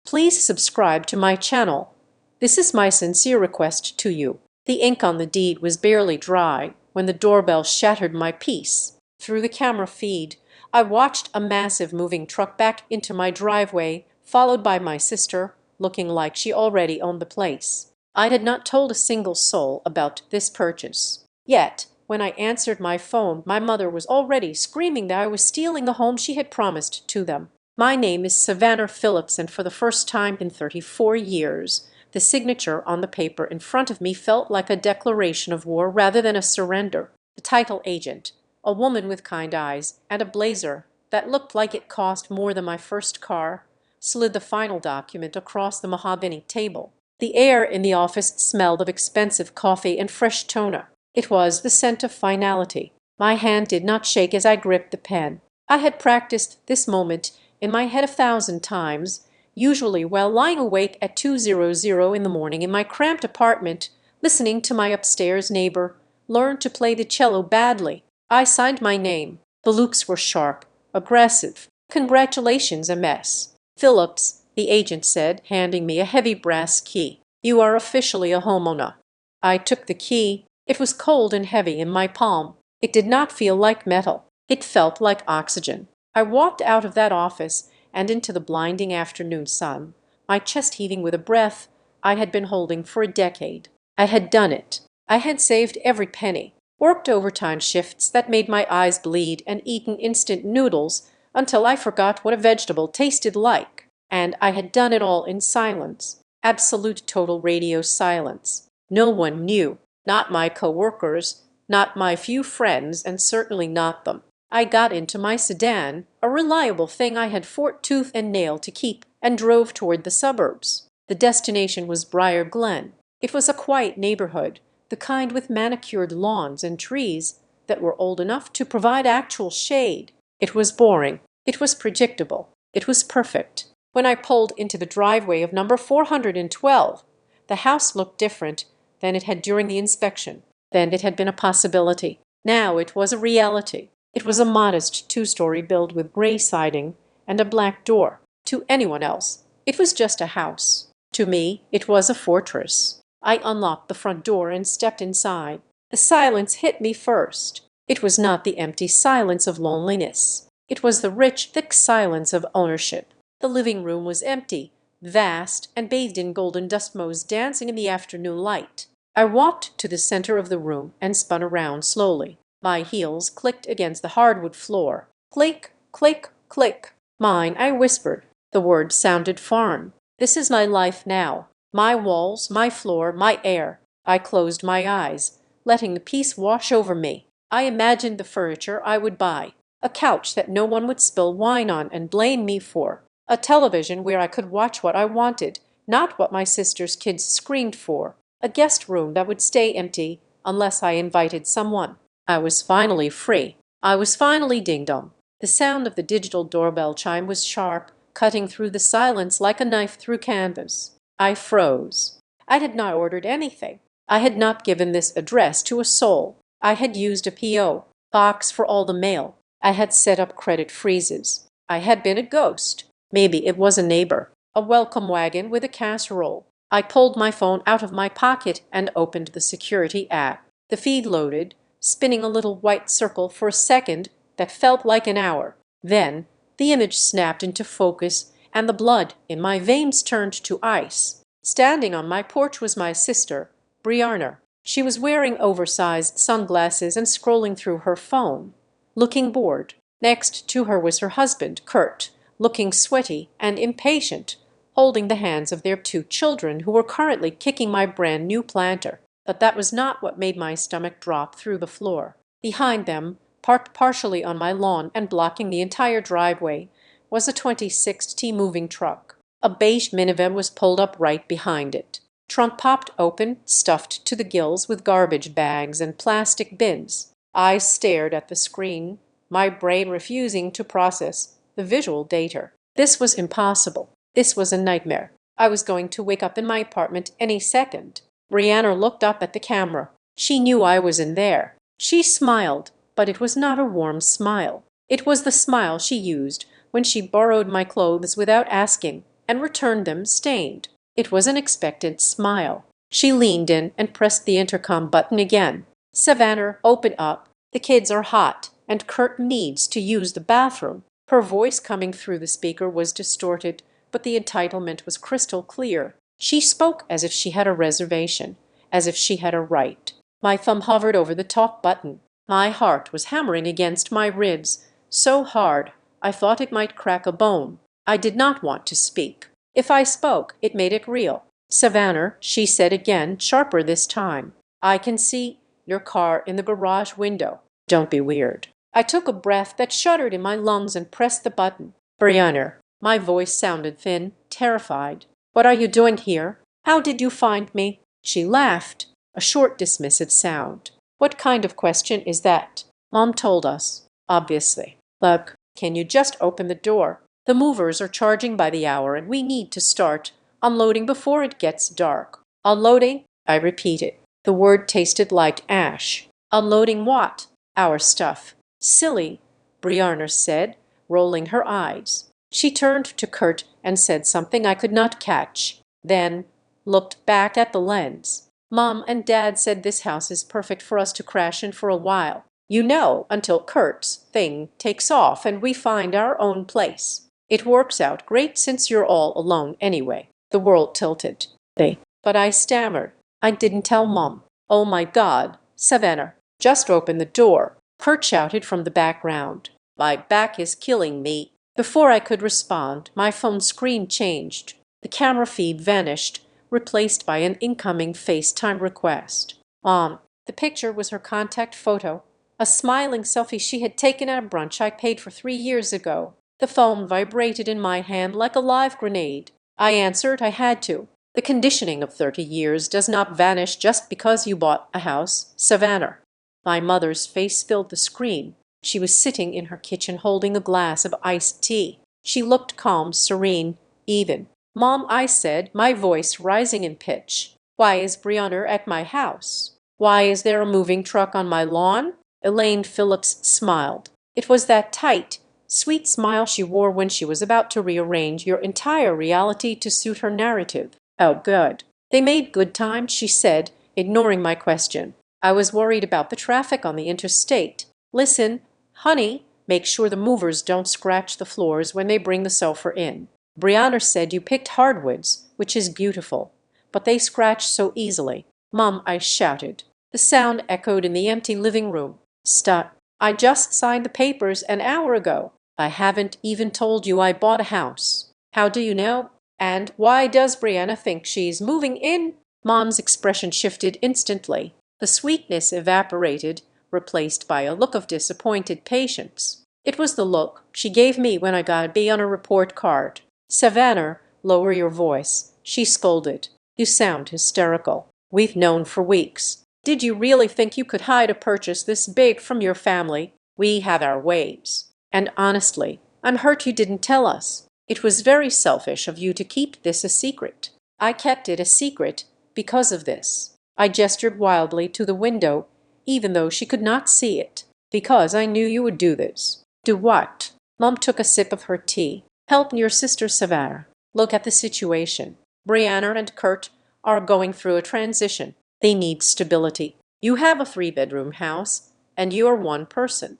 Please subscribe to my channel. This is my sincere request to you. The ink on the deed was barely dry when the doorbell shattered my peace. Through the camera feed, I watched a massive moving truck back into my driveway, followed by my sister, looking like she already owned the place. I had not told a single soul about this purchase. Yet, when I answered my phone, my mother was already screaming that I was stealing the home she had promised to them. My name is Savannah Phillips, and for the first time in 34 years, the signature on the paper in front of me felt like a declaration of war rather than a surrender. The title agent, a woman with kind eyes and a blazer that looked like it cost more than my first car, slid the final document across the mahogany table. The air in the office smelled of expensive coffee and fresh toner. It was the scent of finality. My hand did not shake as I gripped the pen. I had practiced this moment in my head 1,000 times, usually while lying awake at 2:00 in the morning in my cramped apartment, listening to my upstairs neighbor learn to play the cello badly. I signed my name. The looks were sharp, aggressive. "Congratulations, MS. Phillips," the agent said, handing me a heavy brass key. "You are officially a homeowner." I took the key. It was cold and heavy in my palm. It did not feel like metal. It felt like oxygen. I walked out of that office and into the blinding afternoon sun, my chest heaving with a breath I had been holding for a decade. I had done it. I had saved every penny, worked overtime shifts that made my eyes bleed, and eaten instant noodles until I forgot what a vegetable tasted like. And I had done it all in silence. Absolute total radio silence. No one knew. Not my coworkers, not my few friends, and certainly not them. I got into my sedan, a reliable thing I had fought tooth and nail to keep, and drove toward the suburbs. The destination was Briar Glen. It was a quiet neighborhood, the kind with manicured lawns and trees that were old enough to provide actual shade. It was boring. It was predictable. It was perfect. When I pulled into the driveway of number 412, the house looked different than it had during the inspection. Then it had been a possibility. Now it was a reality. It was a modest 2-story build with gray siding and a black door. To anyone else, it was just a house. To me, it was a fortress. I unlocked the front door and stepped inside. The silence hit me first. It was not the empty silence of loneliness. It was the rich, thick silence of ownership. The living room was empty, vast, and bathed in golden dust motes dancing in the afternoon light. I walked to the center of the room and spun around slowly. My heels clicked against the hardwood floor. Click, click, click. "Mine," I whispered. The word sounded foreign. "This is my life now. My walls, my floor, my air." I closed my eyes, letting the peace wash over me. I imagined the furniture I would buy. A couch that no one would spill wine on and blame me for. A television where I could watch what I wanted, not what my sister's kids screamed for. A guest room that would stay empty unless I invited someone. I was finally free. I was finally ding-dong. The sound of the digital doorbell chime was sharp, cutting through the silence like a knife through canvas. I froze. I had not ordered anything. I had not given this address to a soul. I had used a P.O. box for all the mail. I had set up credit freezes. I had been a ghost. Maybe it was a neighbor. A welcome wagon with a casserole. I pulled my phone out of my pocket and opened the security app. The feed loaded, spinning a little white circle for a second that felt like an hour. Then the image snapped into focus, and the blood in my veins turned to ice. Standing on my porch was my sister, Brianna. She was wearing oversized sunglasses and scrolling through her phone, looking bored. Next to her was her husband, Kurt, looking sweaty and impatient, holding the hands of their 2 children who were currently kicking my brand new planter. But that was not what made my stomach drop through the floor. Behind them, parked partially on my lawn and blocking the entire driveway, was a 2060 moving truck. A beige minivan was pulled up right behind it. Trunk popped open, stuffed to the gills with garbage bags and plastic bins. I stared at the screen, my brain refusing to process the visual data. This was impossible. This was a nightmare. I was going to wake up in my apartment any second. Brianna looked up at the camera. She knew I was in there. She smiled, but it was not a warm smile. It was the smile she used when she borrowed my clothes without asking, and returned them stained. It was an expectant smile. She leaned in and pressed the intercom button again. "Savannah, open up. The kids are hot, and Kurt needs to use the bathroom." Her voice coming through the speaker was distorted, but the entitlement was crystal clear. She spoke as if she had a reservation, as if she had a right. My thumb hovered over the talk button. My heart was hammering against my ribs, so hard I thought it might crack a bone. I did not want to speak. If I spoke, it made it real. "Savannah," she said again, sharper this time. "I can see your car in the garage window. Don't be weird." I took a breath that shuddered in my lungs and pressed the button. "Brianna." My voice sounded thin, terrified. "What are you doing here? How did you find me?" She laughed, a short dismissive sound. "What kind of question is that? Mom told us, obviously. Look, can you just open the door? The movers are charging by the hour and we need to start unloading before it gets dark." "Unloading?" I repeated. The word tasted like ash. "Unloading what?" "Our stuff." "Silly," Brianna said, rolling her eyes. She turned to Kurt and said something I could not catch, then looked back at the lens. "Mom and Dad said this house is perfect for us to crash in for a while. You know, until Kurt's thing takes off and we find our own place. It works out great since you're all alone anyway." The world tilted. But I stammered. "I didn't tell Mom." "Oh my God, Savannah, just open the door," Kurt shouted from the background. "My back is killing me." Before I could respond, my phone screen changed. The camera feed vanished, replaced by an incoming FaceTime request. The picture was her contact photo, a smiling selfie she had taken at a brunch I paid for 3 years ago. The phone vibrated in my hand like a live grenade. I answered. I had to. "The conditioning of 30 years does not vanish just because you bought a house, Savannah." My mother's face filled the screen. She was sitting in her kitchen holding a glass of iced tea. She looked calm, serene, even. "Mom," I said, my voice rising in pitch, "why is Brianna at my house? Why is there a moving truck on my lawn?" Elaine Phillips smiled. It was that tight, sweet smile she wore when she was about to rearrange your entire reality to suit her narrative. "Oh, good. They made good time," she said, ignoring my question. "I was worried about the traffic on the interstate. Listen, honey, make sure the movers don't scratch the floors when they bring the sofa in. Brianna said you picked hardwoods, which is beautiful, but they scratch so easily." "Mom," I shouted. The sound echoed in the empty living room. "Stop. I just signed the papers an hour ago. I haven't even told you I bought a house." "How do you know? And why does Brianna think she's moving in?" Mom's expression shifted instantly. The sweetness evaporated, replaced by a look of disappointed patience. It was the look she gave me when I got a B on a report card. "Savannah, lower your voice," she scolded. "You sound hysterical. We've known for weeks. Did you really think you could hide a purchase this big from your family? We have our ways. And honestly, I'm hurt you didn't tell us. It was very selfish of you to keep this a secret." "I kept it a secret because of this." I gestured wildly to the window, even though she could not see it. "Because I knew you would do this." "Do what?" Mom took a sip of her tea. "Help your sister Savannah. Look at the situation. Brianna and Kurt are going through a transition. They need stability. You have a 3-bedroom house, and you're one person.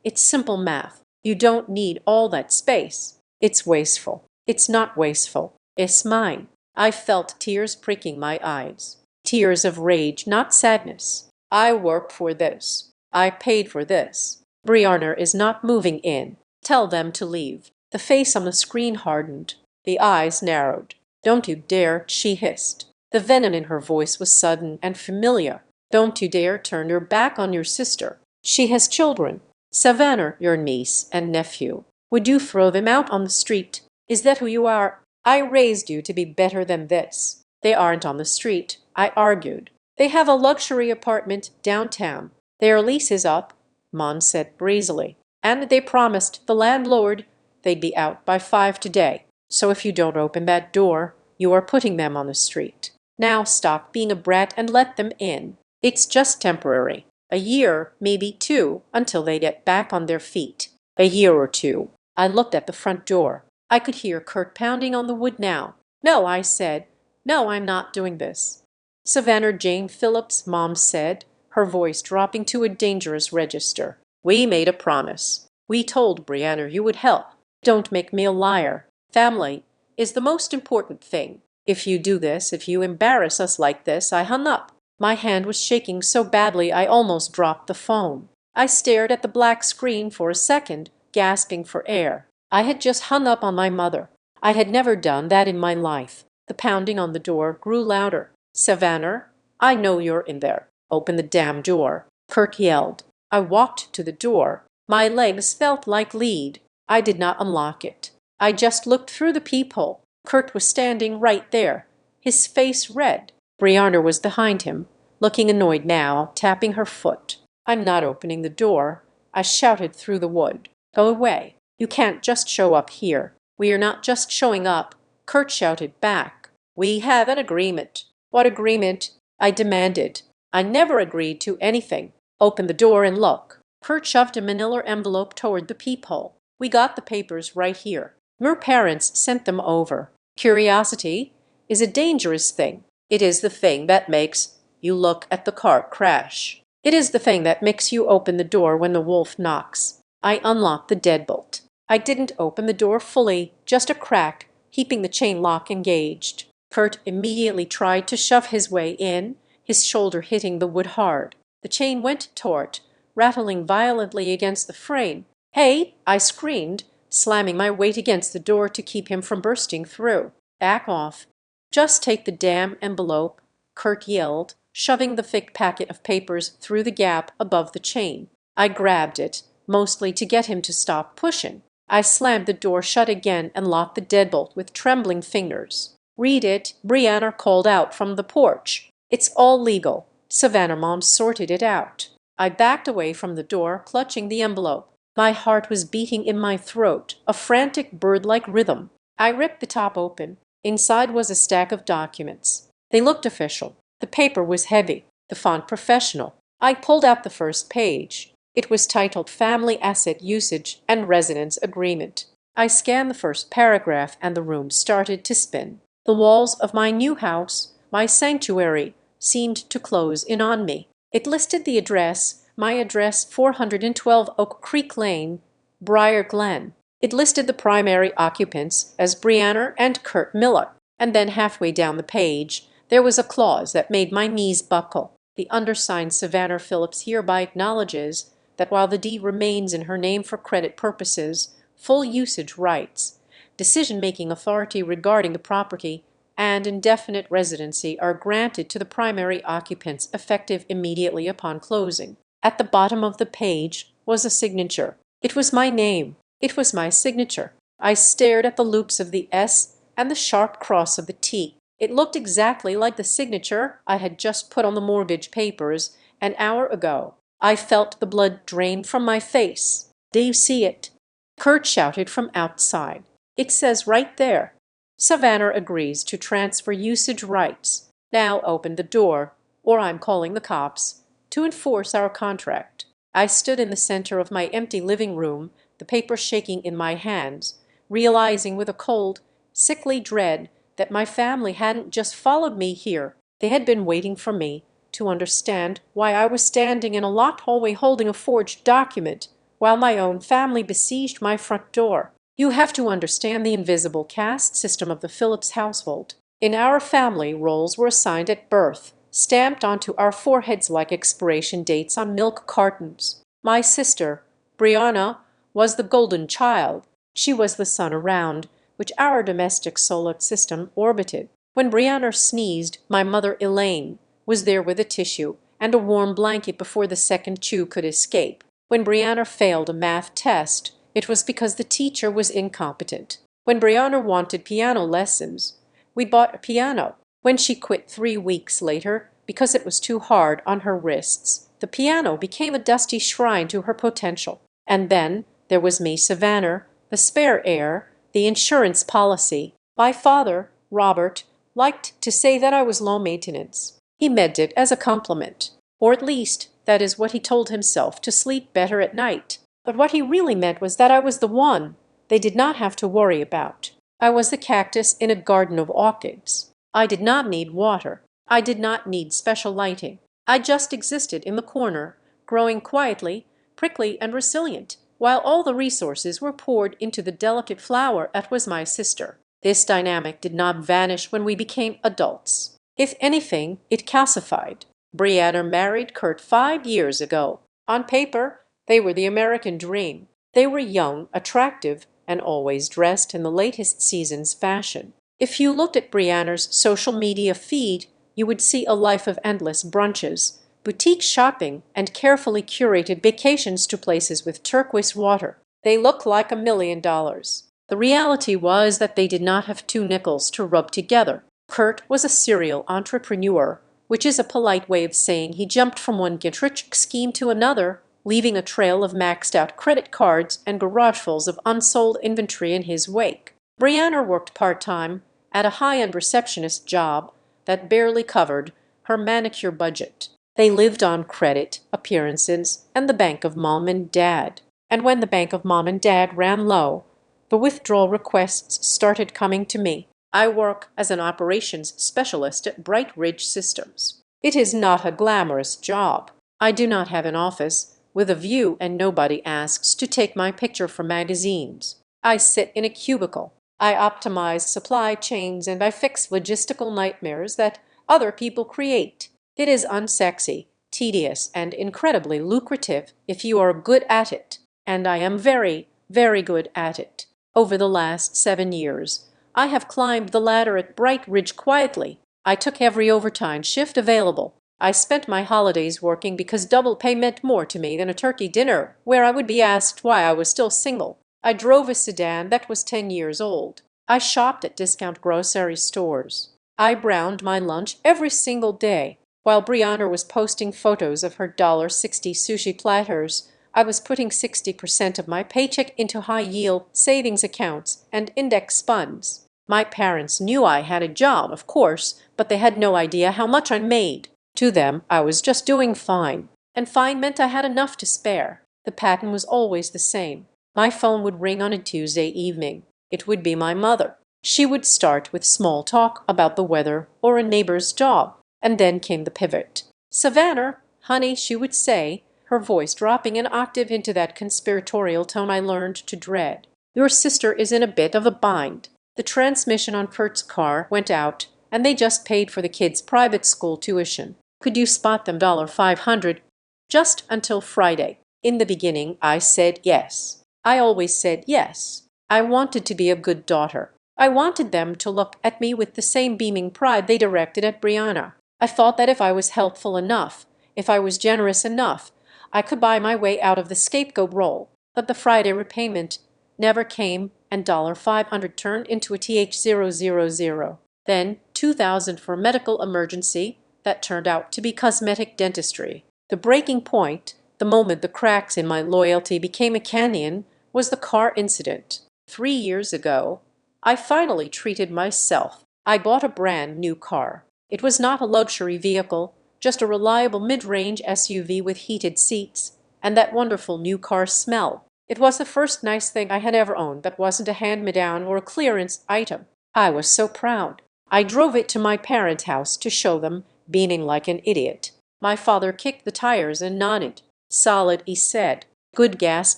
It's simple math. You don't need all that space. It's wasteful." "It's not wasteful. It's mine." I felt tears pricking my eyes. Tears of rage, not sadness. "I worked for this. I paid for this. Brianna is not moving in. Tell them to leave." The face on the screen hardened. The eyes narrowed. "Don't you dare," she hissed. The venom in her voice was sudden and familiar. "Don't you dare turn your back on your sister. She has children. Savannah, your niece and nephew. Would you throw them out on the street? Is that who you are? I raised you to be better than this." "They aren't on the street," I argued. "They have a luxury apartment downtown. Their lease is up," Mon said breezily. "And they promised the landlord they'd be out by 5 today. So if you don't open that door, you are putting them on the street. Now stop being a brat and let them in. It's just temporary. A year, maybe 2, until they get back on their feet. A year or 2. I looked at the front door. I could hear Kurt pounding on the wood now. "No," I said. "No, I'm not doing this." "Savannah Jane Phillips," Mom said, her voice dropping to a dangerous register. "We made a promise. We told Brianna you would help. Don't make me a liar. Family is the most important thing. If you do this, if you embarrass us like this," I hung up. My hand was shaking so badly I almost dropped the phone. I stared at the black screen for a second, gasping for air. I had just hung up on my mother. I had never done that in my life. The pounding on the door grew louder. "Savannah, I know you're in there. Open the damn door," Kurt yelled. I walked to the door. My legs felt like lead. I did not unlock it. I just looked through the peephole. Kurt was standing right there, his face red. Brianna was behind him, looking annoyed now, tapping her foot. "I'm not opening the door," I shouted through the wood. "Go away. You can't just show up here." "We are not just showing up," Kurt shouted back. "We have an agreement." "What agreement?" I demanded. "I never agreed to anything. Open the door and look." Kurt shoved a manila envelope toward the peephole. "We got the papers right here. Your parents sent them over. Curiosity is a dangerous thing. It is the thing that makes you look at the car crash. It is the thing that makes you open the door when the wolf knocks." I unlocked the deadbolt. I didn't open the door fully, just a crack, keeping the chain lock engaged. Kurt immediately tried to shove his way in, his shoulder hitting the wood hard. The chain went taut, rattling violently against the frame. "Hey!" I screamed, slamming my weight against the door to keep him from bursting through. "Back off. Just take the damn envelope," Kurt yelled, shoving the thick packet of papers through the gap above the chain. I grabbed it, mostly to get him to stop pushing. I slammed the door shut again and locked the deadbolt with trembling fingers. "Read it," Brianna called out from the porch. "It's all legal." Savannah Mom sorted it out. I backed away from the door, clutching the envelope. My heart was beating in my throat, a frantic bird-like rhythm. I ripped the top open. Inside was a stack of documents. They looked official. The paper was heavy, the font professional. I pulled out the first page. It was titled Family Asset Usage and Residence Agreement. I scanned the first paragraph and the room started to spin. The walls of my new house, my sanctuary, seemed to close in on me. It listed the address, my address 412 Oak Creek Lane, Briar Glen. It listed the primary occupants as Brianna and Kurt Miller. And then halfway down the page, there was a clause that made my knees buckle. The undersigned Savannah Phillips hereby acknowledges that while the deed remains in her name for credit purposes, full usage rights, decision-making authority regarding the property, and indefinite residency are granted to the primary occupants effective immediately upon closing. At the bottom of the page was a signature. It was my name. It was my signature. I stared at the loops of the S and the sharp cross of the T. It looked exactly like the signature I had just put on the mortgage papers an hour ago. I felt the blood drain from my face. "Do you see it?" Kurt shouted from outside. "It says right there, Savannah agrees to transfer usage rights. Now open the door, or I'm calling the cops, to enforce our contract." I stood in the center of my empty living room, the paper shaking in my hands, realizing with a cold, sickly dread that my family hadn't just followed me here. They had been waiting for me to understand why I was standing in a locked hallway holding a forged document while my own family besieged my front door. You have to understand the invisible caste system of the Phillips household. In our family, roles were assigned at birth, stamped onto our foreheads like expiration dates on milk cartons. My sister, Brianna, was the golden child. She was the sun around which our domestic solar system orbited. When Brianna sneezed, my mother Elaine was there with a tissue and a warm blanket before the second chew could escape. When Brianna failed a math test, it was because the teacher was incompetent. When Brianna wanted piano lessons, we bought a piano. When she quit 3 weeks later because it was too hard on her wrists, the piano became a dusty shrine to her potential. And then there was me, Savannah, the spare heir, the insurance policy. My father, Robert, liked to say that I was low maintenance. He meant it as a compliment, or at least that is what he told himself to sleep better at night. But what he really meant was that I was the one, they did not have to worry about. I was the cactus in a garden of orchids. I did not need water. I did not need special lighting. I just existed in the corner, growing quietly, prickly and resilient, while all the resources were poured into the delicate flower that was my sister. This dynamic did not vanish when we became adults. If anything, it calcified. Brianna married Kurt 5 years ago. On paper, they were the American dream. They were young, attractive, and always dressed in the latest season's fashion. If you looked at Brianna's social media feed, you would see a life of endless brunches, boutique shopping, and carefully curated vacations to places with turquoise water. They looked like $1 million. The reality was that they did not have two nickels to rub together. Kurt was a serial entrepreneur, which is a polite way of saying he jumped from one get-rich scheme to another, leaving a trail of maxed-out credit cards and garagefuls of unsold inventory in his wake. Brianna worked part-time at a high-end receptionist job that barely covered her manicure budget. They lived on credit, appearances, and the bank of mom and dad. And when the bank of mom and dad ran low, the withdrawal requests started coming to me. I work as an operations specialist at Bright Ridge Systems. It is not a glamorous job. I do not have an office with a view and nobody asks to take my picture for magazines. I sit in a cubicle. I optimize supply chains and I fix logistical nightmares that other people create. It is unsexy, tedious, and incredibly lucrative if you are good at it. And I am very, very good at it. Over the last 7 years, I have climbed the ladder at Bright Ridge quietly. I took every overtime shift available. I spent my holidays working because double pay meant more to me than a turkey dinner where I would be asked why I was still single. I drove a sedan that was 10 years old. I shopped at discount grocery stores. I browned my lunch every single day. While Brianna was posting photos of her $1.60 sushi platters, I was putting 60% of my paycheck into high-yield savings accounts and index funds. My parents knew I had a job, of course, but they had no idea how much I made. To them, I was just doing fine. And fine meant I had enough to spare. The pattern was always the same. My phone would ring on a Tuesday evening. It would be my mother. She would start with small talk about the weather or a neighbor's job. And then came the pivot. "Savannah, honey," she would say, her voice dropping an octave into that conspiratorial tone I learned to dread. "Your sister is in a bit of a bind. The transmission on Kurt's car went out, and they just paid for the kids' private school tuition. Could you spot them $500? Just until Friday." In the beginning, I said yes. I always said yes. I wanted to be a good daughter. I wanted them to look at me with the same beaming pride they directed at Brianna. I thought that if I was helpful enough, if I was generous enough, I could buy my way out of the scapegoat role. But the Friday repayment never came, and $500 turned into a TH000. Then $2,000 for a medical emergency that turned out to be cosmetic dentistry. The breaking point, the moment the cracks in my loyalty became a canyon, was the car incident. 3 years ago, I finally treated myself. I bought a brand new car. It was not a luxury vehicle, just a reliable mid-range SUV with heated seats and that wonderful new car smell. It was the first nice thing I had ever owned that wasn't a hand-me-down or a clearance item. I was so proud. I drove it to my parents' house to show them, beaming like an idiot. My father kicked the tires and nodded. "Solid," he said. "Good gas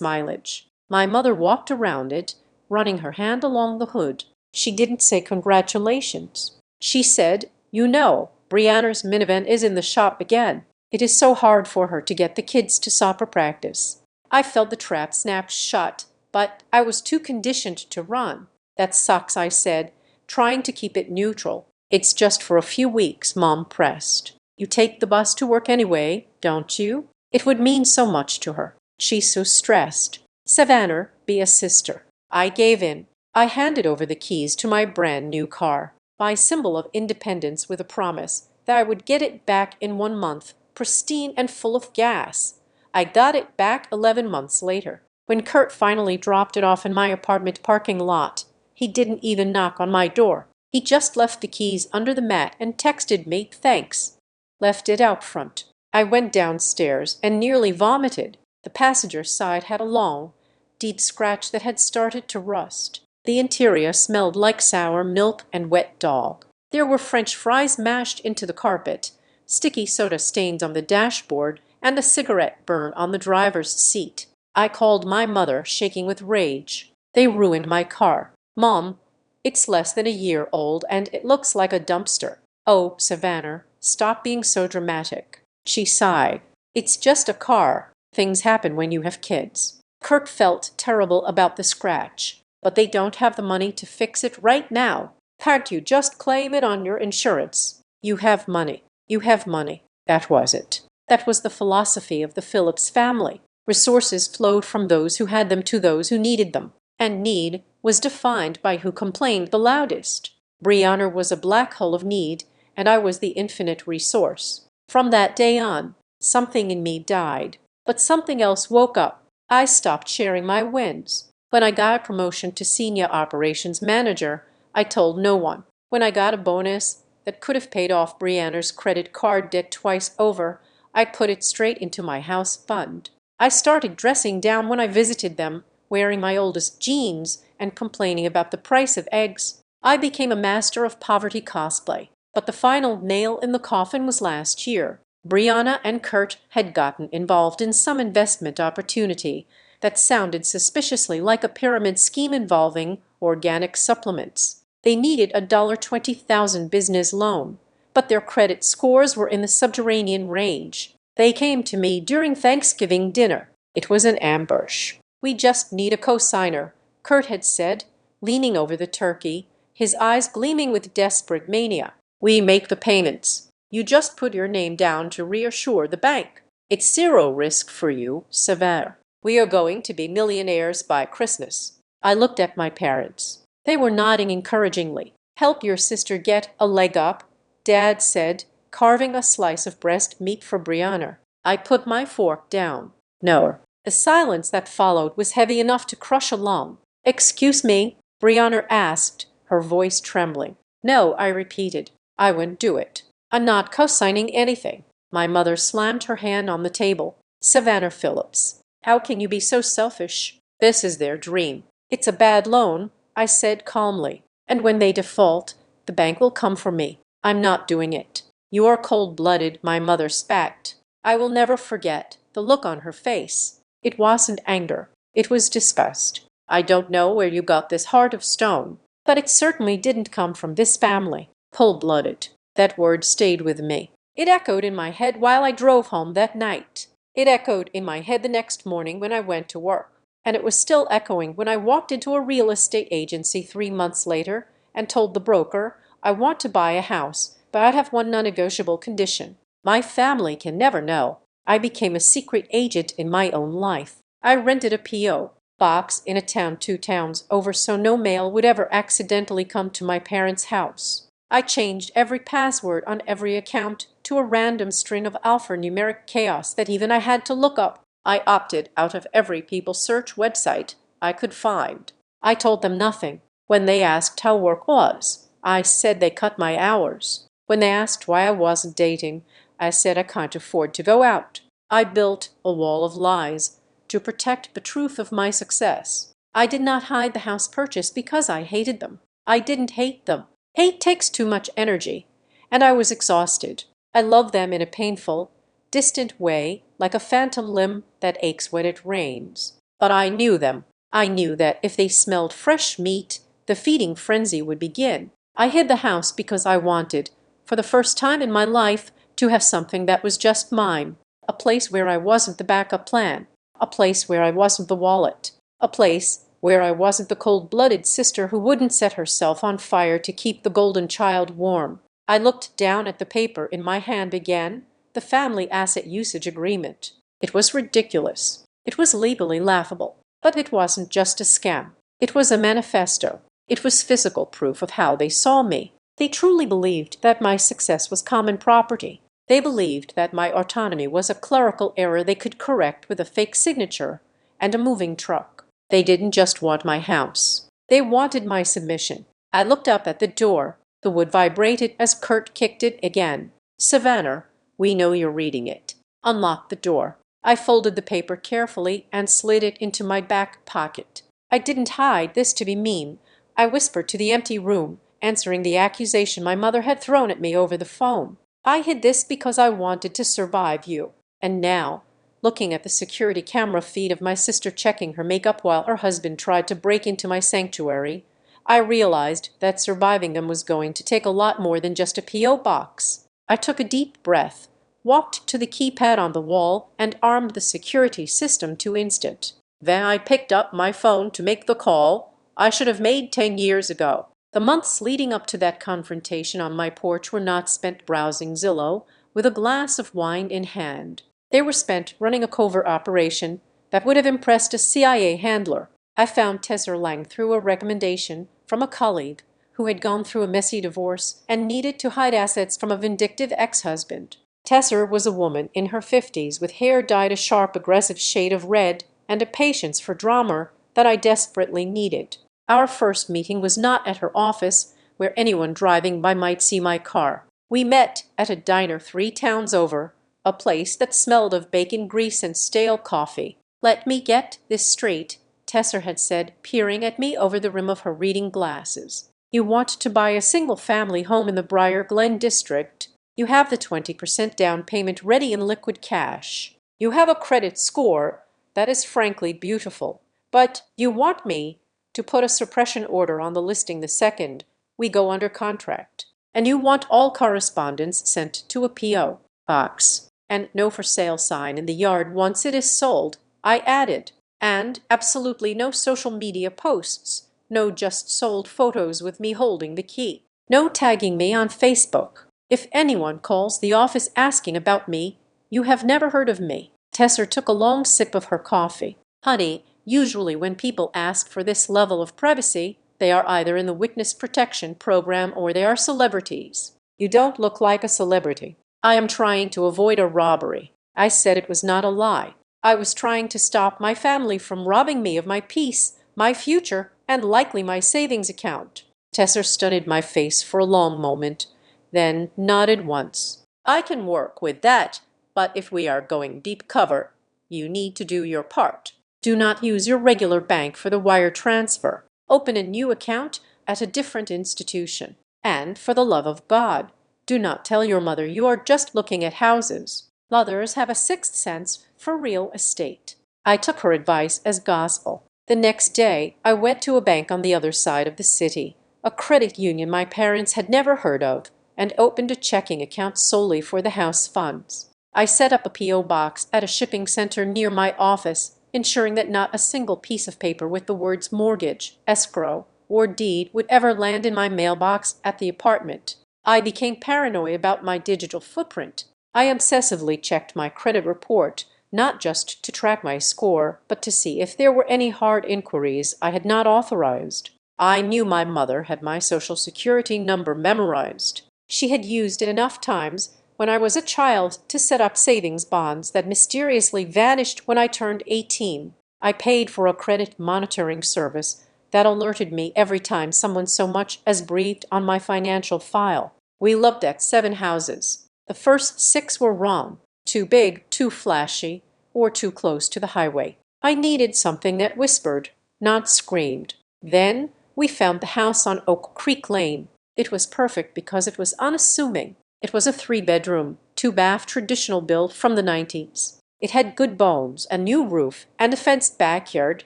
mileage." My mother walked around it, running her hand along the hood. She didn't say congratulations. She said, "You know, Brianna's minivan is in the shop again. It is so hard for her to get the kids to soccer practice." I felt the trap snapped shut, but I was too conditioned to run. "That sucks," I said, trying to keep it neutral. "It's just for a few weeks," Mom pressed. "You take the bus to work anyway, don't you?" It would mean so much to her. She's so stressed. "Savannah, be a sister." I gave in. I handed over the keys to my brand new car, my symbol of independence, with a promise that I would get it back in 1 month, pristine and full of gas. I got it back 11 months later. When Kurt finally dropped it off in my apartment parking lot, he didn't even knock on my door. He just left the keys under the mat and texted me, "Thanks." Left it out front. I went downstairs and nearly vomited. The passenger side had a long, deed scratch that had started to rust. The interior smelled like sour milk and wet dog. There were French fries mashed into the carpet, sticky soda stains on the dashboard, and a cigarette burn on the driver's seat. I called my mother, shaking with rage. They ruined my car. Mom, it's less than a year old and it looks like a dumpster. Oh, Savannah, stop being so dramatic. She sighed. It's just a car. Things happen when you have kids. Kurt felt terrible about the scratch, but they don't have the money to fix it right now. Can't you just claim it on your insurance? You have money. You have money. That was it. That was the philosophy of the Phillips family. Resources flowed from those who had them to those who needed them, and need was defined by who complained the loudest. Brianna was a black hole of need, and I was the infinite resource. From that day on, something in me died, but something else woke up. I stopped sharing my wins. When I got a promotion to senior operations manager, I told no one. When I got a bonus that could have paid off Brianna's credit card debt twice over, I put it straight into my house fund. I started dressing down when I visited them, wearing my oldest jeans and complaining about the price of eggs. I became a master of poverty cosplay. But the final nail in the coffin was last year. Brianna and Kurt had gotten involved in some investment opportunity that sounded suspiciously like a pyramid scheme involving organic supplements. They needed a $20,000 business loan, but their credit scores were in the subterranean range. They came to me during Thanksgiving dinner. It was an ambush. We just need a co-signer, Kurt had said, leaning over the turkey, his eyes gleaming with desperate mania. We make the payments. You just put your name down to reassure the bank. It's zero risk for you, Savannah. We are going to be millionaires by Christmas. I looked at my parents. They were nodding encouragingly. Help your sister get a leg up, Dad said, carving a slice of breast meat for Brianna. I put my fork down. No. The silence that followed was heavy enough to crush a lung. Excuse me, Brianna asked, her voice trembling. No, I repeated. I wouldn't do it. I'm not co-signing anything. My mother slammed her hand on the table. Savannah Phillips, how can you be so selfish? This is their dream. It's a bad loan, I said calmly. And when they default, the bank will come for me. I'm not doing it. You are cold-blooded, my mother spat. I will never forget the look on her face. It wasn't anger. It was disgust. I don't know where you got this heart of stone, but it certainly didn't come from this family. Cold-blooded. That word stayed with me. It echoed in my head while I drove home that night. It echoed in my head the next morning when I went to work. And it was still echoing when I walked into a real estate agency 3 months later and told the broker, I want to buy a house, but I have one non-negotiable condition. My family can never know. I became a secret agent in my own life. I rented a P.O. box in a town 2 towns over so no mail would ever accidentally come to my parents' house. I changed every password on every account to a random string of alphanumeric chaos that even I had to look up. I opted out of every people search website I could find. I told them nothing. When they asked how work was, I said they cut my hours. When they asked why I wasn't dating, I said I can't afford to go out. I built a wall of lies to protect the truth of my success. I did not hide the house purchase because I hated them. I didn't hate them. Hate takes too much energy, and I was exhausted. I loved them in a painful, distant way, like a phantom limb that aches when it rains. But I knew them. I knew that if they smelled fresh meat, the feeding frenzy would begin. I hid the house because I wanted, for the first time in my life, to have something that was just mine. A place where I wasn't the backup plan. A place where I wasn't the wallet. A place where I wasn't the cold-blooded sister who wouldn't set herself on fire to keep the golden child warm. I looked down at the paper in my hand again, the family asset usage agreement. It was ridiculous. It was legally laughable. But it wasn't just a scam. It was a manifesto. It was physical proof of how they saw me. They truly believed that my success was common property. They believed that my autonomy was a clerical error they could correct with a fake signature and a moving truck. They didn't just want my house. They wanted my submission. I looked up at the door. The wood vibrated as Kurt kicked it again. Savannah, we know you're reading it. Unlock the door. I folded the paper carefully and slid it into my back pocket. I didn't hide this to be mean. I whispered to the empty room, answering the accusation my mother had thrown at me over the phone. I hid this because I wanted to survive you. And now, looking at the security camera feed of my sister checking her makeup while her husband tried to break into my sanctuary, I realized that surviving them was going to take a lot more than just a P.O. box. I took a deep breath, walked to the keypad on the wall, and armed the security system to instant. Then I picked up my phone to make the call I should have made 10 years ago. The months leading up to that confrontation on my porch were not spent browsing Zillow with a glass of wine in hand. They were spent running a covert operation that would have impressed a CIA handler. I found Tesser Lang through a recommendation from a colleague who had gone through a messy divorce and needed to hide assets from a vindictive ex-husband. Tesser was a woman in her 50s with hair dyed a sharp, aggressive shade of red and a patience for drama that I desperately needed. Our first meeting was not at her office, where anyone driving by might see my car. We met at a diner 3 towns over, a place that smelled of bacon grease and stale coffee. "Let me get this straight," Tesser had said, peering at me over the rim of her reading glasses. "You want to buy a single-family home in the Briar Glen district. You have the 20% down payment ready in liquid cash. You have a credit score that is frankly beautiful. But you want me to put a suppression order on the listing the second we go under contract. And you want all correspondence sent to a P.O. box and no for sale sign in the yard once it is sold," I added. "And absolutely no social media posts, no just sold photos with me holding the key. No tagging me on Facebook. If anyone calls the office asking about me, you have never heard of me." Tesser took a long sip of her coffee. "Honey, usually when people ask for this level of privacy, they are either in the witness protection program or they are celebrities. You don't look like a celebrity. I am trying to avoid a robbery." I said it was not a lie. I was trying to stop my family from robbing me of my peace, my future, and likely my savings account. Tesser studied my face for a long moment, then nodded once. "I can work with that, but if we are going deep cover, you need to do your part. Do not use your regular bank for the wire transfer. Open a new account at a different institution. And for the love of God, do not tell your mother you are just looking at houses. Mothers have a sixth sense for real estate." I took her advice as gospel. The next day, I went to a bank on the other side of the city, a credit union my parents had never heard of, and opened a checking account solely for the house funds. I set up a P.O. box at a shipping center near my office, ensuring that not a single piece of paper with the words mortgage, escrow, or deed would ever land in my mailbox at the apartment. I became paranoid about my digital footprint. I obsessively checked my credit report, not just to track my score, but to see if there were any hard inquiries I had not authorized. I knew my mother had my social security number memorized. She had used it enough times when I was a child to set up savings bonds that mysteriously vanished when I turned 18. I paid for a credit monitoring service that alerted me every time someone so much as breathed on my financial file. We looked at 7 houses. The first 6 were wrong, too big, too flashy, or too close to the highway. I needed something that whispered, not screamed. Then we found the house on Oak Creek Lane. It was perfect because it was unassuming. It was a 3-bedroom, 2-bath traditional build from the 90s. It had good bones, a new roof, and a fenced backyard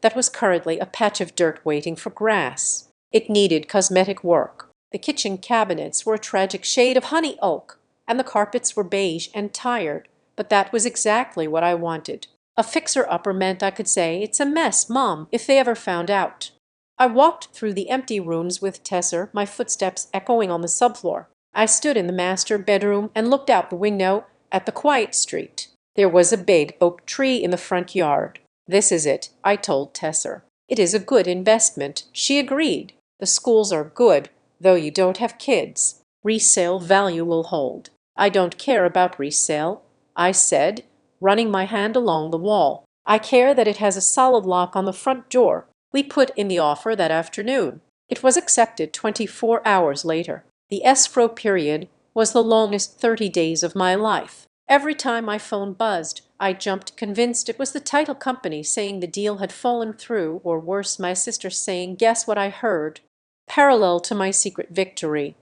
that was currently a patch of dirt waiting for grass. It needed cosmetic work. The kitchen cabinets were a tragic shade of honey oak, and the carpets were beige and tired, but that was exactly what I wanted. A fixer-upper meant I could say, "It's a mess, Mom," if they ever found out. I walked through the empty rooms with Tesser, my footsteps echoing on the subfloor. I stood in the master bedroom and looked out the window at the quiet street. There was a big oak tree in the front yard. "This is it," I told Tesser. "It is a good investment," she agreed. "The schools are good, though you don't have kids. Resale value will hold." "I don't care about resale," I said, running my hand along the wall. "I care that it has a solid lock on the front door." We put in the offer that afternoon. It was accepted 24 hours later. The escrow period was the longest 30 days of my life. Every time my phone buzzed, I jumped, convinced it was the title company saying the deal had fallen through, or worse, my sister saying, "Guess what I heard?" Parallel to my secret victory,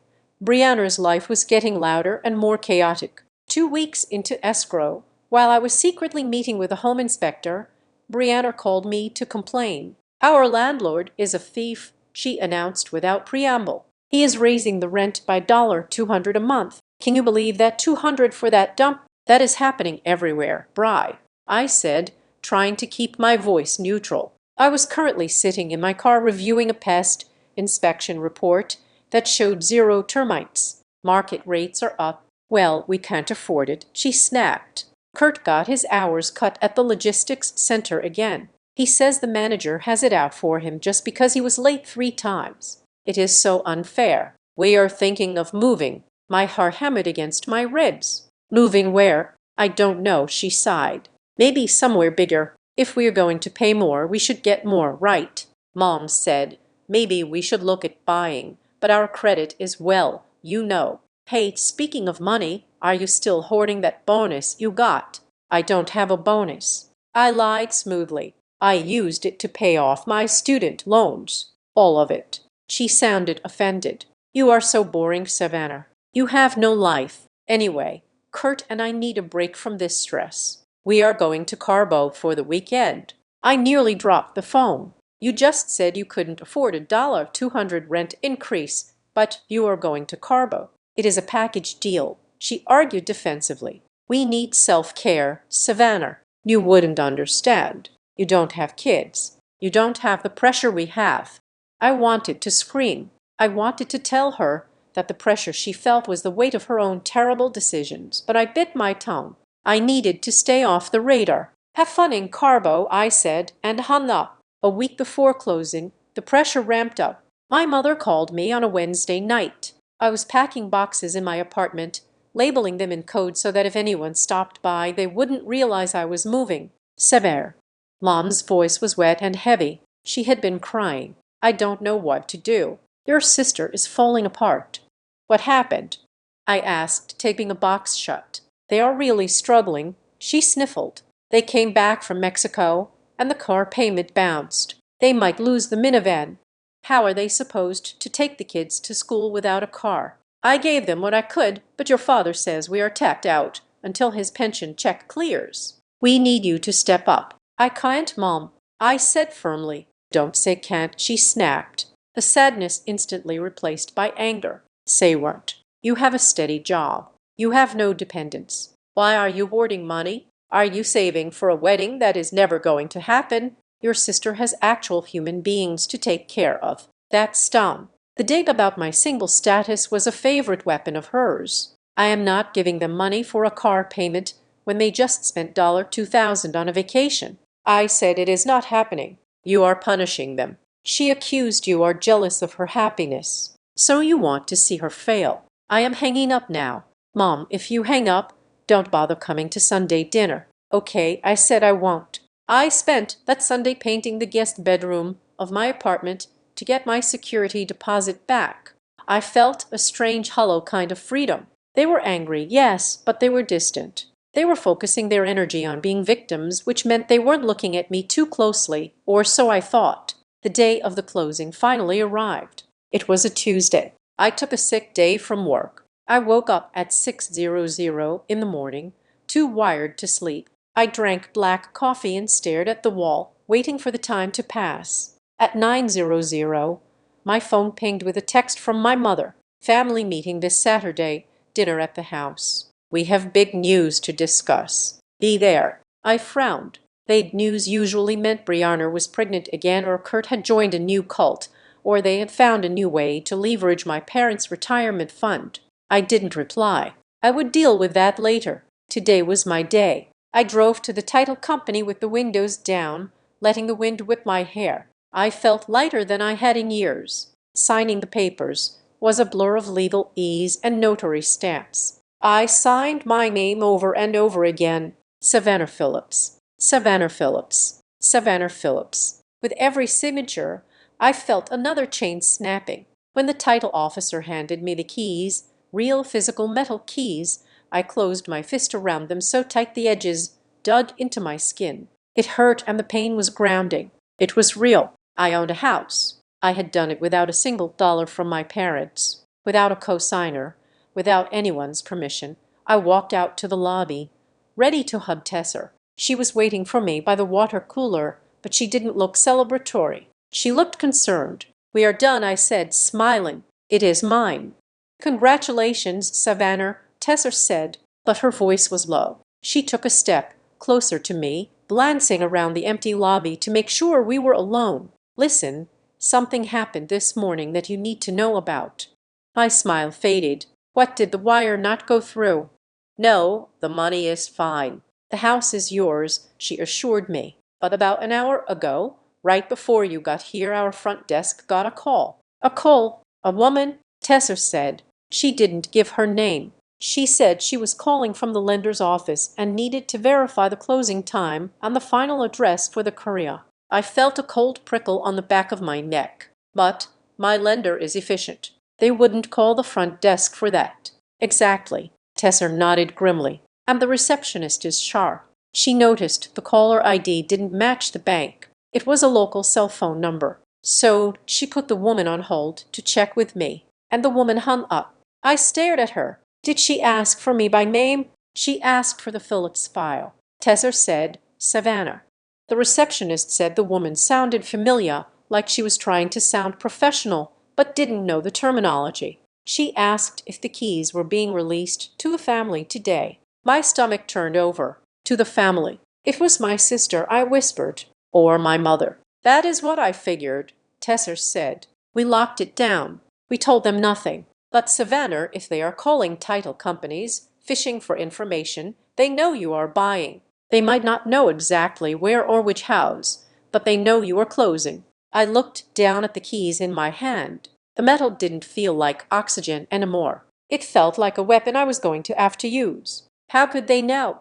Brianna's life was getting louder and more chaotic. 2 weeks into escrow, while I was secretly meeting with a home inspector, Brianna called me to complain. "Our landlord is a thief," she announced without preamble. "He is raising the rent by $200 a month. Can you believe that? $200 for that dump? That is happening everywhere, Bri," I said, trying to keep my voice neutral. I was currently sitting in my car reviewing a pest inspection report that showed 0 termites. "Market rates are up." "Well, we can't afford it," she snapped. Kurt got his hours cut at the logistics center again. He says the manager has it out for him just because he was late 3 times. "It is so unfair. We are thinking of moving." My heart hammered against my ribs. "Moving where?" "I don't know," she sighed. "Maybe somewhere bigger. If we're going to pay more, we should get more, right?" Mom said, "Maybe we should look at buying, but our credit is, well, you know." "Hey, speaking of money, are you still hoarding that bonus you got?" "I don't have a bonus." I lied smoothly. "I used it to pay off my student loans. All of it." She sounded offended. "You are so boring, Savannah. You have no life. Anyway, Kurt and I need a break from this stress. We are going to Cabo for the weekend." I nearly dropped the phone. "You just said you couldn't afford a $200 rent increase, but you are going to Cabo. It is a package deal," she argued defensively. "We need self-care, Savannah. You wouldn't understand. You don't have kids. You don't have the pressure we have." I wanted to scream. I wanted to tell her that the pressure she felt was the weight of her own terrible decisions, but I bit my tongue. I needed to stay off the radar. "Have fun in Cabo," I said, and hung up. A week before closing, the pressure ramped up. My mother called me on a Wednesday night. I was packing boxes in my apartment, labeling them in code so that if anyone stopped by, they wouldn't realize I was moving. "Sévère." Mom's voice was wet and heavy. She had been crying. "I don't know what to do. Your sister is falling apart." "What happened?" I asked, taping a box shut. "They are really struggling," she sniffled. "They came back from Mexico, and the car payment bounced. They might lose the minivan. How are they supposed to take the kids to school without a car? I gave them what I could, but your father says we are tapped out until his pension check clears. We need you to step up." "I can't, Mom," I said firmly. "Don't say can't," she snapped. The sadness instantly replaced by anger. "Say what? You have a steady job. You have no dependents. Why are you hoarding money? Are you saving for a wedding that is never going to happen? Your sister has actual human beings to take care of." That stung. The dig about my single status was a favorite weapon of hers. I am not giving them money for a car payment when they just spent $2,000 on a vacation. I said it is not happening. You are punishing them. She accused you are jealous of her happiness. So you want to see her fail. I am hanging up now. Mom, if you hang up, don't bother coming to Sunday dinner. Okay, I said I won't. I spent that Sunday painting the guest bedroom of my apartment to get my security deposit back. I felt a strange, hollow kind of freedom. They were angry, yes, but they were distant. They were focusing their energy on being victims, which meant they weren't looking at me too closely, or so I thought. The day of the closing finally arrived. It was a Tuesday. I took a sick day from work. I woke up at 6:00 in the morning, too wired to sleep. I drank black coffee and stared at the wall, waiting for the time to pass. At 9:00, my phone pinged with a text from my mother. "Family meeting this Saturday. Dinner at the house. We have big news to discuss. Be there." I frowned. Vague news usually meant Brianna was pregnant again, or Kurt had joined a new cult, or they had found a new way to leverage my parents' retirement fund. I didn't reply. I would deal with that later. Today was my day. I drove to the title company with the windows down, letting the wind whip my hair. I felt lighter than I had in years. Signing the papers was a blur of legal ease and notary stamps. I signed my name over and over again. Savannah Phillips. Savannah Phillips. Savannah Phillips. With every signature, I felt another chain snapping. When the title officer handed me the keys, real physical metal keys, I closed my fist around them so tight the edges dug into my skin. It hurt and the pain was grounding. It was real. I owned a house. I had done it without a single dollar from my parents, without a cosigner, without anyone's permission. I walked out to the lobby, ready to hug Tesser. She was waiting for me by the water cooler, but she didn't look celebratory. She looked concerned. "We are done," I said, smiling. "It is mine." "Congratulations, Savannah," Tesser said, but her voice was low. She took a step closer to me, glancing around the empty lobby to make sure we were alone. "Listen, something happened this morning that you need to know about." My smile faded. "What, did the wire not go through?" "No, the money is fine. The house is yours," she assured me. "But about an hour ago, right before you got here, our front desk got a call." "A call? A woman?" Tesser said. She didn't give her name. She said she was calling from the lender's office and needed to verify the closing time and the final address for the courier. I felt a cold prickle on the back of my neck. But my lender is efficient. They wouldn't call the front desk for that. "Exactly." Tesser nodded grimly. "And the receptionist is sharp. She noticed the caller ID didn't match the bank. It was a local cell phone number. So she put the woman on hold to check with me. And the woman hung up. I stared at her. Did she ask for me by name?" "She asked for the Phillips file." Tesser said, "Savannah." The receptionist said the woman sounded familiar, like she was trying to sound professional, but didn't know the terminology. She asked if the keys were being released to the family today. My stomach turned over. "To the family." "It was my sister," I whispered. "Or my mother." "That is what I figured," Tesser said. "We locked it down. We told them nothing. But Savannah, if they are calling title companies, fishing for information, they know you are buying. They might not know exactly where or which house, but they know you are closing." I looked down at the keys in my hand. The metal didn't feel like oxygen anymore. It felt like a weapon I was going to have to use. "How could they know?"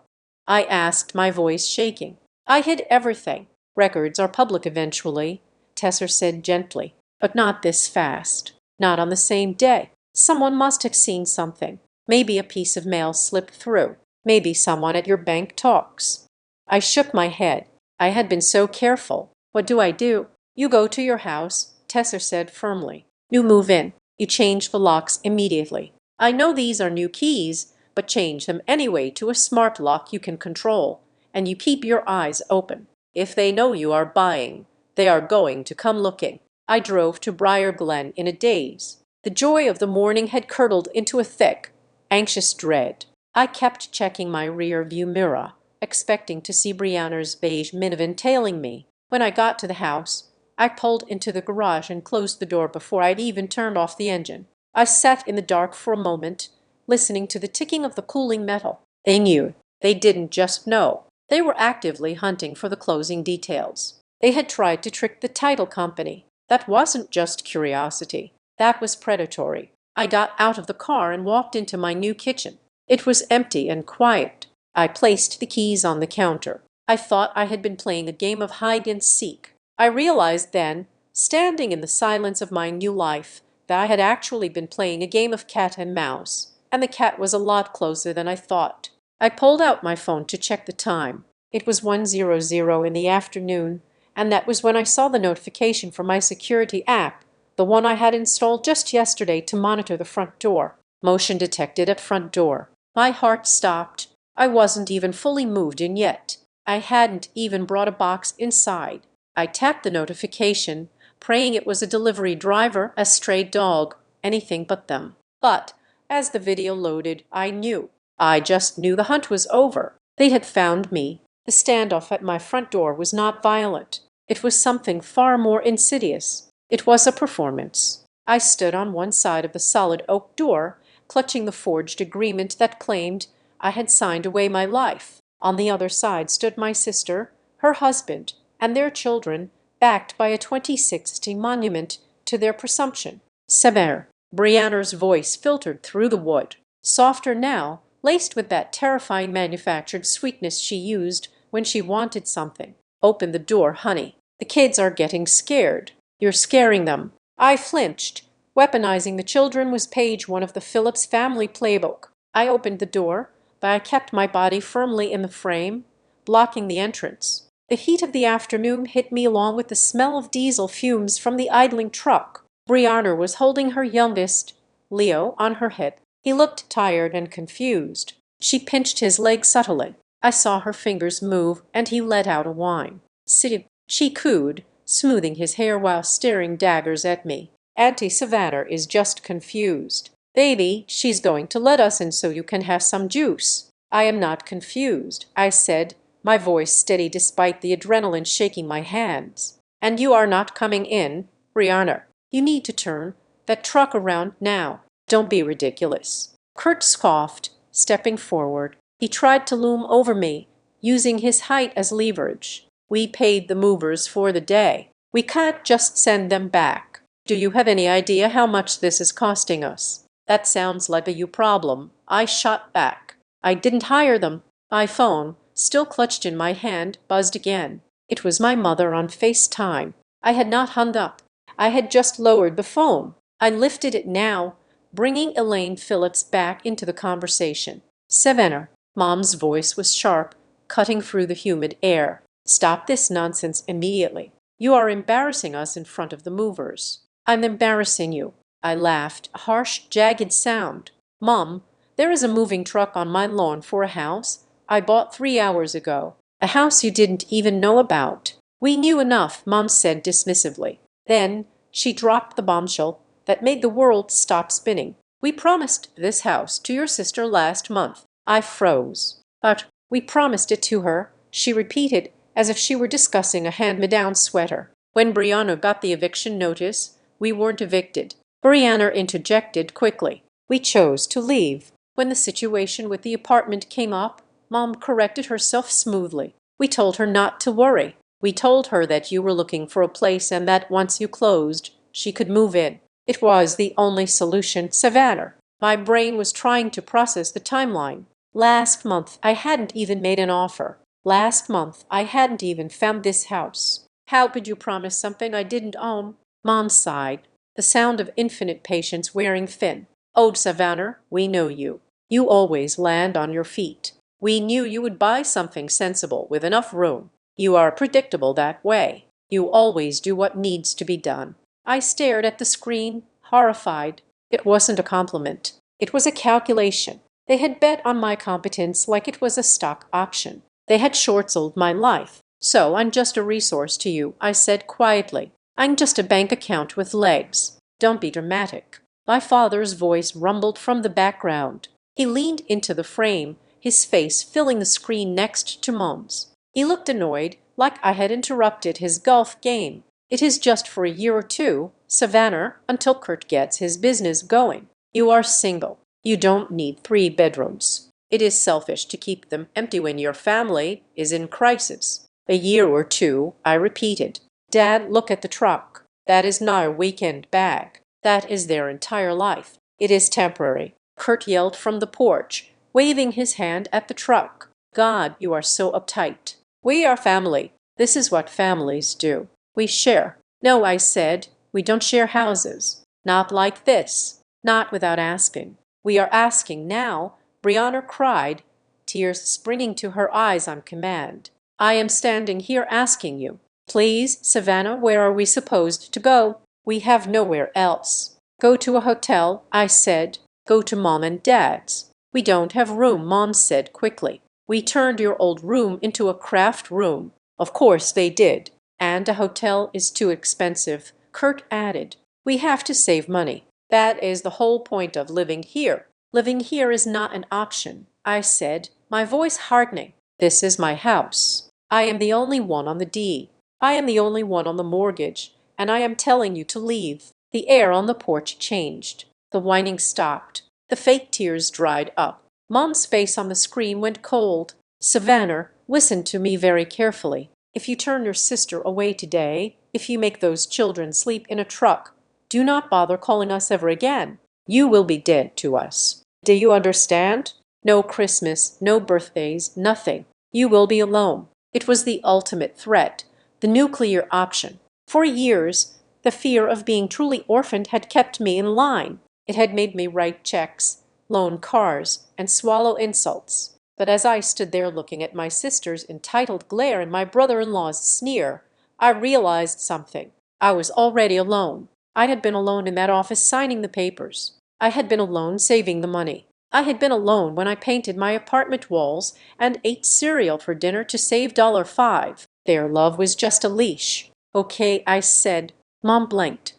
I asked, my voice shaking. "I hid everything. Records are public eventually," Tesser said gently. "But not this fast. Not on the same day. Someone must have seen something. Maybe a piece of mail slipped through. Maybe someone at your bank talks." I shook my head. I had been so careful. "What do I do?" "You go to your house," Tesser said firmly. "You move in. You change the locks immediately. I know these are new keys, but change them anyway to a smart lock you can control. And you keep your eyes open. If they know you are buying, they are going to come looking." I drove to Briar Glen in a daze. The joy of the morning had curdled into a thick, anxious dread. I kept checking my rear view mirror, expecting to see Brianna's beige minivan tailing me. When I got to the house, I pulled into the garage and closed the door before I'd even turned off the engine. I sat in the dark for a moment, listening to the ticking of the cooling metal. They knew. They didn't just know. They were actively hunting for the closing details. They had tried to trick the title company. That wasn't just curiosity. That was predatory. I got out of the car and walked into my new kitchen. It was empty and quiet. I placed the keys on the counter. I thought I had been playing a game of hide and seek. I realized then, standing in the silence of my new life, that I had actually been playing a game of cat and mouse, and the cat was a lot closer than I thought. I pulled out my phone to check the time. It was 1:00 in the afternoon, and that was when I saw the notification from my security app, the one I had installed just yesterday to monitor the front door. Motion detected at front door. My heart stopped. I wasn't even fully moved in yet. I hadn't even brought a box inside. I tapped the notification, praying it was a delivery driver, a stray dog, anything but them. But as the video loaded, I knew. I just knew the hunt was over. They had found me. The standoff at my front door was not violent. It was something far more insidious. It was a performance. I stood on one side of the solid oak door, clutching the forged agreement that claimed I had signed away my life. On the other side stood my sister, her husband, and their children, backed by a 2060 monument to their presumption. "Sever." Brianna's voice filtered through the wood, softer now, laced with that terrifying manufactured sweetness she used when she wanted something. "Open the door, honey. The kids are getting scared. You're scaring them." I flinched. Weaponizing the children was page 1 of the Phillips family playbook. I opened the door, but I kept my body firmly in the frame. blocking the entrance. The heat of the afternoon hit me along with the smell of diesel fumes from the idling truck. Brianna was holding her youngest, Leo, on her hip. He looked tired and confused. She pinched his leg subtly. I saw her fingers move, and he let out a whine. "Sit," she cooed, smoothing his hair while staring daggers at me. "Auntie Savannah is just confused. Baby, she's going to let us in so you can have some juice." "I am not confused," I said, my voice steady despite the adrenaline shaking my hands. "And you are not coming in, Brianna. You need to turn that truck around now. Don't be ridiculous." Kurt scoffed, stepping forward. He tried to loom over me, using his height as leverage. "We paid the movers for the day. We can't just send them back. Do you have any idea how much this is costing us?" "That sounds like a you problem," I shot back. "I didn't hire them." My phone, still clutched in my hand, buzzed again. It was my mother on FaceTime. I had not hung up. I had just lowered the phone. I lifted it now, bringing Elaine Phillips back into the conversation. "Savannah," Mom's voice was sharp, cutting through the humid air. "Stop this nonsense immediately. You are embarrassing us in front of the movers." "I'm embarrassing you." I laughed, a harsh, jagged sound. "Mom, there is a moving truck on my lawn for a house I bought 3 hours ago. A house you didn't even know about." "We knew enough," Mom said dismissively. Then she dropped the bombshell that made the world stop spinning. "We promised this house to your sister last month." I froze. "But we promised it to her," she repeated, as if she were discussing a hand-me-down sweater. "When Brianna got the eviction notice, we weren't evicted." Brianna interjected quickly. "We chose to leave. When the situation with the apartment came up," Mom corrected herself smoothly, "we told her not to worry. We told her that you were looking for a place and that once you closed, she could move in. It was the only solution." "Savannah." My brain was trying to process the timeline. Last month, I hadn't even made an offer. Last month, I hadn't even found this house. How could you promise something I didn't own? Mom sighed, the sound of infinite patience wearing thin. "Oh, Savannah, we know you. You always land on your feet. We knew you would buy something sensible with enough room. You are predictable that way. You always do what needs to be done." I stared at the screen, horrified. It wasn't a compliment. It was a calculation. They had bet on my competence like it was a stock option. They had short-sold my life. "So I'm just a resource to you," I said quietly. "I'm just a bank account with legs. Don't be dramatic." My father's voice rumbled from the background. He leaned into the frame, his face filling the screen next to Mom's. He looked annoyed, like I had interrupted his golf game. "It is just for a year or two, Savannah, until Kurt gets his business going. You are single. You don't need 3 bedrooms. It is selfish to keep them empty when your family is in crisis." "A year or two," I repeated. "Dad, look at the truck. That is not a weekend bag. That is their entire life. It is temporary." Kurt yelled from the porch, waving his hand at the truck. "God, you are so uptight. We are family. This is what families do. We share." "No," I said. "We don't share houses. Not like this. Not without asking." "We are asking now," Brianna cried, tears springing to her eyes on command. "I am standing here asking you. Please, Savannah, where are we supposed to go? We have nowhere else." "Go to a hotel," I said. "Go to Mom and Dad's." "We don't have room," Mom said quickly. "We turned your old room into a craft room." "Of course they did. And a hotel is too expensive," Kurt added. "We have to save money. That is the whole point of living here." "Living here is not an option," I said, my voice hardening. "This is my house. I am the only one on the deed. I am the only one on the mortgage, and I am telling you to leave." The air on the porch changed. The whining stopped. The fake tears dried up. Mom's face on the screen went cold. "Savannah, listen to me very carefully. If you turn your sister away today, if you make those children sleep in a truck, do not bother calling us ever again. You will be dead to us. Do you understand? No Christmas, no birthdays, nothing. You will be alone." It was the ultimate threat, the nuclear option. For years, the fear of being truly orphaned had kept me in line. It had made me write checks, loan cars, and swallow insults. But as I stood there looking at my sister's entitled glare and my brother-in-law's sneer, I realized something. I was already alone. I had been alone in that office signing the papers. I had been alone saving the money. I had been alone when I painted my apartment walls and ate cereal for dinner to save $5. Their love was just a leash. Okay, I said. Mom blinked.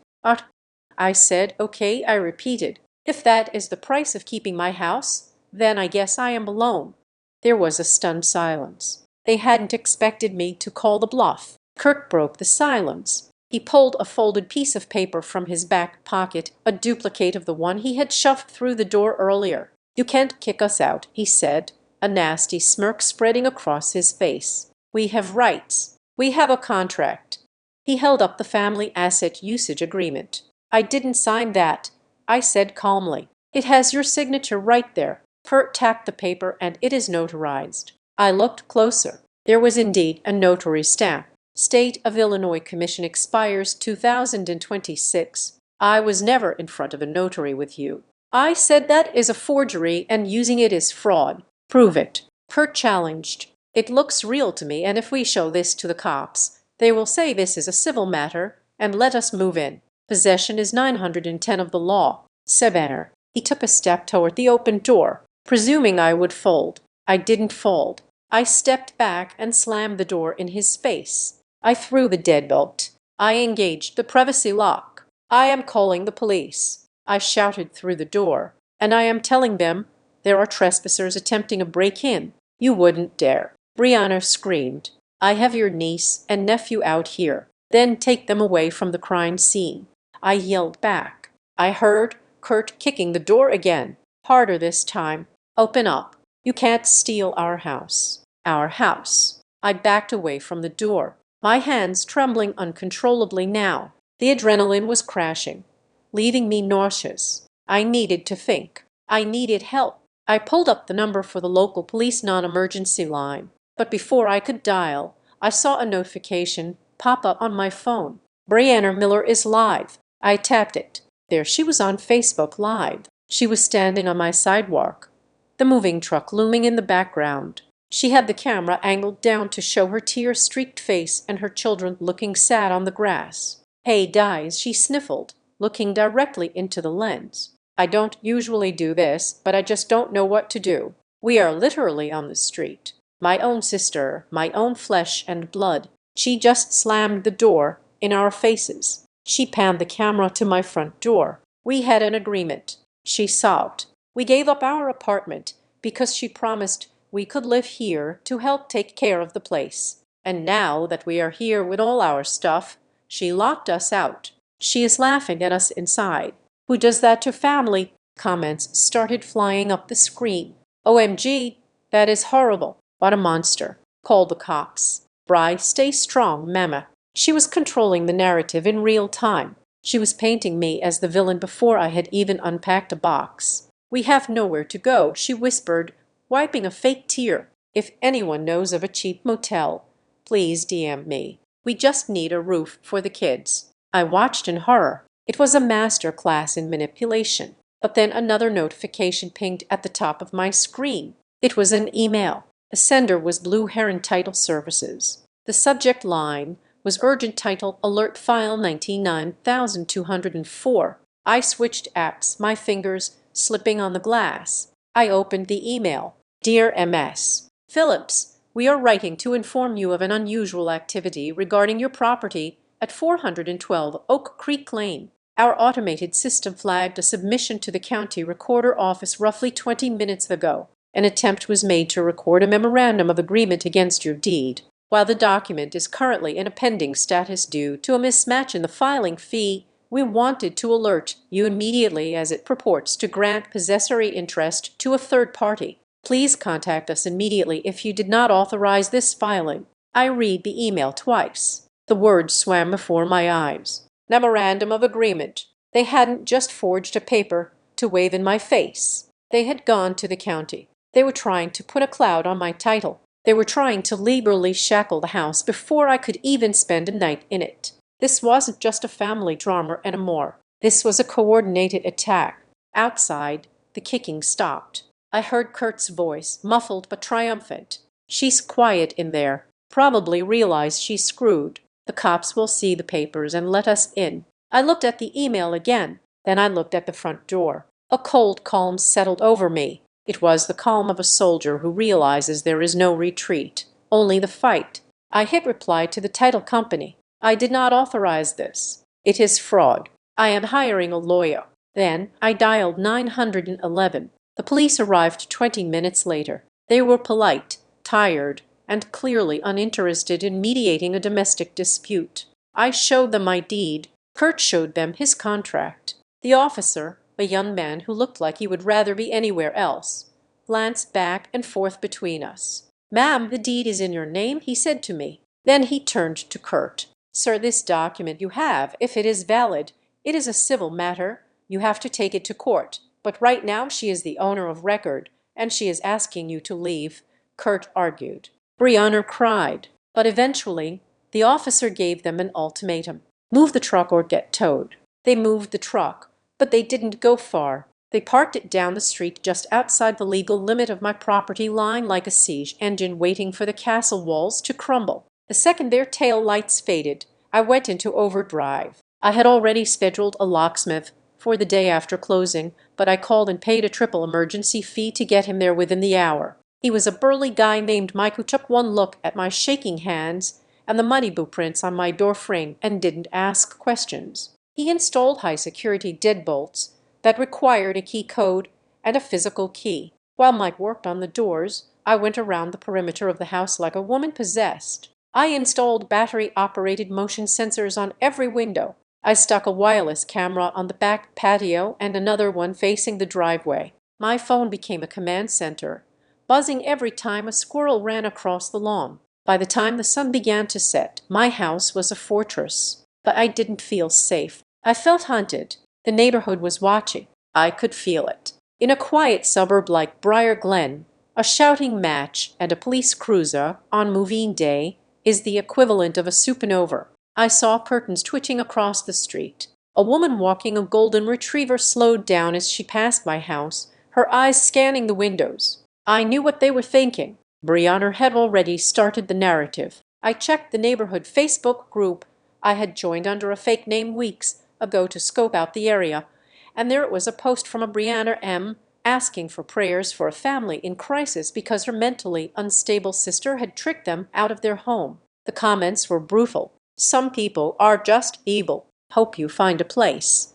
I said, okay, I repeated. If that is the price of keeping my house, then I guess I am alone. There was a stunned silence. They hadn't expected me to call the bluff. Kurt broke the silence. He pulled a folded piece of paper from his back pocket, a duplicate of the one he had shoved through the door earlier. "You can't kick us out," he said, a nasty smirk spreading across his face. "We have rights. We have a contract." He held up the family asset usage agreement. "I didn't sign that," I said calmly. "It has your signature right there." Kurt tapped the paper and it is notarized. I looked closer. There was indeed a notary stamp. State of Illinois Commission expires 2026. I was never in front of a notary with you. I said that is a forgery and using it is fraud. Prove it. Kurt challenged. It looks real to me, and if we show this to the cops, they will say this is a civil matter and let us move in. Possession is 910 of the law. Sevener. He took a step toward the open door, presuming I would fold. I didn't fold. I stepped back and slammed the door in his face. I threw the deadbolt. I engaged the privacy lock. "I am calling the police," I shouted through the door, "and I am telling them there are trespassers attempting a break-in. You wouldn't dare." Brianna screamed. "I have your niece and nephew out here. Then take them away from the crime scene." I yelled back. I heard Kurt kicking the door again, harder this time. "Open up. You can't steal our house." Our house. I backed away from the door, my hands trembling uncontrollably now. The adrenaline was crashing, leaving me nauseous. I needed to think. I needed help. I pulled up the number for the local police non-emergency line. But before I could dial, I saw a notification pop up on my phone. "Brianna Miller is live." I tapped it. There she was on Facebook Live. She was standing on my sidewalk, the moving truck looming in the background. She had the camera angled down to show her tear-streaked face and her children looking sad on the grass. "Hey, guys," she sniffled, looking directly into the lens. "I don't usually do this, but I just don't know what to do. We are literally on the street. My own sister, my own flesh and blood." She just slammed the door in our faces. She panned the camera to my front door. "We had an agreement," she sobbed. "We gave up our apartment because she promised we could live here to help take care of the place. And now that we are here with all our stuff, she locked us out. She is laughing at us inside. Who does that to family?" Comments started flying up the screen. "OMG, that is horrible. What a monster. Call the cops. Bri, stay strong, mama." She was controlling the narrative in real time. She was painting me as the villain before I had even unpacked a box. "We have nowhere to go," she whispered, wiping a fake tear. "If anyone knows of a cheap motel, please DM me. We just need a roof for the kids." I watched in horror. It was a master class in manipulation. But then another notification pinged at the top of my screen. It was an email. The sender was Blue Heron Title Services. The subject line was Urgent Title Alert File 99204. I switched apps, my fingers slipping on the glass. I opened the email. "Dear MS. Phillips, we are writing to inform you of an unusual activity regarding your property at 412 Oak Creek Lane. Our automated system flagged a submission to the county recorder office roughly 20 minutes ago. An attempt was made to record a memorandum of agreement against your deed. While the document is currently in a pending status due to a mismatch in the filing fee, we wanted to alert you immediately as it purports to grant possessory interest to a third party. Please contact us immediately if you did not authorize this filing." I read the email twice. The words swam before my eyes. Memorandum of agreement. They hadn't just forged a paper to wave in my face. They had gone to the county. They were trying to put a cloud on my title. They were trying to legally shackle the house before I could even spend a night in it. This wasn't just a family drama anymore. This was a coordinated attack. Outside, the kicking stopped. I heard Kurt's voice, muffled but triumphant. "She's quiet in there. Probably realized she's screwed. The cops will see the papers and let us in." I looked at the email again. Then I looked at the front door. A cold calm settled over me. It was the calm of a soldier who realizes there is no retreat, only the fight. I hit reply to the title company. "I did not authorize this. It is fraud. I am hiring a lawyer." Then I dialed 911. The police arrived 20 minutes later. They were polite, tired, and clearly uninterested in mediating a domestic dispute. I showed them my deed. Kurt showed them his contract. The officer, a young man who looked like he would rather be anywhere else, glanced back and forth between us. "Ma'am, the deed is in your name," he said to me. Then he turned to Kurt. "Sir, this document you have, if it is valid, it is a civil matter. You have to take it to court. But right now she is the owner of record, and she is asking you to leave," Kurt argued. Brianna cried. But eventually, the officer gave them an ultimatum. "Move the truck or get towed." They moved the truck, but they didn't go far. They parked it down the street just outside the legal limit of my property line like a siege engine waiting for the castle walls to crumble. The second their tail lights faded, I went into overdrive. I had already scheduled a locksmith for the day after closing, but I called and paid a triple emergency fee to get him there within the hour. He was a burly guy named Mike who took one look at my shaking hands and the money blueprints on my door frame and didn't ask questions. He installed high-security deadbolts that required a key code and a physical key. While Mike worked on the doors, I went around the perimeter of the house like a woman possessed. I installed battery-operated motion sensors on every window. I stuck a wireless camera on the back patio and another one facing the driveway. My phone became a command center, buzzing every time a squirrel ran across the lawn. By the time the sun began to set, my house was a fortress. But I didn't feel safe. I felt hunted. The neighborhood was watching. I could feel it. In a quiet suburb like Briar Glen, a shouting match and a police cruiser on moving day is the equivalent of a supernova. I saw curtains twitching across the street. A woman walking a golden retriever slowed down as she passed my house, her eyes scanning the windows. I knew what they were thinking. Brianna had already started the narrative. I checked the neighborhood Facebook group I had joined under a fake name weeks ago to scope out the area, and there it was, a post from a Brianna M. asking for prayers for a family in crisis because her mentally unstable sister had tricked them out of their home. The comments were brutal. "Some people are just evil. Hope you find a place."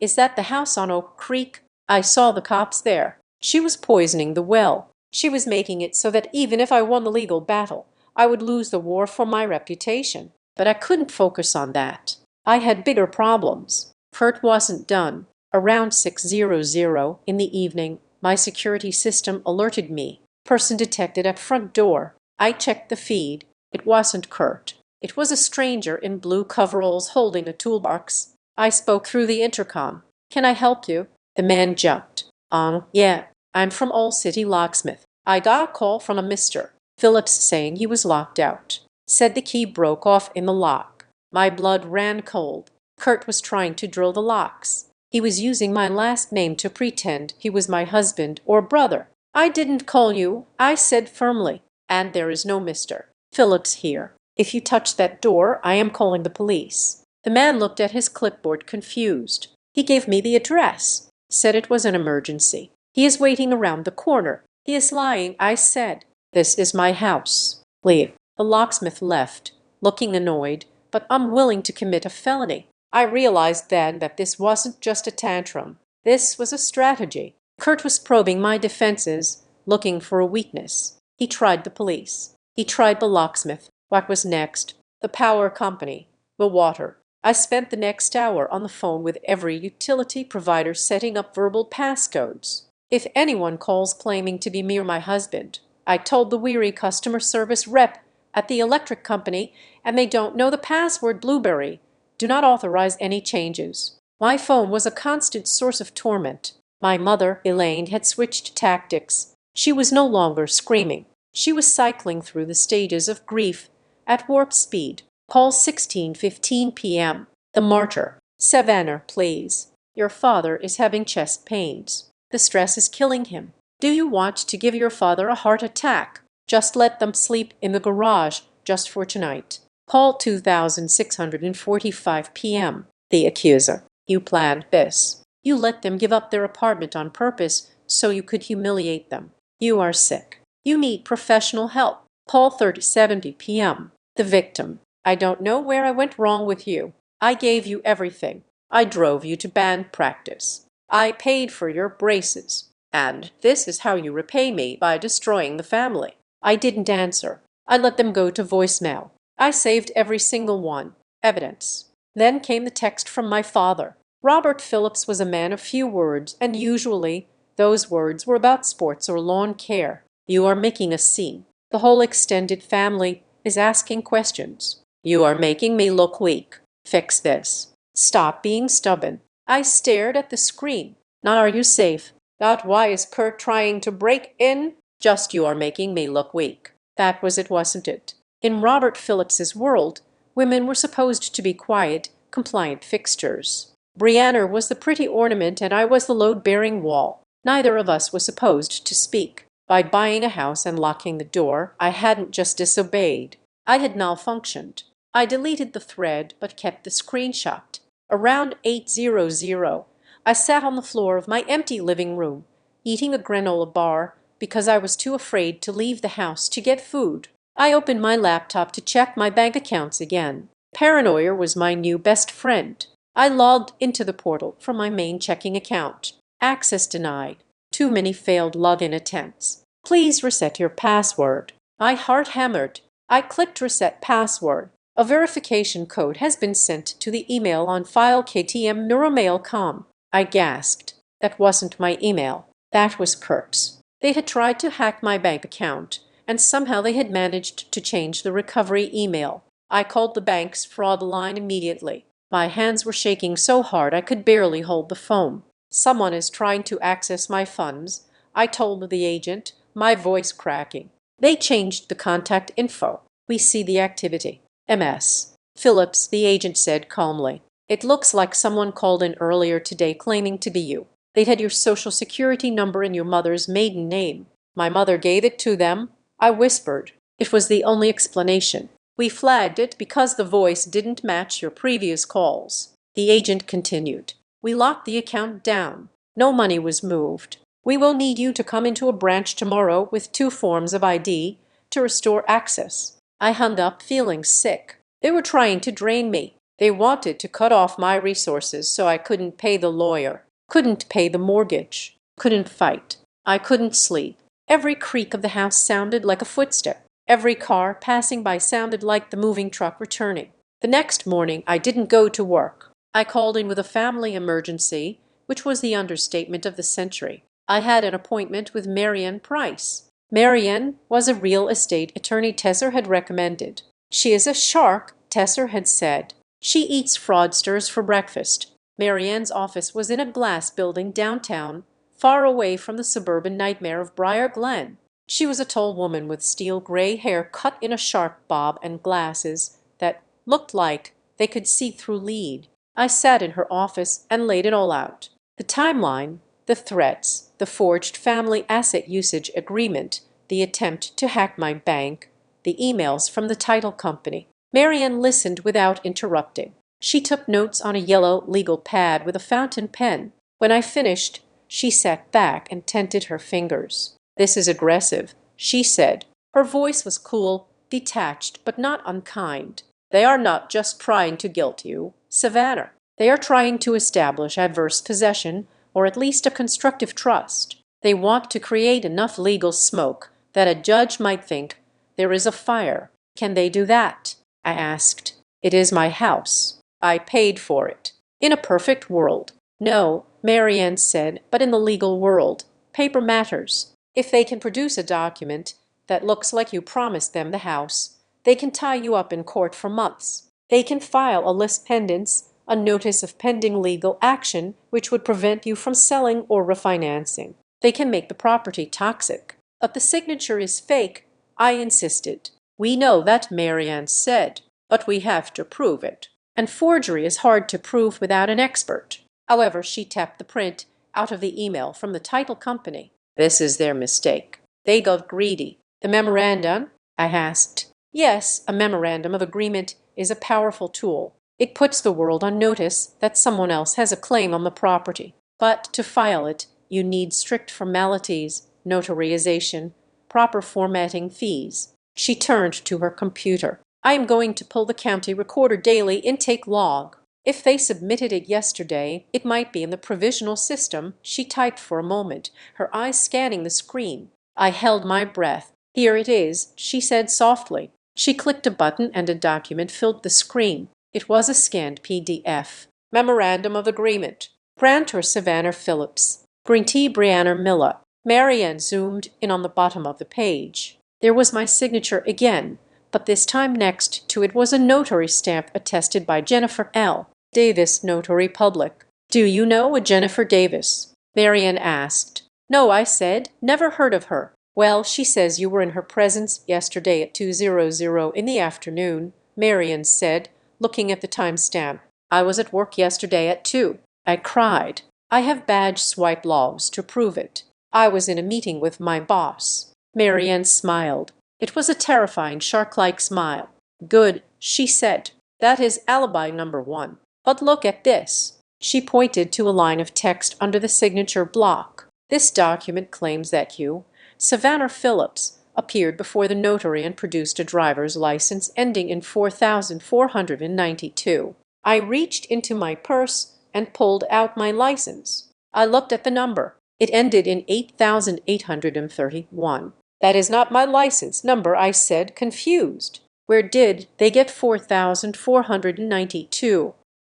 Is that the house on Oak Creek? I saw the cops there. She was poisoning the well. She was making it so that even if I won the legal battle, I would lose the war for my reputation. But I couldn't focus on that. I had bigger problems. Kurt wasn't done. Around 6:00 in the evening, my security system alerted me. "Person detected at front door." I checked the feed. It wasn't Kurt. It was a stranger in blue coveralls holding a toolbox. I spoke through the intercom. "Can I help you?" The man jumped. Yeah, I'm from Old City Locksmith. I got a call from a Mr. Phillips saying he was locked out. Said the key broke off in the lock." My blood ran cold. Kurt was trying to drill the locks. He was using my last name to pretend he was my husband or brother. "I didn't call you," I said firmly. "And there is no Mr. Phillips here. If you touch that door, I am calling the police." The man looked at his clipboard confused. He gave me the address, said it was an emergency. "He is waiting around the corner." "He is lying," I said. "This is my house. Leave." The locksmith left, looking annoyed, but unwilling to commit a felony. I realized then that this wasn't just a tantrum. This was a strategy. Kurt was probing my defenses, looking for a weakness. He tried the police. He tried the locksmith. What was next? The power company. The water. I spent the next hour on the phone with every utility provider setting up verbal passcodes. If anyone calls claiming to be me or my husband, I told the weary customer service rep at the electric company, and they don't know the password Blueberry, do not authorize any changes. My phone was a constant source of torment. My mother, Elaine, had switched tactics. She was no longer screaming. She was cycling through the stages of grief at warp speed. Call 16:15 p.m. The martyr. "Savannah, please. Your father is having chest pains. The stress is killing him. Do you want to give your father a heart attack? Just let them sleep in the garage just for tonight. Paul 2645 p.m. The accuser. You planned this. You let them give up their apartment on purpose so you could humiliate them. You are sick. You need professional help. Paul 3070 p.m. The victim. I don't know where I went wrong with you. I gave you everything. I drove you to band practice. I paid for your braces. And this is how you repay me, by destroying the family. I didn't answer. I let them go to voicemail. I saved every single one. Evidence. Then came the text from my father. Robert Phillips was a man of few words, and usually those words were about sports or lawn care. You are making a scene. The whole extended family is asking questions. You are making me look weak. Fix this. Stop being stubborn. I stared at the screen. Not are you safe? Not why is Kurt trying to break in? Just you are making me look weak. That was it, wasn't it? In Robert Phillips's world, women were supposed to be quiet, compliant fixtures. Brianna was the pretty ornament and I was the load-bearing wall. Neither of us was supposed to speak. By buying a house and locking the door, I hadn't just disobeyed. I had malfunctioned. I deleted the thread but kept the screenshot. Around 8:00, I sat on the floor of my empty living room, eating a granola bar because I was too afraid to leave the house to get food. I opened my laptop to check my bank accounts again. Paranoia was my new best friend. I logged into the portal from my main checking account. Access denied. Too many failed login attempts. Please reset your password. I heart-hammered. I clicked reset password. A verification code has been sent to the email on file KTM Neuromail.com. I gasped. That wasn't my email. That was Kurt's. They had tried to hack my bank account, and somehow they had managed to change the recovery email. I called the bank's fraud line immediately. My hands were shaking so hard I could barely hold the phone. Someone is trying to access my funds, I told the agent, my voice cracking. They changed the contact info. We see the activity. MS. Phillips, the agent said calmly. It looks like someone called in earlier today claiming to be you. They'd had your social security number and your mother's maiden name. My mother gave it to them. I whispered. It was the only explanation. We flagged it because the voice didn't match your previous calls. The agent continued. We locked the account down. No money was moved. We will need you to come into a branch tomorrow with 2 forms of ID to restore access. I hung up feeling sick. They were trying to drain me. They wanted to cut off my resources so I couldn't pay the lawyer, couldn't pay the mortgage, couldn't fight. I couldn't sleep. Every creak of the house sounded like a footstep. Every car passing by sounded like the moving truck returning. The next morning, I didn't go to work. I called in with a family emergency, which was the understatement of the century. I had an appointment with Marianne Price. Marianne was a real estate attorney Tesser had recommended. She is a shark, Tesser had said. She eats fraudsters for breakfast. Marianne's office was in a glass building downtown, far away from the suburban nightmare of Briar Glen. She was a tall woman with steel gray hair cut in a sharp bob and glasses that looked like they could see through lead. I sat in her office and laid it all out. The timeline, the threats, the forged family asset usage agreement, the attempt to hack my bank, the emails from the title company. Marianne listened without interrupting. She took notes on a yellow legal pad with a fountain pen. When I finished, she sat back and tented her fingers. This is aggressive, she said. Her voice was cool, detached, but not unkind. They are not just trying to guilt you, Savannah. They are trying to establish adverse possession, or at least a constructive trust. They want to create enough legal smoke that a judge might think there is a fire. Can they do that? I asked. It is my house. I paid for it. In a perfect world. No, Marianne said, but in the legal world, paper matters. If they can produce a document that looks like you promised them the house, they can tie you up in court for months. They can file a lis pendens, a notice of pending legal action, which would prevent you from selling or refinancing. They can make the property toxic. But the signature is fake, I insisted. We know that, Marianne said, but we have to prove it. And forgery is hard to prove without an expert. However, she tapped the print out of the email from the title company. This is their mistake. They got greedy. The memorandum? I asked. Yes, a memorandum of agreement is a powerful tool. It puts the world on notice that someone else has a claim on the property. But to file it, you need strict formalities, notarization, proper formatting, fees. She turned to her computer. I am going to pull the county recorder daily intake log. If they submitted it yesterday, it might be in the provisional system. She typed for a moment, her eyes scanning the screen. I held my breath. Here it is, she said softly. She clicked a button and a document filled the screen. It was a scanned PDF. Memorandum of Agreement. Grantor Savannah Phillips. Grantee Breanna Miller. Marianne zoomed in on the bottom of the page. There was my signature again, but this time next to it was a notary stamp attested by Jennifer L. Davis, Notary Public. Do you know a Jennifer Davis? Marianne asked. No, I said. Never heard of her. Well, she says you were in her presence yesterday at 2:00 in the afternoon, Marianne said, looking at the timestamp. I was at work yesterday at 2. I cried. I have badge swipe logs to prove it. I was in a meeting with my boss. Marianne smiled. It was a terrifying shark-like smile. Good, she said. That is alibi number 1. But look at this. She pointed to a line of text under the signature block. This document claims that you, Savannah Phillips, appeared before the notary and produced a driver's license ending in 4492. I reached into my purse and pulled out my license. I looked at the number. It ended in 8831. That is not my license number, I said, confused. Where did they get 4492?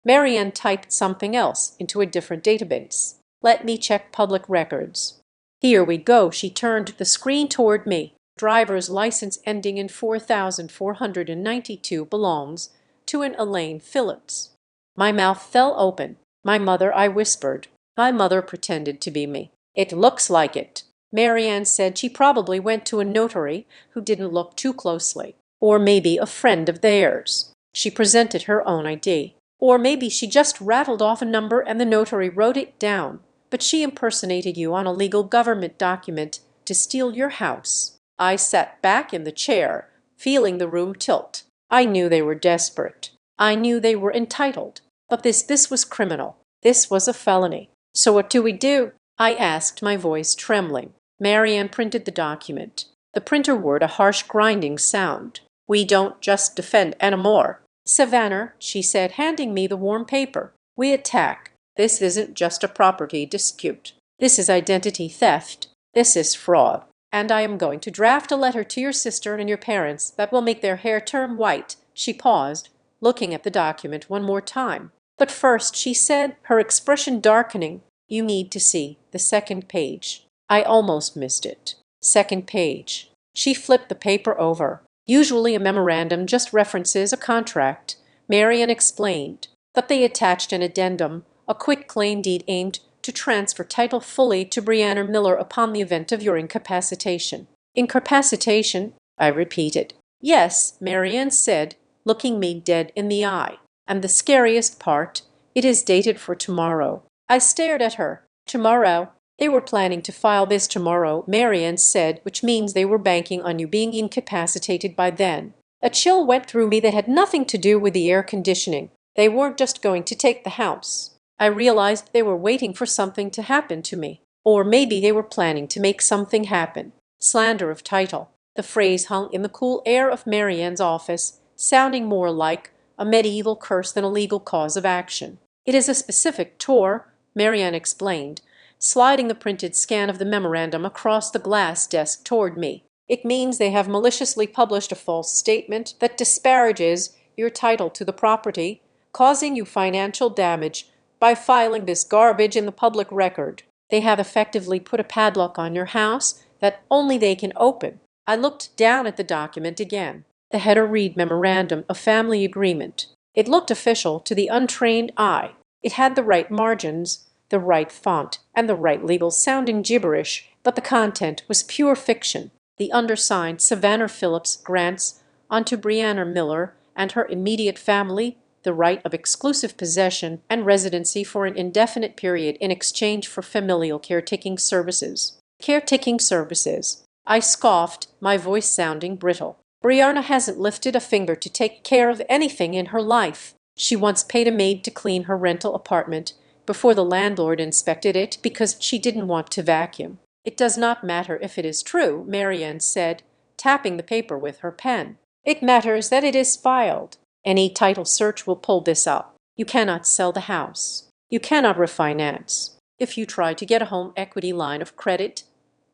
Marianne typed something else into a different database. Let me check public records. Here we go. She turned the screen toward me. Driver's license ending in 4492 belongs to an Elaine Phillips. My mouth fell open. My mother, I whispered. My mother pretended to be me. It looks like it. Marianne said she probably went to a notary who didn't look too closely. Or maybe a friend of theirs. She presented her own ID. Or maybe she just rattled off a number and the notary wrote it down. But she impersonated you on a legal government document to steal your house. I sat back in the chair, feeling the room tilt. I knew they were desperate. I knew they were entitled. But this was criminal. This was a felony. So what do we do? I asked, my voice trembling. Marianne printed the document. The printer word a harsh grinding sound. We don't just defend anymore. Savannah, she said, handing me the warm paper. We attack. This isn't just a property dispute. This is identity theft. This is fraud. And I am going to draft a letter to your sister and your parents that will make their hair turn white. She paused, looking at the document one more time. But first, she said, her expression darkening, you need to see the second page. I almost missed it. Second page. She flipped the paper over. Usually a memorandum just references a contract. Marianne explained. But they attached an addendum, a quick claim deed aimed to transfer title fully to Breanna Miller upon the event of your incapacitation. Incapacitation? I repeated. Yes, Marianne said, looking me dead in the eye. And the scariest part, it is dated for tomorrow. I stared at her. Tomorrow? They were planning to file this tomorrow, Marianne said, which means they were banking on you being incapacitated by then. A chill went through me that had nothing to do with the air conditioning. They weren't just going to take the house. I realized they were waiting for something to happen to me. Or maybe they were planning to make something happen. Slander of title. The phrase hung in the cool air of Marianne's office, sounding more like a medieval curse than a legal cause of action. It is a specific tort, Marianne explained, sliding the printed scan of the memorandum across the glass desk toward me. It means they have maliciously published a false statement that disparages your title to the property, causing you financial damage by filing this garbage in the public record. They have effectively put a padlock on your house that only they can open. I looked down at the document again. The header read Memorandum of Family Agreement. It looked official to the untrained eye. It had the right margins, the right font, and the right legal-sounding gibberish, but the content was pure fiction. The undersigned Savannah Phillips grants unto Breanna Miller and her immediate family the right of exclusive possession and residency for an indefinite period in exchange for familial caretaking services. Caretaking services. I scoffed, my voice sounding brittle. Brianna hasn't lifted a finger to take care of anything in her life. She once paid a maid to clean her rental apartment before the landlord inspected it because she didn't want to vacuum. It does not matter if it is true, Marianne said, tapping the paper with her pen. It matters that it is filed. Any title search will pull this up. You cannot sell the house. You cannot refinance. If you try to get a home equity line of credit,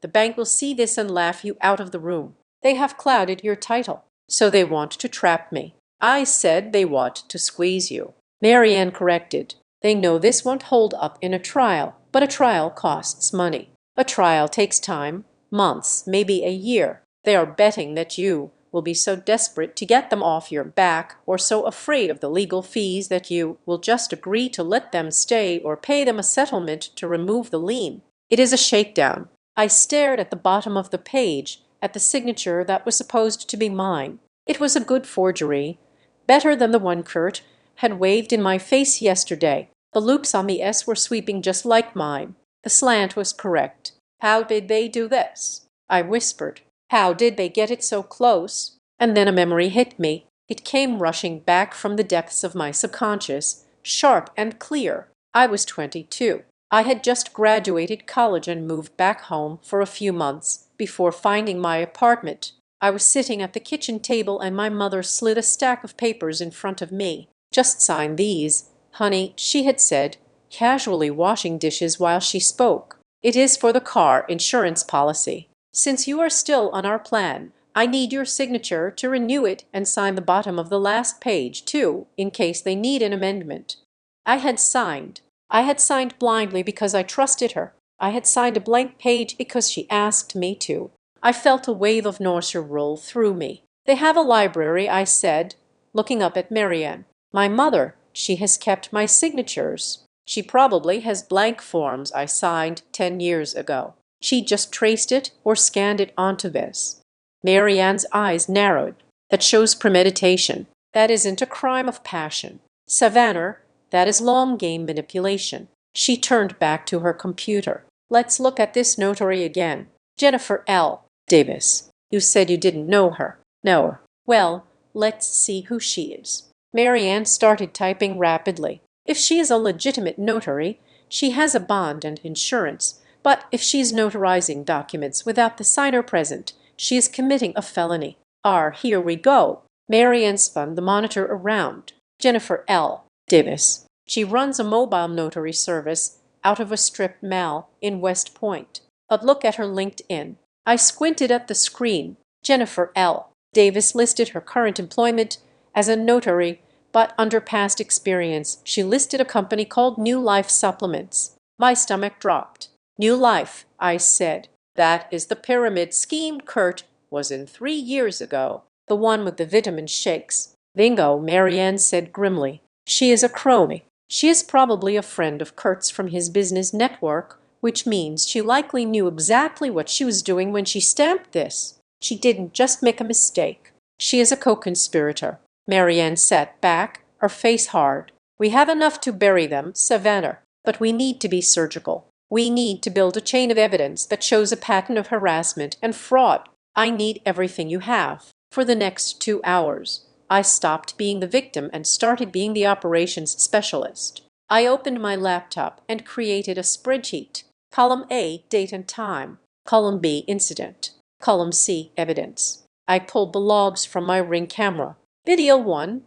the bank will see this and laugh you out of the room. They have clouded your title, so they want to trap me. I said they want to squeeze you. Marianne corrected. They know this won't hold up in a trial, but a trial costs money. A trial takes time, months, maybe a year. They are betting that you will be so desperate to get them off your back or so afraid of the legal fees that you will just agree to let them stay or pay them a settlement to remove the lien. It is a shakedown. I stared at the bottom of the page, at the signature that was supposed to be mine. It was a good forgery, better than the one Kurt had waved in my face yesterday. The loops on the S were sweeping just like mine. The slant was correct. How did they do this? I whispered. How did they get it so close? And then a memory hit me. It came rushing back from the depths of my subconscious, sharp and clear. I was 22. I had just graduated college and moved back home for a few months before finding my apartment. I was sitting at the kitchen table and my mother slid a stack of papers in front of me. Just sign these, honey, she had said, casually washing dishes while she spoke. It is for the car insurance policy. Since you are still on our plan, I need your signature to renew it and sign the bottom of the last page, too, in case they need an amendment. I had signed. I had signed blindly because I trusted her. I had signed a blank page because she asked me to. I felt a wave of nausea roll through me. They have a library, I said, looking up at Marianne. My mother, she has kept my signatures. She probably has blank forms I signed 10 years ago. She just traced it or scanned it onto this. Marianne's eyes narrowed. That shows premeditation. That isn't a crime of passion. Savannah, that is long game manipulation. She turned back to her computer. Let's look at this notary again. Jennifer L. Davis. You said you didn't know her. No. Well, let's see who she is. Marianne started typing rapidly. If she is a legitimate notary, she has a bond and insurance. But if she's notarizing documents without the signer present, she is committing a felony. Here we go. Marianne spun the monitor around. Jennifer L. Davis. She runs a mobile notary service out of a strip mall in West Point. A look at her LinkedIn. I squinted at the screen. Jennifer L. Davis listed her current employment as a notary, but under past experience, she listed a company called New Life Supplements. My stomach dropped. New Life, I said. That is the pyramid scheme Kurt was in 3 years ago. The one with the vitamin shakes. Bingo, Marianne said grimly. She is a crony. She is probably a friend of Kurt's from his business network, which means she likely knew exactly what she was doing when she stamped this. She didn't just make a mistake. She is a co-conspirator. Marianne sat back, her face hard. We have enough to bury them, Savannah, but we need to be surgical. We need to build a chain of evidence that shows a pattern of harassment and fraud. I need everything you have. For the next 2 hours, I stopped being the victim and started being the operations specialist. I opened my laptop and created a spreadsheet. Column A, date and time. Column B, incident. Column C, evidence. I pulled the logs from my Ring camera. Video 1,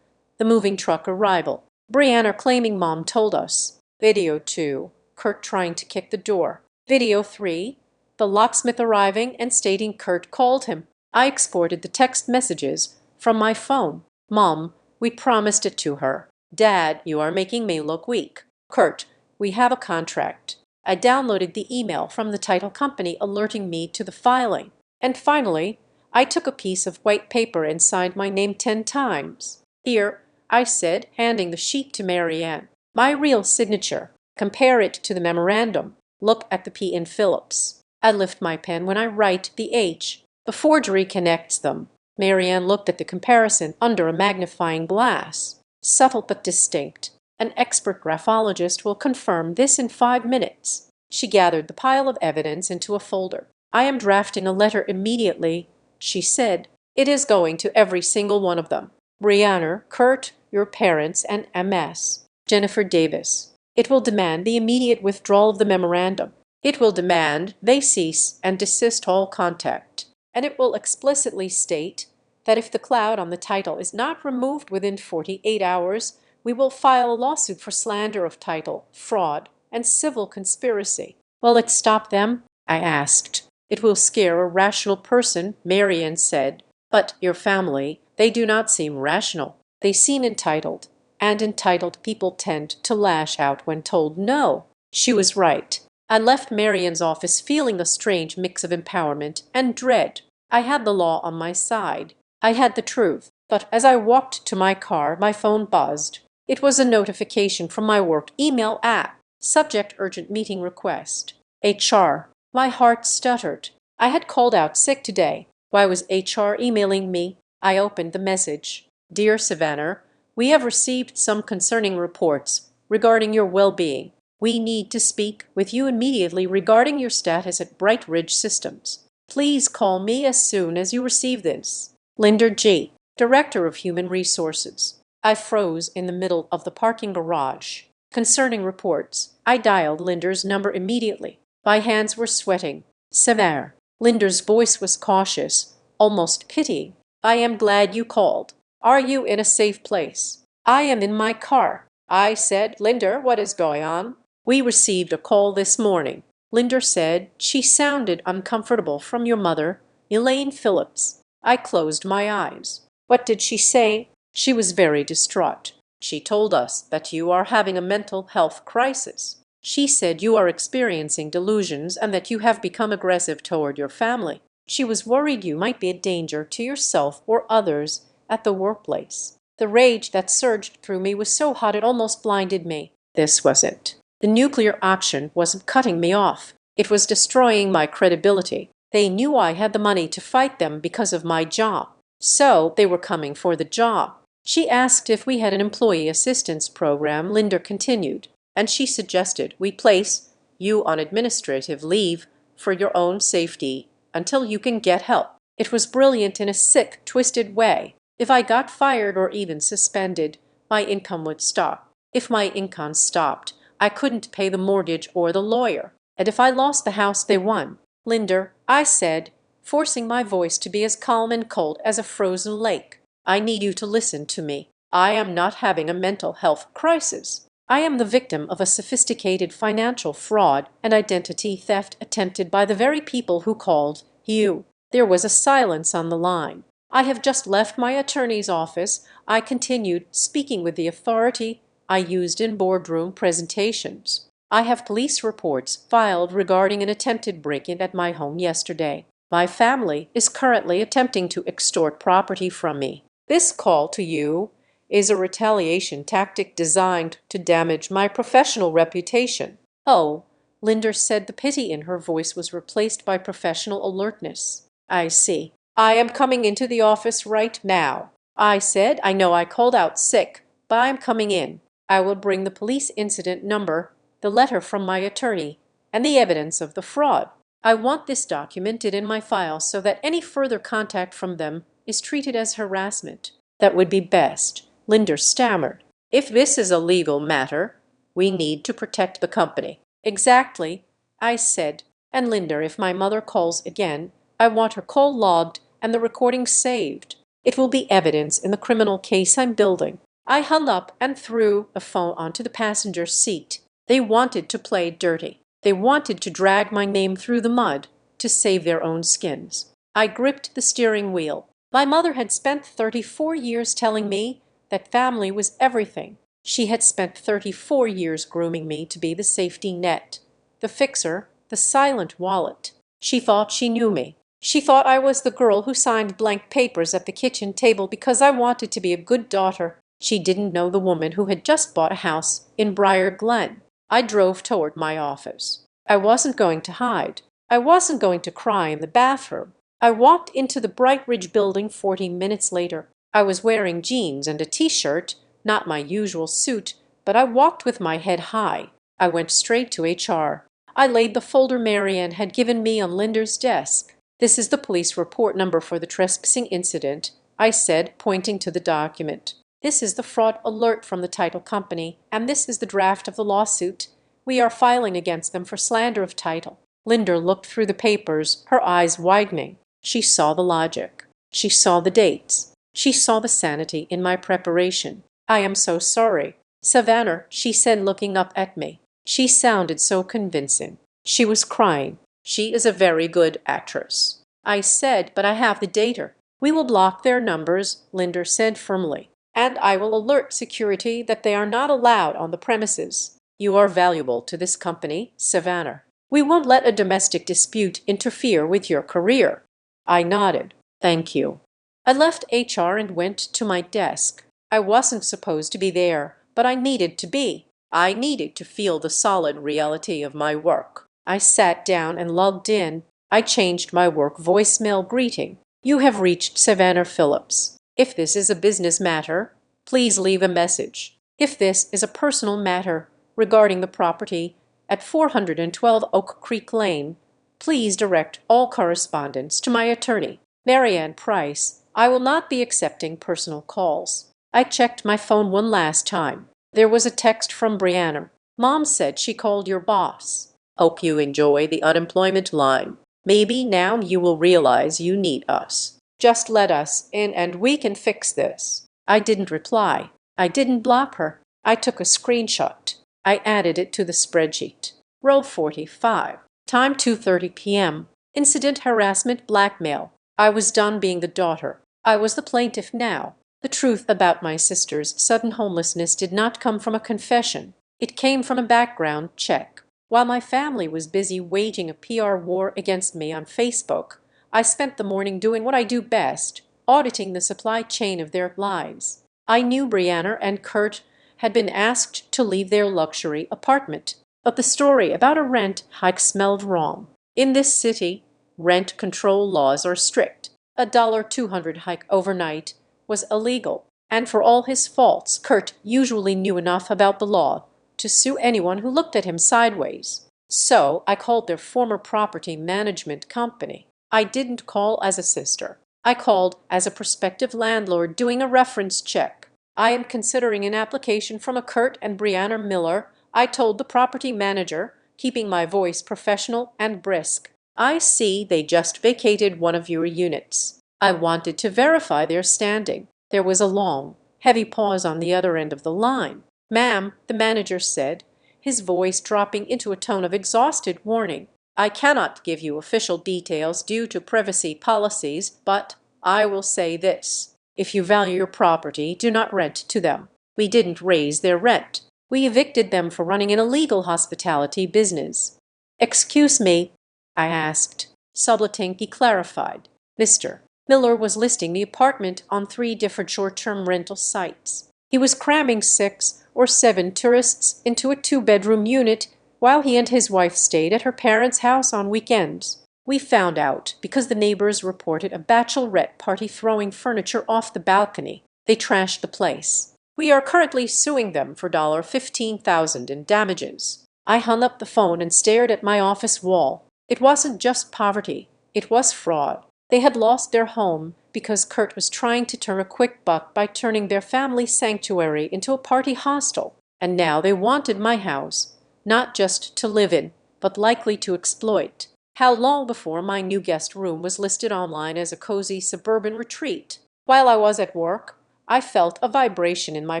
the moving truck arrival. Brianna claiming mom told us. Video 2, Kurt trying to kick the door. Video 3, the locksmith arriving and stating Kurt called him. I exported the text messages from my phone. Mom, we promised it to her. Dad, you are making me look weak. Kurt, we have a contract. I downloaded the email from the title company alerting me to the filing. And finally, I took a piece of white paper and signed my name 10 times. Here, I said, handing the sheet to Marianne. My real signature. Compare it to the memorandum. Look at the P in Phillips. I lift my pen when I write the H. The forgery connects them. Marianne looked at the comparison under a magnifying glass. Subtle but distinct. An expert graphologist will confirm this in 5 minutes. She gathered the pile of evidence into a folder. "I am drafting a letter immediately," she said. "It is going to every single one of them. Brianna, Kurt, your parents, and MS. Jennifer Davis. It will demand the immediate withdrawal of the memorandum. It will demand they cease and desist all contact. And it will explicitly state that if the cloud on the title is not removed within 48 hours, we will file a lawsuit for slander of title, fraud, and civil conspiracy." "Will it stop them?" I asked. "It will scare a rational person," Marian said. "But your family, they do not seem rational. They seem entitled, and entitled people tend to lash out when told no." She was right. I left Marian's office feeling a strange mix of empowerment and dread. I had the law on my side. I had the truth. But as I walked to my car, my phone buzzed. It was a notification from my work email app. Subject: urgent meeting request. HR. My heart stuttered. I had called out sick today. Why was HR emailing me? I opened the message. "Dear Savannah, we have received some concerning reports regarding your well-being. We need to speak with you immediately regarding your status at Bright Ridge Systems. Please call me as soon as you receive this. Linda G., Director of Human Resources." I froze in the middle of the parking garage. Concerning reports, I dialed Linda's number immediately. My hands were sweating. "Savannah." Linda's voice was cautious, almost pitying. "I am glad you called. Are you in a safe place?" "I am in my car," I said. "Linda, what is going on?" "We received a call this morning," Linda said. "She sounded uncomfortable, from your mother, Elaine Phillips." I closed my eyes. "What did she say?" "She was very distraught. She told us that you are having a mental health crisis. She said you are experiencing delusions and that you have become aggressive toward your family. She was worried you might be a danger to yourself or others at the workplace." The rage that surged through me was so hot it almost blinded me. This was it. The nuclear option wasn't cutting me off. It was destroying my credibility. They knew I had the money to fight them because of my job. So they were coming for the job. She asked if we had an employee assistance program, Linda continued, and she suggested we place you on administrative leave for your own safety until you can get help. It was brilliant in a sick, twisted way. If I got fired or even suspended, my income would stop. If my income stopped, I couldn't pay the mortgage or the lawyer. And if I lost the house they won. "Linda," I said, forcing my voice to be as calm and cold as a frozen lake, "I need you to listen to me. I am not having a mental health crisis. I am the victim of a sophisticated financial fraud and identity theft attempted by the very people who called you." There was a silence on the line. "I have just left my attorney's office," I continued, speaking with the authority I used in boardroom presentations. "I have police reports filed regarding an attempted break-in at my home yesterday. My family is currently attempting to extort property from me. This call to you is a retaliation tactic designed to damage my professional reputation." "Oh," Linda said. The pity in her voice was replaced by professional alertness. "I see. I am coming into the office right now," I said. "I know I called out sick, but I am coming in. I will bring the police incident number, the letter from my attorney, and the evidence of the fraud. I want this documented in my file so that any further contact from them is treated as harassment." "That would be best," Linda stammered. "If this is a legal matter, we need to protect the company." "Exactly," I said. "And Linda, if my mother calls again, I want her call logged and the recording saved. It will be evidence in the criminal case I'm building." I hung up and threw the phone onto the passenger seat. They wanted to play dirty. They wanted to drag my name through the mud to save their own skins. I gripped the steering wheel. My mother had spent 34 years telling me that family was everything. She had spent 34 years grooming me to be the safety net, the fixer, the silent wallet. She thought she knew me. She thought I was the girl who signed blank papers at the kitchen table because I wanted to be a good daughter. She didn't know the woman who had just bought a house in Briar Glen. I drove toward my office. I wasn't going to hide. I wasn't going to cry in the bathroom. I walked into the Bright Ridge building 40 minutes later. I was wearing jeans and a t-shirt, not my usual suit, but I walked with my head high. I went straight to HR. I laid the folder Marianne had given me on Linder's desk. "This is the police report number for the trespassing incident," I said, pointing to the document. "This is the fraud alert from the title company, and this is the draft of the lawsuit. We are filing against them for slander of title." Linder looked through the papers, her eyes widening. She saw the logic. She saw the dates. She saw the sanity in my preparation. "I am so sorry, Savannah," she said, looking up at me. She sounded so convincing. She was crying. "She is a very good actress." I said, "But I have the data." "We will block their numbers," Linder said firmly, "and I will alert security that they are not allowed on the premises. You are valuable to this company, Savannah. We won't let a domestic dispute interfere with your career." I nodded. "Thank you." I left HR and went to my desk. I wasn't supposed to be there, but I needed to be. I needed to feel the solid reality of my work. I sat down and logged in. I changed my work voicemail greeting. "You have reached Savannah Phillips. If this is a business matter, please leave a message. If this is a personal matter regarding the property at 412 Oak Creek Lane, please direct all correspondence to my attorney, Marianne Price. I will not be accepting personal calls." I checked my phone one last time. There was a text from Brianna. "Mom said she called your boss. Hope you enjoy the unemployment line. Maybe now you will realize you need us. Just let us in and we can fix this." I didn't reply. I didn't block her. I took a screenshot. I added it to the spreadsheet. Row 45. Time 2:30 p.m. Incident: harassment, blackmail. I was done being the daughter. I was the plaintiff now. The truth about my sister's sudden homelessness did not come from a confession. It came from a background check. While my family was busy waging a PR war against me on Facebook, I spent the morning doing what I do best, auditing the supply chain of their lives. I knew Brianna and Kurt had been asked to leave their luxury apartment, but the story about a rent hike smelled wrong. In this city, rent control laws are strict. A $200 hike overnight was illegal, and for all his faults, Kurt usually knew enough about the law to sue anyone who looked at him sideways. So I called their former property management company. I didn't call as a sister. I called as a prospective landlord doing a reference check. "I am considering an application from a Kurt and Brianna Miller," I told the property manager, keeping my voice professional and brisk. "I see they just vacated one of your units." I wanted to verify their standing. There was a long, heavy pause on the other end of the line. "Ma'am," the manager said, his voice dropping into a tone of exhausted warning, "I cannot give you official details due to privacy policies, but I will say this. If you value your property, do not rent to them. We didn't raise their rent. We evicted them for running an illegal hospitality business." "Excuse me," I asked. Sublatinky clarified. Mr. Miller was listing the apartment on 3 different short-term rental sites. He was cramming 6 or 7 tourists into a 2-bedroom unit while he and his wife stayed at her parents' house on weekends. We found out because the neighbors reported a bachelorette party throwing furniture off the balcony. They trashed the place. We are currently suing them for $15,000 in damages. I hung up the phone and stared at my office wall. It wasn't just poverty. It was fraud. They had lost their home because Kurt was trying to turn a quick buck by turning their family sanctuary into a party hostel. And now they wanted my house, not just to live in, but likely to exploit. How long before my new guest room was listed online as a cozy suburban retreat? While I was at work, I felt a vibration in my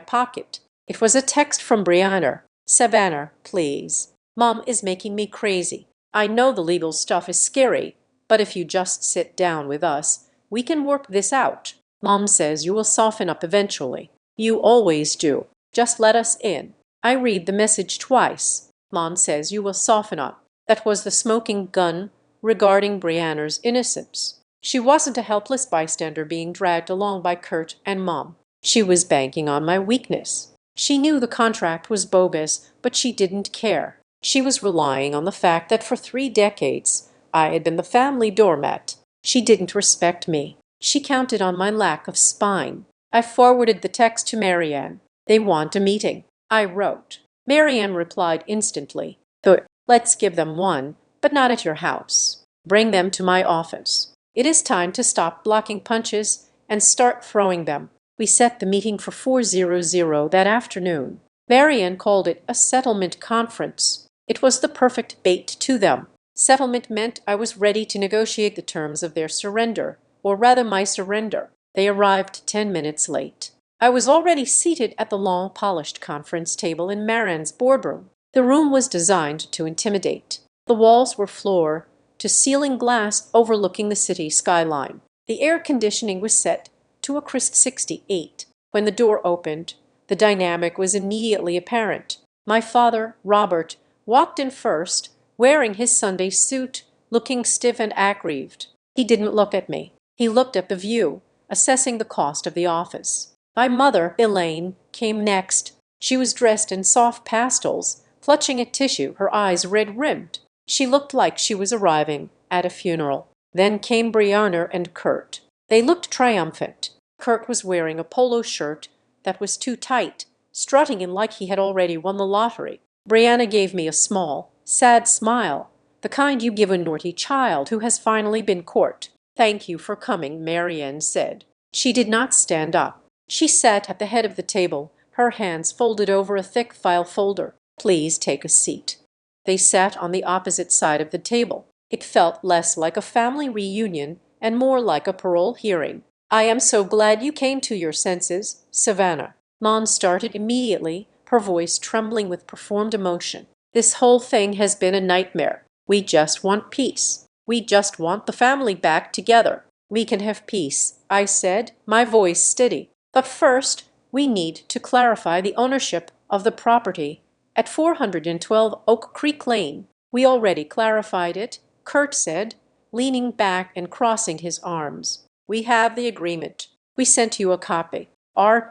pocket. It was a text from Brianna. "Savannah, please. Mom is making me crazy. I know the legal stuff is scary, but if you just sit down with us, we can work this out. Mom says you will soften up eventually. You always do. Just let us in." I read the message twice. "Mom says you will soften up." That was the smoking gun regarding Brianna's innocence. She wasn't a helpless bystander being dragged along by Kurt and Mom. She was banking on my weakness. She knew the contract was bogus, but she didn't care. She was relying on the fact that for 3 decades, I had been the family doormat. She didn't respect me. She counted on my lack of spine. I forwarded the text to Marianne. "They want a meeting." I wrote. Marianne replied instantly. The Let's give them one, but not at your house. Bring them to my office. It is time to stop blocking punches and start throwing them. We set the meeting for 4:00 that afternoon. Marian called it a settlement conference. It was the perfect bait to them. Settlement meant I was ready to negotiate the terms of their surrender, or rather my surrender. They arrived 10 minutes late. I was already seated at the long-polished conference table in Marian's boardroom. The room was designed to intimidate. The walls were floor-to-ceiling glass overlooking the city skyline. The air conditioning was set to a crisp 68. When the door opened, the dynamic was immediately apparent. My father, Robert, walked in first, wearing his Sunday suit, looking stiff and aggrieved. He didn't look at me. He looked at the view, assessing the cost of the office. My mother, Elaine, came next. She was dressed in soft pastels, clutching at tissue, her eyes red-rimmed. She looked like she was arriving at a funeral. Then came Brianna and Kurt. They looked triumphant. Kurt was wearing a polo shirt that was too tight, strutting in like he had already won the lottery. Brianna gave me a small, sad smile, the kind you give a naughty child who has finally been caught. "Thank you for coming," Marianne said. She did not stand up. She sat at the head of the table, her hands folded over a thick file folder. "Please take a seat." They sat on the opposite side of the table. It felt less like a family reunion and more like a parole hearing. "I am so glad you came to your senses, Savannah." Lon started immediately, her voice trembling with performed emotion. "This whole thing has been a nightmare. We just want peace. We just want the family back together." "We can have peace," I said, my voice steady. "But first, we need to clarify the ownership of the property at 412 Oak Creek Lane." "We already clarified it," Kurt said, leaning back and crossing his arms. "We have the agreement. We sent you a copy."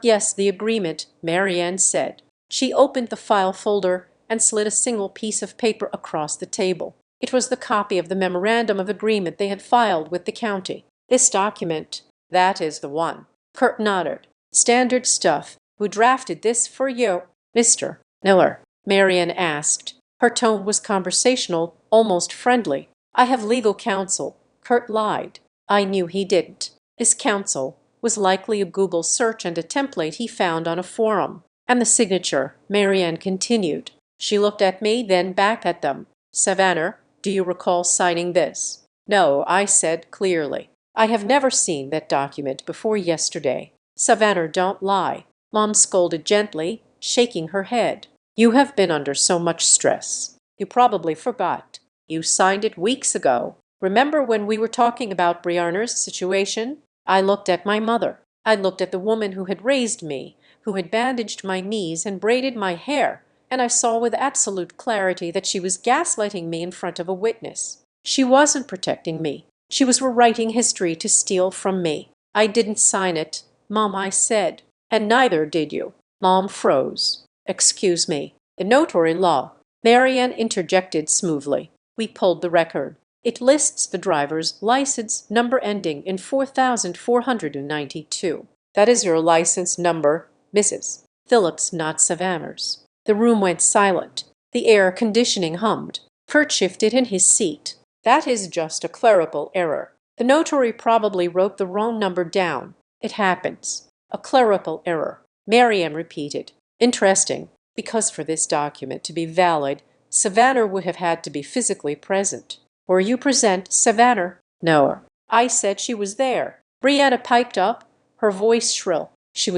Yes, the agreement," Marianne said. She opened the file folder and slid a single piece of paper across the table. It was the copy of the memorandum of agreement they had filed with the county. "This document." "That is the one." Kurt nodded. "Standard stuff. Who drafted this for you?" "Mr. Miller," Marianne asked. Her tone was conversational, almost friendly. "I have legal counsel." Kurt lied. I knew he didn't. His counsel was likely a Google search and a template he found on a forum. "And the signature," Marianne continued. She looked at me, then back at them. "Savannah, do you recall signing this?" "No," I said clearly. "I have never seen that document before yesterday." "Savannah, don't lie," Mom scolded gently, shaking her head. "You have been under so much stress. You probably forgot. You signed it weeks ago. Remember when we were talking about Brianna's situation?" I looked at my mother. I looked at the woman who had raised me, who had bandaged my knees and braided my hair, and I saw with absolute clarity that she was gaslighting me in front of a witness. She wasn't protecting me. She was rewriting history to steal from me. "I didn't sign it, Mom," I said. "And neither did you." Mom froze. "Excuse me. The notary law." Marianne interjected smoothly. We pulled the record. It lists the driver's license number ending in 4492. "That is your license number, Mrs. Phillips, not Savannah's." The room went silent. The air conditioning hummed. Kurt shifted in his seat. "That is just a clerical error. The notary probably wrote the wrong number down. It happens." "A clerical error," Marianne repeated. "Interesting, because for this document to be valid, Savannah would have had to be physically present. Were you present, Savannah?" "No." I said she was there. Brianna piped up, her voice shrill. She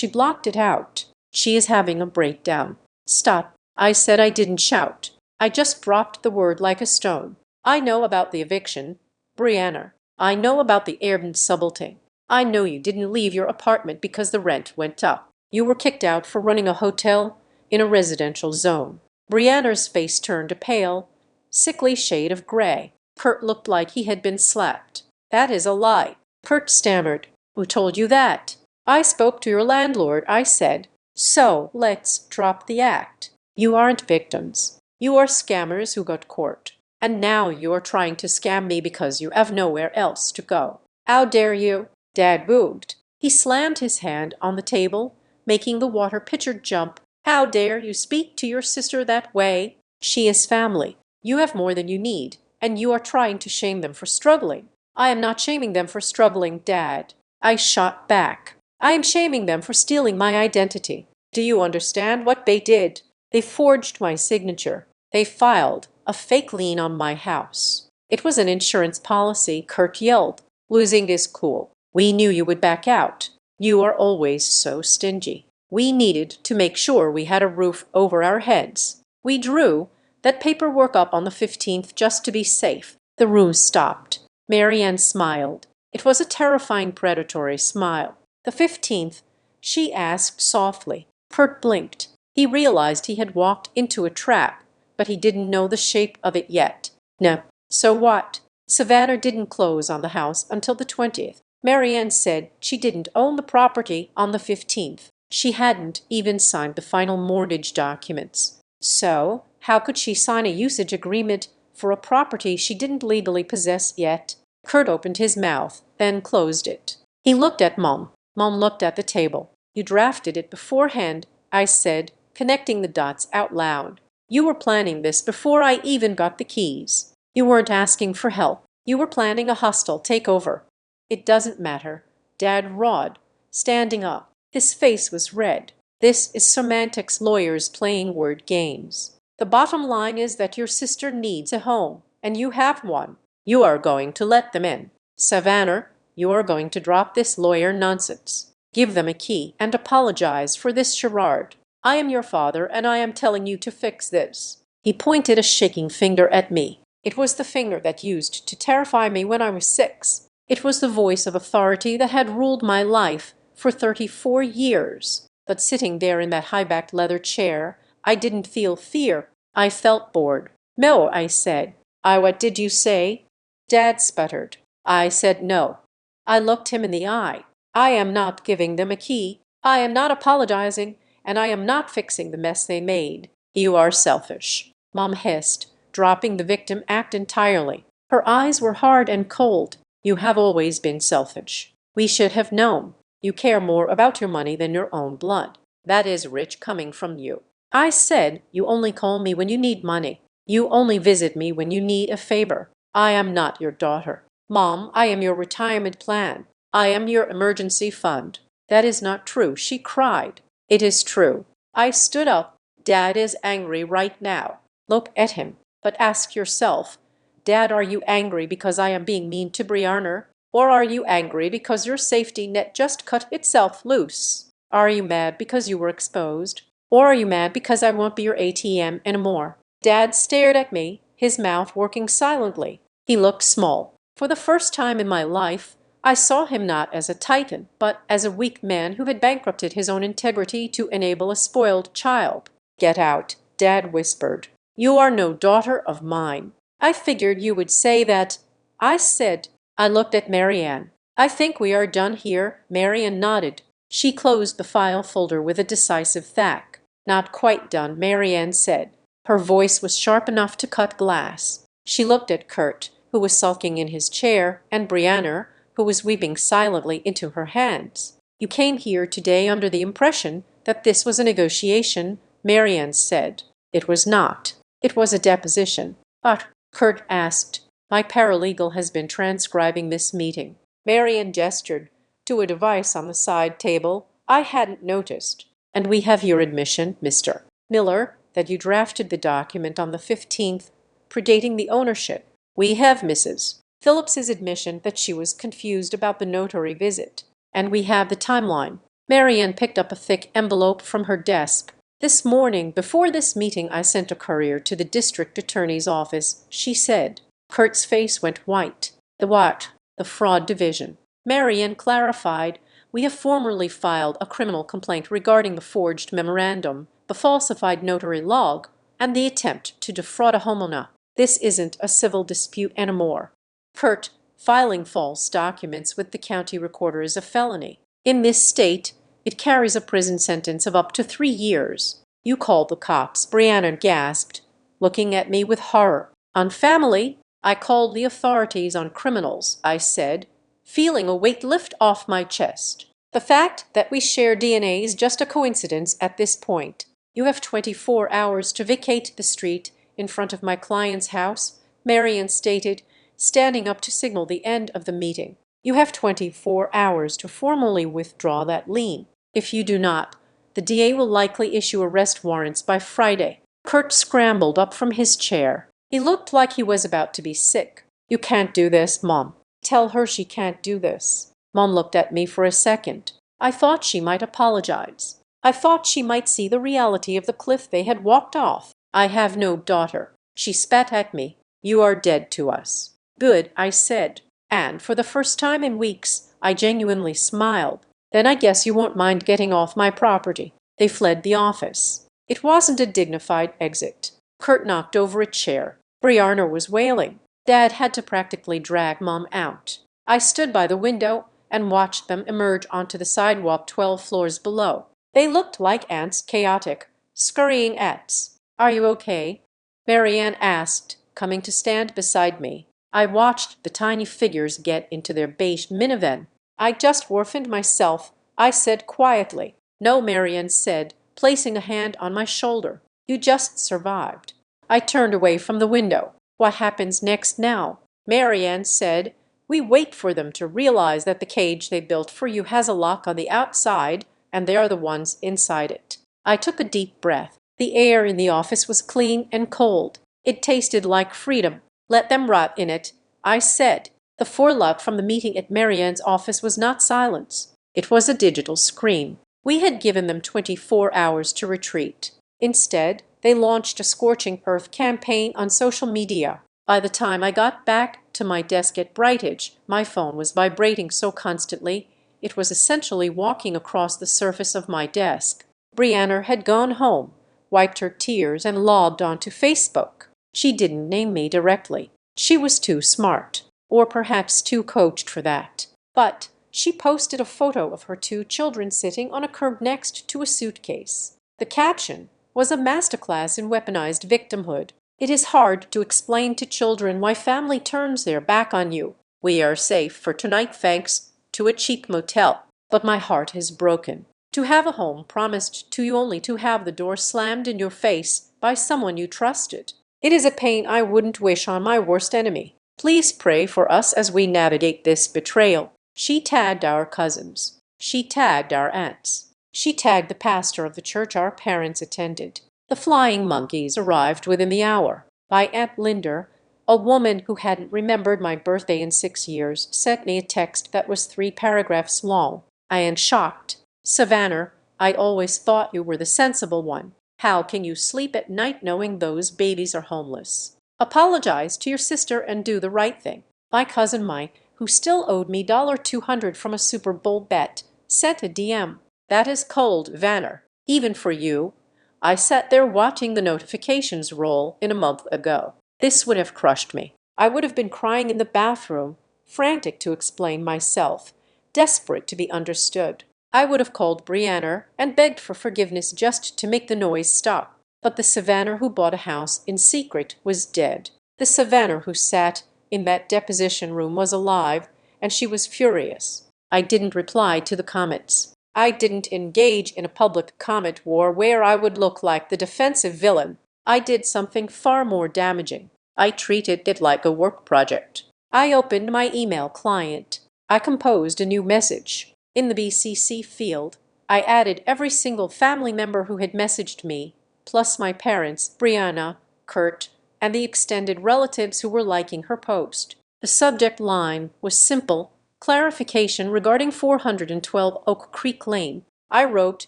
blocked it out. "She is having a breakdown." "Stop." I said. I didn't shout. I just dropped the word like a stone. "I know about the eviction, Brianna. I know about the Airden subleting. I know you didn't leave your apartment because the rent went up. You were kicked out for running a hotel in a residential zone." Brianna's face turned a pale, sickly shade of gray. Kurt looked like he had been slapped. "That is a lie." Kurt stammered. "Who told you that?" "I spoke to your landlord," I said. "So let's drop the act. You aren't victims. You are scammers who got caught. And now you are trying to scam me because you have nowhere else to go. How dare you?" Dad boomed. He slammed his hand on the table, making the water pitcher jump. "How dare you speak to your sister that way? She is family. You have more than you need, and you are trying to shame them for struggling. I am not shaming them for struggling, Dad. I shot back. I am shaming them for stealing my identity. Do you understand what they did? They forged my signature. They filed a fake lien on my house. It was an insurance policy, Kurt yelled, losing his cool. We knew you would back out. You are always so stingy. We needed to make sure we had a roof over our heads. We drew that paperwork up on the 15th just to be safe. The room stopped. Marianne smiled. It was a terrifying predatory smile. The 15th, she asked softly. Kurt blinked. He realized he had walked into a trap, but he didn't know the shape of it yet. No. So what? Savannah didn't close on the house until the 20th. Marianne said she didn't own the property on the 15th. She hadn't even signed the final mortgage documents. So, how could she sign a usage agreement for a property she didn't legally possess yet? Kurt opened his mouth, then closed it. He looked at Mom. Mom looked at the table. You drafted it beforehand, I said, connecting the dots out loud. You were planning this before I even got the keys. You weren't asking for help. You were planning a hostile takeover. It doesn't matter. Dad roared, standing up. His face was red. This is semantics lawyers playing word games. The bottom line is that your sister needs a home, and you have one. You are going to let them in. Savannah, you are going to drop this lawyer nonsense. Give them a key and apologize for this charade. I am your father, and I am telling you to fix this. He pointed a shaking finger at me. It was the finger that used to terrify me when I was 6. It was the voice of authority that had ruled my life for 34 years. But sitting there in that high-backed leather chair, I didn't feel fear. I felt bored. No, I said. What did you say? Dad sputtered. I said no. I looked him in the eye. I am not giving them a key. I am not apologizing, and I am not fixing the mess they made. You are selfish, Mom hissed, dropping the victim act entirely. Her eyes were hard and cold. You have always been selfish. We should have known. You care more about your money than your own blood. That is rich coming from you. I said you only call me when you need money. You only visit me when you need a favor. I am not your daughter. Mom, I am your retirement plan. I am your emergency fund. That is not true, she cried. It is true. I stood up. Dad is angry right now. Look at him. But ask yourself, Dad, are you angry because I am being mean to Brianna? Or are you angry because your safety net just cut itself loose? Are you mad because you were exposed? Or are you mad because I won't be your ATM anymore? Dad stared at me, his mouth working silently. He looked small. For the first time in my life, I saw him not as a titan, but as a weak man who had bankrupted his own integrity to enable a spoiled child. Get out, Dad whispered. You are no daughter of mine. I figured you would say that. I said. I looked at Marianne. I think we are done here. Marianne nodded. She closed the file folder with a decisive thwack. Not quite done, Marianne said. Her voice was sharp enough to cut glass. She looked at Kurt, who was sulking in his chair, and Brianna, who was weeping silently into her hands. You came here today under the impression that this was a negotiation, Marianne said. It was not. It was a deposition. But, Kurt asked, my paralegal has been transcribing this meeting. Marianne gestured to a device on the side table I hadn't noticed. And we have your admission, Mr. Miller, that you drafted the document on the 15th, predating the ownership. We have Mrs. Phillips's admission that she was confused about the notary visit. And we have the timeline. Marianne picked up a thick envelope from her desk. This morning, before this meeting, I sent a courier to the district attorney's office, she said. Kurt's face went white. The what? The fraud division. Marianne clarified. We have formerly filed a criminal complaint regarding the forged memorandum, the falsified notary log, and the attempt to defraud a homeowner. This isn't a civil dispute anymore. Kurt, filing false documents with the county recorder is a felony. In this state, it carries a prison sentence of up to 3 years. You called the cops, Brianna gasped, looking at me with horror. On family, I called the authorities on criminals, I said, feeling a weight lift off my chest. The fact that we share DNA is just a coincidence at this point. You have 24 hours to vacate the street in front of my client's house," Marian stated, standing up to signal the end of the meeting. "You have 24 hours to formally withdraw that lien. If you do not, the DA will likely issue arrest warrants by Friday." Kurt scrambled up from his chair. He looked like he was about to be sick. "You can't do this, Mom. Tell her she can't do this." Mom looked at me for a second. I thought she might apologize. I thought she might see the reality of the cliff they had walked off. "I have no daughter." She spat at me. "You are dead to us." "Good," I said, and for the first time in weeks I genuinely smiled. "Then I guess you won't mind getting off my property." They fled the office. It wasn't a dignified exit. Kurt knocked over a chair. Brianna was wailing. Dad had to practically drag Mom out. I stood by the window and watched them emerge onto the sidewalk 12 floors below. They looked like ants, chaotic, scurrying ants. "Are you okay?" Marianne asked, coming to stand beside me. I watched the tiny figures get into their beige minivan. "I just orphaned myself," I said quietly. "No," Marianne said, placing a hand on my shoulder. "You just survived." I turned away from the window. "What happens next now?" Marianne said, "We wait for them to realize that the cage they built for you has a lock on the outside, and they are the ones inside it." I took a deep breath. The air in the office was clean and cold. It tasted like freedom. "Let them rot in it," I said. The forelock from the meeting at Marianne's office was not silence. It was a digital scream. We had given them 24 hours to retreat. Instead, they launched a scorching earth campaign on social media. By the time I got back to my desk at Brightage, my phone was vibrating so constantly it was essentially walking across the surface of my desk. Brianna had gone home, wiped her tears, and logged onto Facebook. She didn't name me directly. She was too smart, or perhaps too coached for that. But she posted a photo of her 2 children sitting on a curb next to a suitcase. The caption was a masterclass in weaponized victimhood. "It is hard to explain to children why family turns their back on you. We are safe for tonight thanks to a cheap motel. But my heart is broken. To have a home promised to you only to have the door slammed in your face by someone you trusted. It is a pain I wouldn't wish on my worst enemy. Please pray for us as we navigate this betrayal." She tagged our cousins. She tagged our aunts. She tagged the pastor of the church our parents attended. The flying monkeys arrived within the hour. My Aunt Linder, a woman who hadn't remembered my birthday in 6 years, sent me a text that was 3 paragraphs long. "I am shocked. Savannah, I always thought you were the sensible one. How can you sleep at night knowing those babies are homeless? Apologize to your sister and do the right thing." My cousin Mike, who still owed me $200 from a Super Bowl bet, sent a DM. "That is cold, Vanner. Even for you. I sat there watching the notifications roll in a month ago. This would have crushed me. I would have been crying in the bathroom, frantic to explain myself, desperate to be understood. I would have called Brianna and begged for forgiveness just to make the noise stop. But the Savannah who bought a house in secret was dead. The Savannah who sat in that deposition room was alive, and she was furious. I didn't reply to the comments. I didn't engage in a public comment war where I would look like the defensive villain. I did something far more damaging. I treated it like a work project. I opened my email client. I composed a new message. In the BCC field, I added every single family member who had messaged me, plus my parents, Brianna, Kurt, and the extended relatives who were liking her post. The subject line was simple: clarification regarding 412 Oak Creek Lane. I wrote,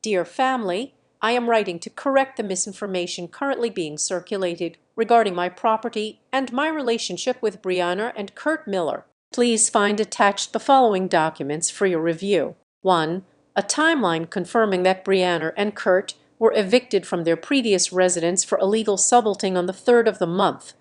"Dear family, I am writing to correct the misinformation currently being circulated regarding my property and my relationship with Brianna and Kurt Miller. Please find attached the following documents for your review. 1. A timeline confirming that Brianna and Kurt were evicted from their previous residence for illegal subletting on the 3rd of the month,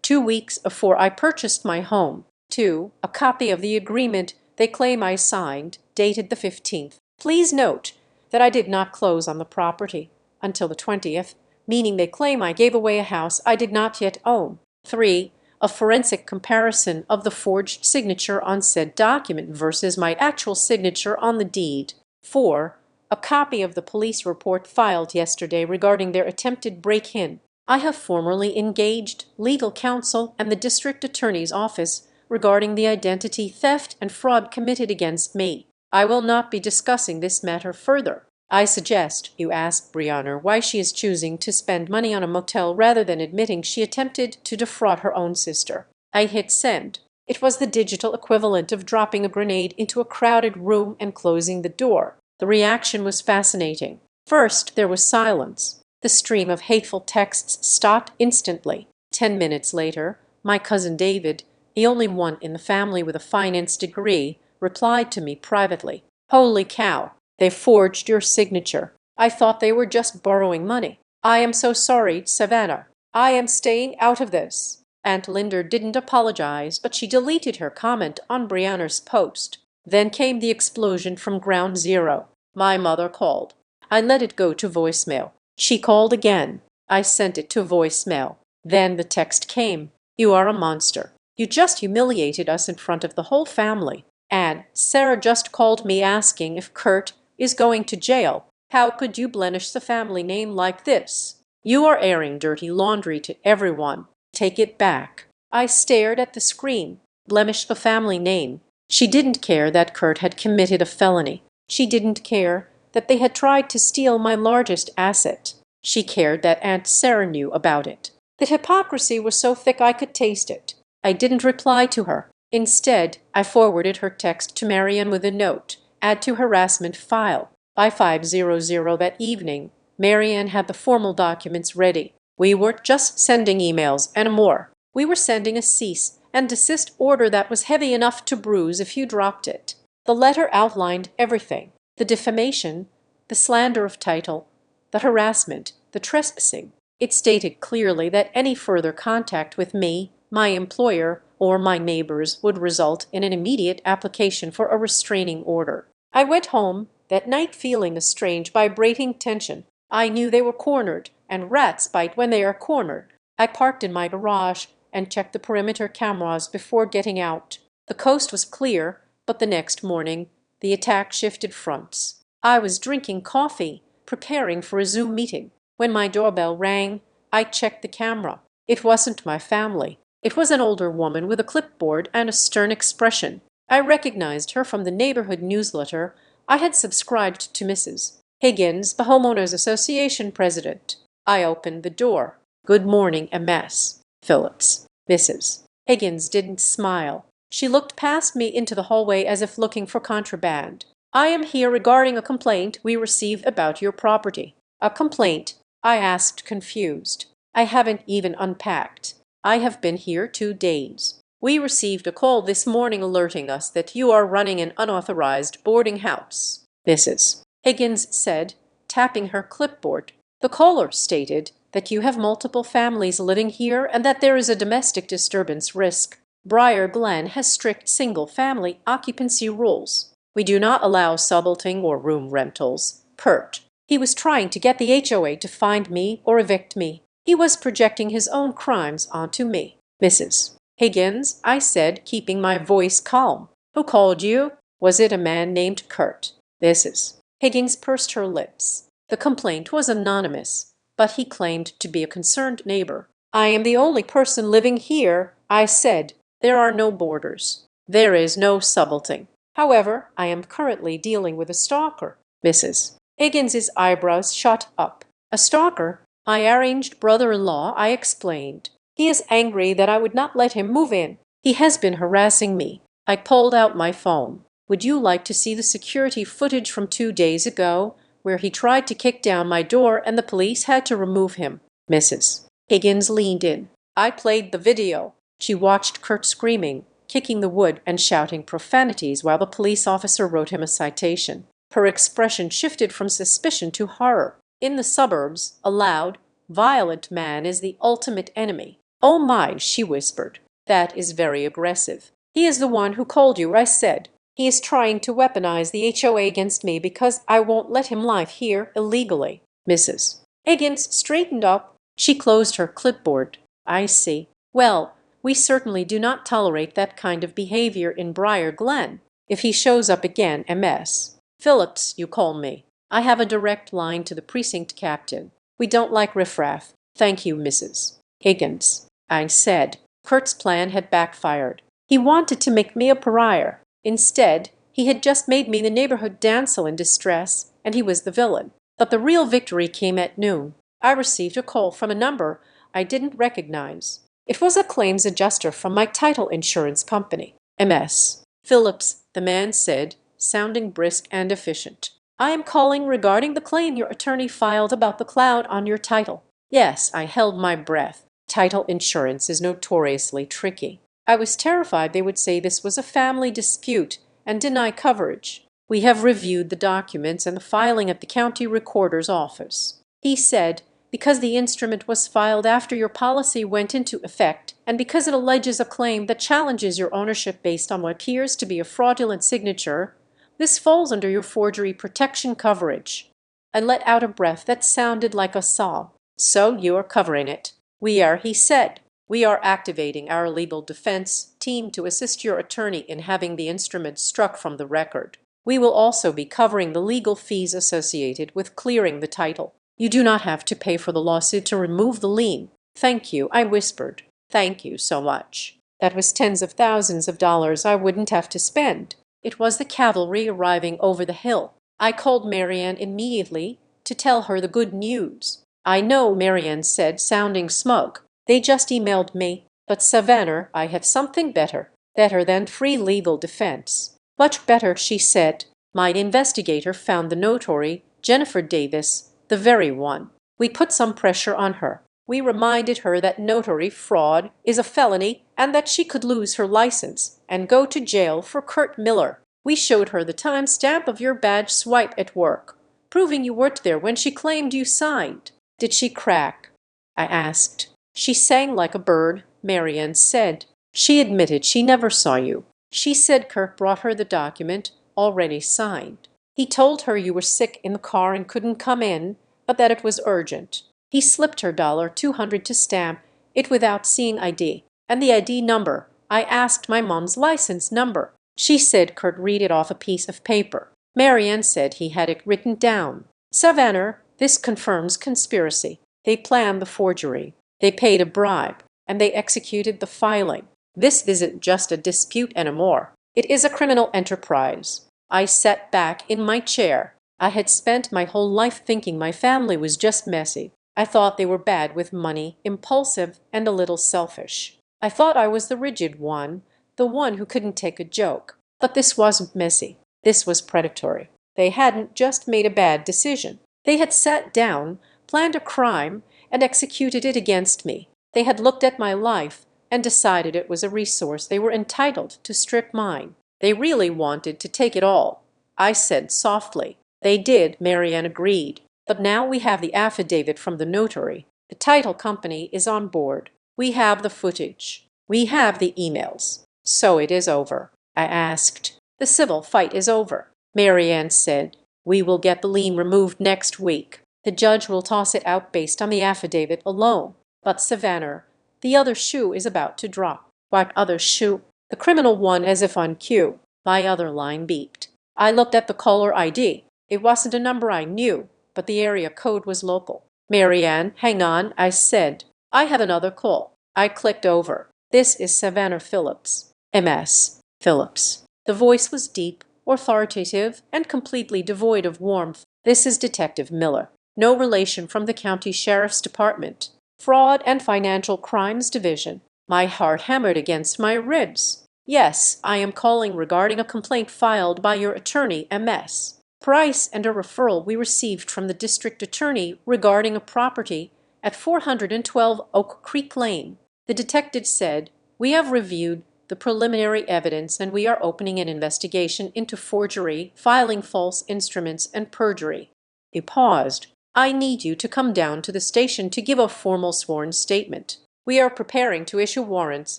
2 weeks before I purchased my home. 2. A copy of the agreement they claim I signed, dated the 15th. Please note that I did not close on the property until the 20th, meaning they claim I gave away a house I did not yet own. 3. A forensic comparison of the forged signature on said document versus my actual signature on the deed. 4. A copy of the police report filed yesterday regarding their attempted break-in. I have formally engaged legal counsel and the district attorney's office regarding the identity theft and fraud committed against me. I will not be discussing this matter further. I suggest you ask Brianna why she is choosing to spend money on a motel rather than admitting she attempted to defraud her own sister. I hit send. It was the digital equivalent of dropping a grenade into a crowded room and closing the door. The reaction was fascinating. First, there was silence. The stream of hateful texts stopped instantly. 10 minutes later, my cousin David, the only one in the family with a finance degree, replied to me privately. "Holy cow, they forged your signature. I thought they were just borrowing money. I am so sorry, Savannah. I am staying out of this." Aunt Linda didn't apologize, but she deleted her comment on Brianna's post. Then came the explosion from ground zero. My mother called. I let it go to voicemail. She called again. I sent it to voicemail. Then the text came. "You are a monster. You just humiliated us in front of the whole family. And Sarah just called me asking if Kurt is going to jail. How could you blemish the family name like this? You are airing dirty laundry to everyone. Take it back." I stared at the screen. Blemish the family name. She didn't care that Kurt had committed a felony. She didn't care that they had tried to steal my largest asset. She cared that Aunt Sarah knew about it. The hypocrisy was so thick I could taste it. I didn't reply to her. Instead, I forwarded her text to Marianne with a note. Add to harassment file. By 5:00 that evening, Marianne had the formal documents ready. We weren't just sending emails and more. We were sending a cease and desist order that was heavy enough to bruise if you dropped it. The letter outlined everything. The defamation, the slander of title, the harassment, the trespassing. It stated clearly that any further contact with me, my employer, or my neighbors would result in an immediate application for a restraining order. I went home that night feeling a strange vibrating tension. I knew they were cornered, and rats bite when they are cornered. I parked in my garage and checked the perimeter cameras before getting out. The coast was clear, but the next morning the attack shifted fronts. I was drinking coffee, preparing for a Zoom meeting. When my doorbell rang, I checked the camera. It wasn't my family. It was an older woman with a clipboard and a stern expression. I recognized her from the neighborhood newsletter I had subscribed to. Mrs. Higgins, the Homeowners Association president. I opened the door. "Good morning, MS. Phillips." Mrs. Higgins didn't smile. She looked past me into the hallway as if looking for contraband. "I am here regarding a complaint we received about your property." "A complaint?" I asked, confused. I haven't even unpacked. I have been here 2 days. "We received a call this morning alerting us that you are running an unauthorized boarding house," Mrs. Higgins said, tapping her clipboard. "The caller stated that you have multiple families living here and that there is a domestic disturbance risk. Briar Glen has strict single-family occupancy rules. We do not allow subalterning or room rentals." Kurt. He was trying to get the HOA to find me or evict me. He was projecting his own crimes onto me. "Mrs. Higgins," I said, keeping my voice calm. "Who called you? Was it a man named Kurt?" Mrs. Higgins pursed her lips. The complaint was anonymous, but he claimed to be a concerned neighbor. "I am the only person living here," I said. "There are no boarders. There is no subalterning. However, I am currently dealing with a stalker." Mrs. Higgins's eyebrows shot up. "A stalker?" "My arranged brother-in-law," I explained. "He is angry that I would not let him move in. He has been harassing me." I pulled out my phone. "Would you like to see the security footage from 2 days ago, where he tried to kick down my door and the police had to remove him?" Mrs. Higgins leaned in. I played the video. She watched Kurt screaming, kicking the wood and shouting profanities while the police officer wrote him a citation. Her expression shifted from suspicion to horror. In the suburbs, a loud, violent man is the ultimate enemy. "Oh my," she whispered. "That is very aggressive." "He is the one who called you," I said. "He is trying to weaponize the HOA against me because I won't let him live here illegally." Mrs. Higgins straightened up. She closed her clipboard. "I see. Well, we certainly do not tolerate that kind of behavior in Briar Glen. If he shows up again, MS. Phillips, you call me. I have a direct line to the precinct captain. We don't like riffraff. Thank you, Mrs. Higgins, I said. Kurt's plan had backfired. He wanted to make me a pariah. Instead, he had just made me the neighborhood damsel in distress, and he was the villain. But the real victory came at noon. I received a call from a number I didn't recognize. It was a claims adjuster from my title insurance company. MS. Phillips, the man said, sounding brisk and efficient. I am calling regarding the claim your attorney filed about the cloud on your title. Yes, I held my breath. Title insurance is notoriously tricky. I was terrified they would say this was a family dispute and deny coverage. We have reviewed the documents and the filing at the county recorder's office. He said, because the instrument was filed after your policy went into effect, and because it alleges a claim that challenges your ownership based on what appears to be a fraudulent signature, this falls under your forgery protection coverage. I let out a breath that sounded like a sob. So you are covering it. We are, he said. We are activating our legal defense team to assist your attorney in having the instrument struck from the record. We will also be covering the legal fees associated with clearing the title. You do not have to pay for the lawsuit to remove the lien. Thank you, I whispered. Thank you so much. That was tens of thousands of dollars I wouldn't have to spend. It was the cavalry arriving over the hill. I called Marianne immediately to tell her the good news. I know, Marianne said, sounding smug. They just emailed me. But Savannah, I have something better. Better than free legal defense. Much better, she said. My investigator found the notary, Jennifer Davis, the very one. We put some pressure on her. We reminded her that notary fraud is a felony and that she could lose her license and go to jail for Kurt Miller. We showed her the timestamp of your badge swipe at work, proving you weren't there when she claimed you signed. Did she crack? I asked. She sang like a bird, Marianne said. She admitted she never saw you. She said Kurt brought her the document, already signed. He told her you were sick in the car and couldn't come in, but that it was urgent. He slipped her $200 to stamp it without seeing ID. And the ID number. I asked my mom's license number. She said Kurt read it off a piece of paper. Marianne said he had it written down. Savannah, this confirms conspiracy. They planned the forgery. They paid a bribe, and they executed the filing. This isn't just a dispute anymore. It is a criminal enterprise. I sat back in my chair. I had spent my whole life thinking my family was just messy. I thought they were bad with money, impulsive, and a little selfish. I thought I was the rigid one, the one who couldn't take a joke. But this wasn't messy. This was predatory. They hadn't just made a bad decision. They had sat down, planned a crime, and executed it against me. They had looked at my life and decided it was a resource they were entitled to strip mine. They really wanted to take it all. I said softly. They did, Marianne agreed. But now we have the affidavit from the notary. The title company is on board. We have the footage. We have the emails. So it is over. I asked. The civil fight is over. Marianne said. We will get the lien removed next week. The judge will toss it out based on the affidavit alone. But Savannah, the other shoe is about to drop. What other shoe? The criminal one, as if on cue. My other line beeped. I looked at the caller ID. It wasn't a number I knew, but the area code was local. Marianne, hang on, I said. I have another call. I clicked over. This is Savannah Phillips. MS. Phillips. The voice was deep, authoritative, and completely devoid of warmth. This is Detective Miller. No relation from the county sheriff's department. Fraud and Financial Crimes Division. My heart hammered against my ribs. Yes, I am calling regarding a complaint filed by your attorney, MS. Price and a referral we received from the district attorney regarding a property at 412 Oak Creek Lane. The detective said, we have reviewed the preliminary evidence and we are opening an investigation into forgery, filing false instruments, and perjury. He paused. I need you to come down to the station to give a formal sworn statement. We are preparing to issue warrants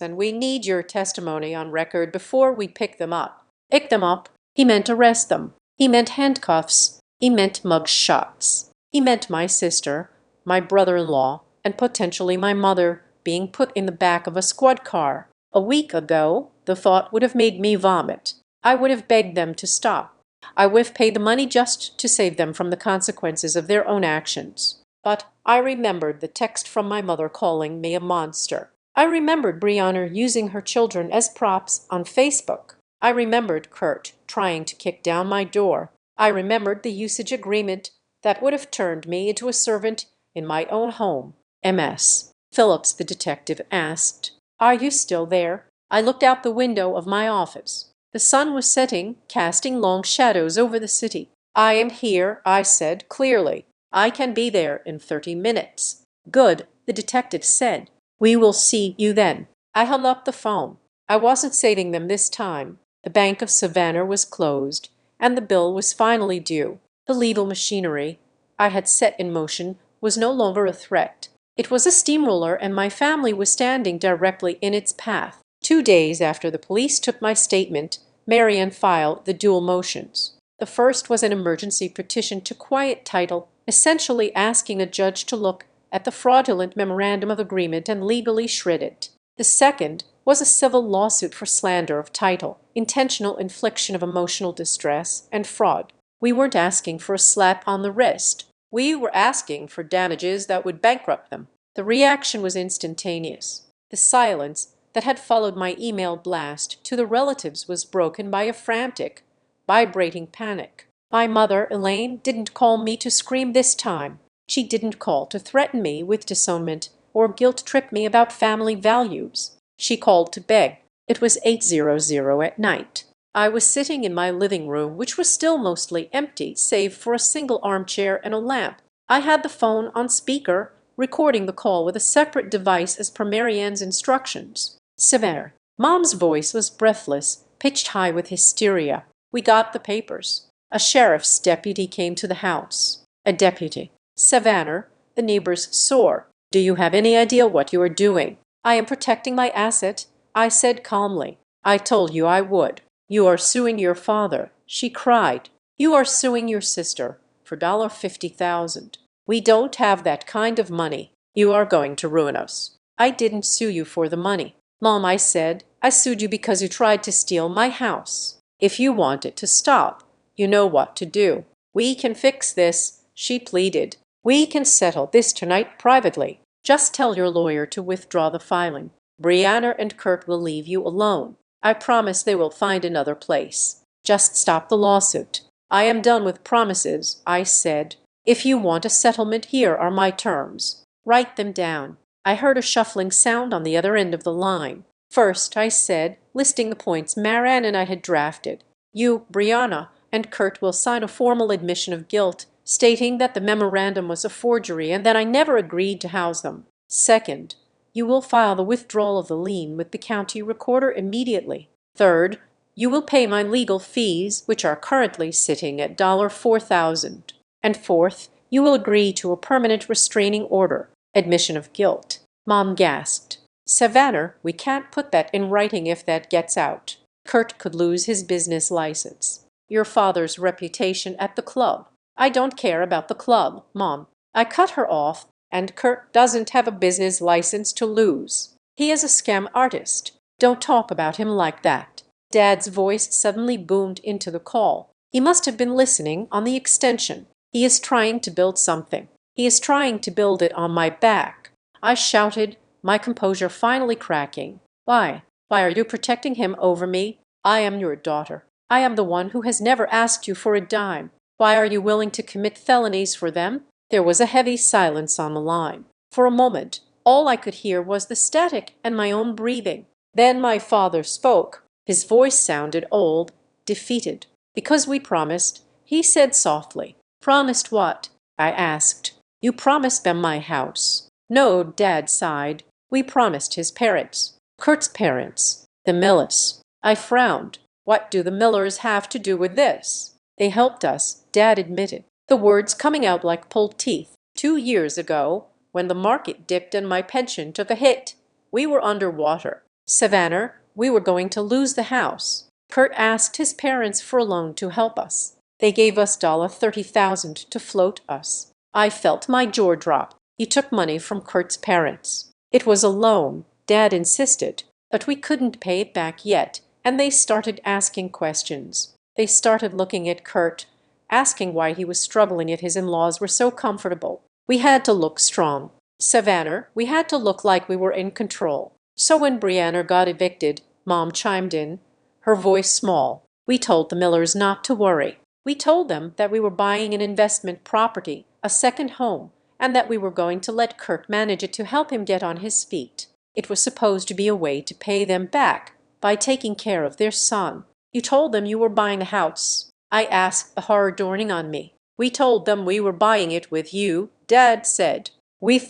and we need your testimony on record before we pick them up. Pick them up? He meant arrest them. He meant handcuffs. He meant mug shots. He meant my sister, my brother-in-law, and potentially my mother being put in the back of a squad car. A week ago, the thought would have made me vomit. I would have begged them to stop. I would have paid the money just to save them from the consequences of their own actions. But I remembered the text from my mother calling me a monster. I remembered Brianna using her children as props on Facebook. I remembered Kurt trying to kick down my door. I remembered the usage agreement that would have turned me into a servant in my own home. MS. Phillips, the detective, asked, "Are you still there?" I looked out the window of my office. The sun was setting, casting long shadows over the city. "I am here," I said clearly. "I can be there in 30 minutes." "Good," the detective said. "We will see you then." I hung up the phone. I wasn't saving them this time. The Bank of Savannah was closed, and the bill was finally due. The legal machinery I had set in motion was no longer a threat. It was a steamroller, and my family was standing directly in its path. 2 days after the police took my statement, Marianne filed the dual motions. The first was an emergency petition to quiet title, essentially asking a judge to look at the fraudulent memorandum of agreement and legally shred it. The second was a civil lawsuit for slander of title, intentional infliction of emotional distress, and fraud. We weren't asking for a slap on the wrist. We were asking for damages that would bankrupt them. The reaction was instantaneous. The silence that had followed my email blast to the relatives was broken by a frantic, vibrating panic. My mother, Elaine, didn't call me to scream this time. She didn't call to threaten me with disownment or guilt-trip me about family values. She called to beg. It was 8:00 at night. I was sitting in my living room, which was still mostly empty, save for a single armchair and a lamp. I had the phone on speaker, recording the call with a separate device as per Marianne's instructions. "Savannah." Mom's voice was breathless, pitched high with hysteria. "We got the papers. A sheriff's deputy came to the house." "A deputy." "Savannah." The neighbors soar. "Do you have any idea what you are doing?" "I am protecting my asset," I said calmly. "I told you I would." "You are suing your father," she cried. "You are suing your sister for $50,000. We don't have that kind of money. You are going to ruin us." "I didn't sue you for the money, Mom," I said. "I sued you because you tried to steal my house. If you want it to stop, you know what to do." "We can fix this," she pleaded. "We can settle this tonight privately. Just tell your lawyer to withdraw the filing. Brianna and Kurt will leave you alone. I promise they will find another place. Just stop the lawsuit." "I am done with promises," I said. "If you want a settlement, here are my terms. Write them down." I heard a shuffling sound on the other end of the line. "First," I said, listing the points Marianne and I had drafted, "you, Brianna, and Kurt will sign a formal admission of guilt, stating that the memorandum was a forgery and that I never agreed to house them. Second, you will file the withdrawal of the lien with the county recorder immediately. Third, you will pay my legal fees, which are currently sitting at $4,000. And fourth, you will agree to a permanent restraining order, admission of guilt." Mom gasped. "Savannah, we can't put that in writing if that gets out. Kurt could lose his business license. Your father's reputation at the club." "I don't care about the club, Mom." I cut her off. "And Kurt doesn't have a business license to lose. He is a scam artist. Don't talk about him like that." Dad's voice suddenly boomed into the call. He must have been listening on the extension. "He is trying to build something. He is trying to build it on my back," I shouted, my composure finally cracking. "Why? Why are you protecting him over me? I am your daughter. I am the one who has never asked you for a dime. Why are you willing to commit felonies for them?" There was a heavy silence on the line. For a moment, all I could hear was the static and my own breathing. Then my father spoke. His voice sounded old, defeated. "Because we promised," he said softly. "Promised what?" I asked. "You promised them my house." "No," Dad sighed. "We promised his parents. Kurt's parents. The Millers." I frowned. "What do the Millers have to do with this?" "They helped us," Dad admitted, the words coming out like pulled teeth. 2 years ago, when the market dipped and my pension took a hit, we were underwater. Savannah, we were going to lose the house. Kurt asked his parents for a loan to help us. They gave us $30,000 to float us." I felt my jaw drop. "You took money from Kurt's parents." "It was a loan," Dad insisted, "but we couldn't pay it back yet, and they started asking questions. They started looking at Kurt, asking why he was struggling if his in-laws were so comfortable. We had to look strong. Savannah, we had to look like we were in control. So when Brianna got evicted, Mom chimed in, her voice small. We told the Millers not to worry. We told them that we were buying an investment property, a second home, and that we were going to let Kurt manage it to help him get on his feet. It was supposed to be a way to pay them back by taking care of their son. You told them you were buying a house. I asked, the horror dawning on me. We told them we were buying it with you, Dad said. We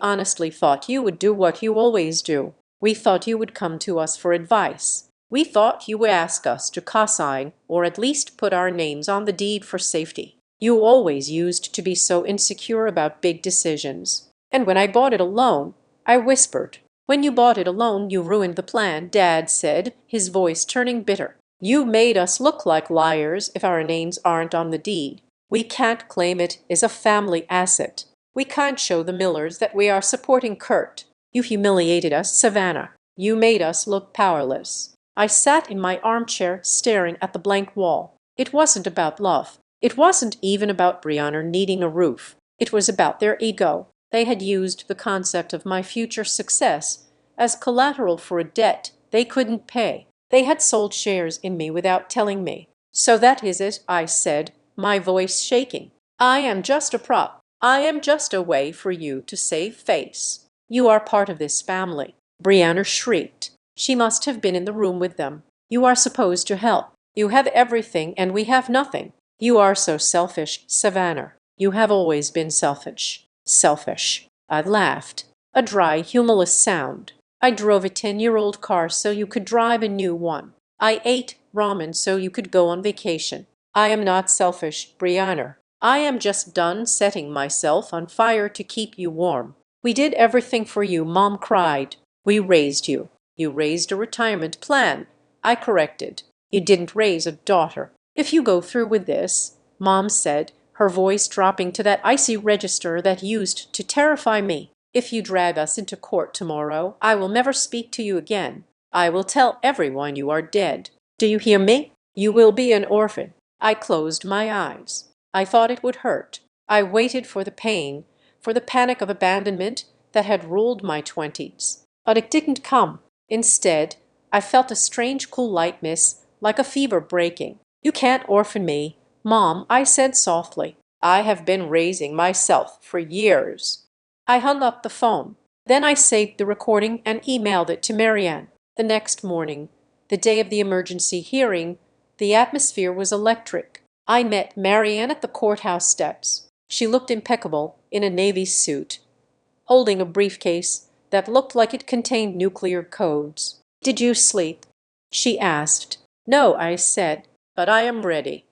honestly thought you would do what you always do. We thought you would come to us for advice. We thought you would ask us to co-sign or at least put our names on the deed for safety. You always used to be so insecure about big decisions. And when I bought it alone, I whispered. When you bought it alone, you ruined the plan, Dad said, his voice turning bitter. You made us look like liars if our names aren't on the deed. We can't claim it as a family asset. We can't show the Millers that we are supporting Kurt. You humiliated us, Savannah. You made us look powerless. I sat in my armchair staring at the blank wall. It wasn't about love. It wasn't even about Brianna needing a roof. It was about their ego. They had used the concept of my future success as collateral for a debt they couldn't pay. They had sold shares in me without telling me. So that is it, I said, my voice shaking. I am just a prop. I am just a way for you to save face. You are part of this family. Brianna shrieked. She must have been in the room with them. You are supposed to help. You have everything and we have nothing. You are so selfish, Savannah. You have always been selfish. Selfish. I laughed. A dry, humorless sound. I drove a 10-year-old car so you could drive a new one. I ate ramen so you could go on vacation. I am not selfish, Brianna. I am just done setting myself on fire to keep you warm. We did everything for you, Mom cried. We raised you. You raised a retirement plan. I corrected. You didn't raise a daughter. If you go through with this, Mom said, her voice dropping to that icy register that used to terrify me. If you drag us into court tomorrow, I will never speak to you again. I will tell everyone you are dead. Do you hear me? You will be an orphan. I closed my eyes. I thought it would hurt. I waited for the pain, for the panic of abandonment that had ruled my 20s. But it didn't come. Instead, I felt a strange cool lightness, like a fever breaking. You can't orphan me, Mom, I said softly. I have been raising myself for years. I hung up the phone. Then I saved the recording and emailed it to Marianne. The next morning, the day of the emergency hearing, the atmosphere was electric. I met Marianne at the courthouse steps. She looked impeccable in a navy suit, holding a briefcase that looked like it contained nuclear codes. Did you sleep? She asked. No, I said, but I am ready.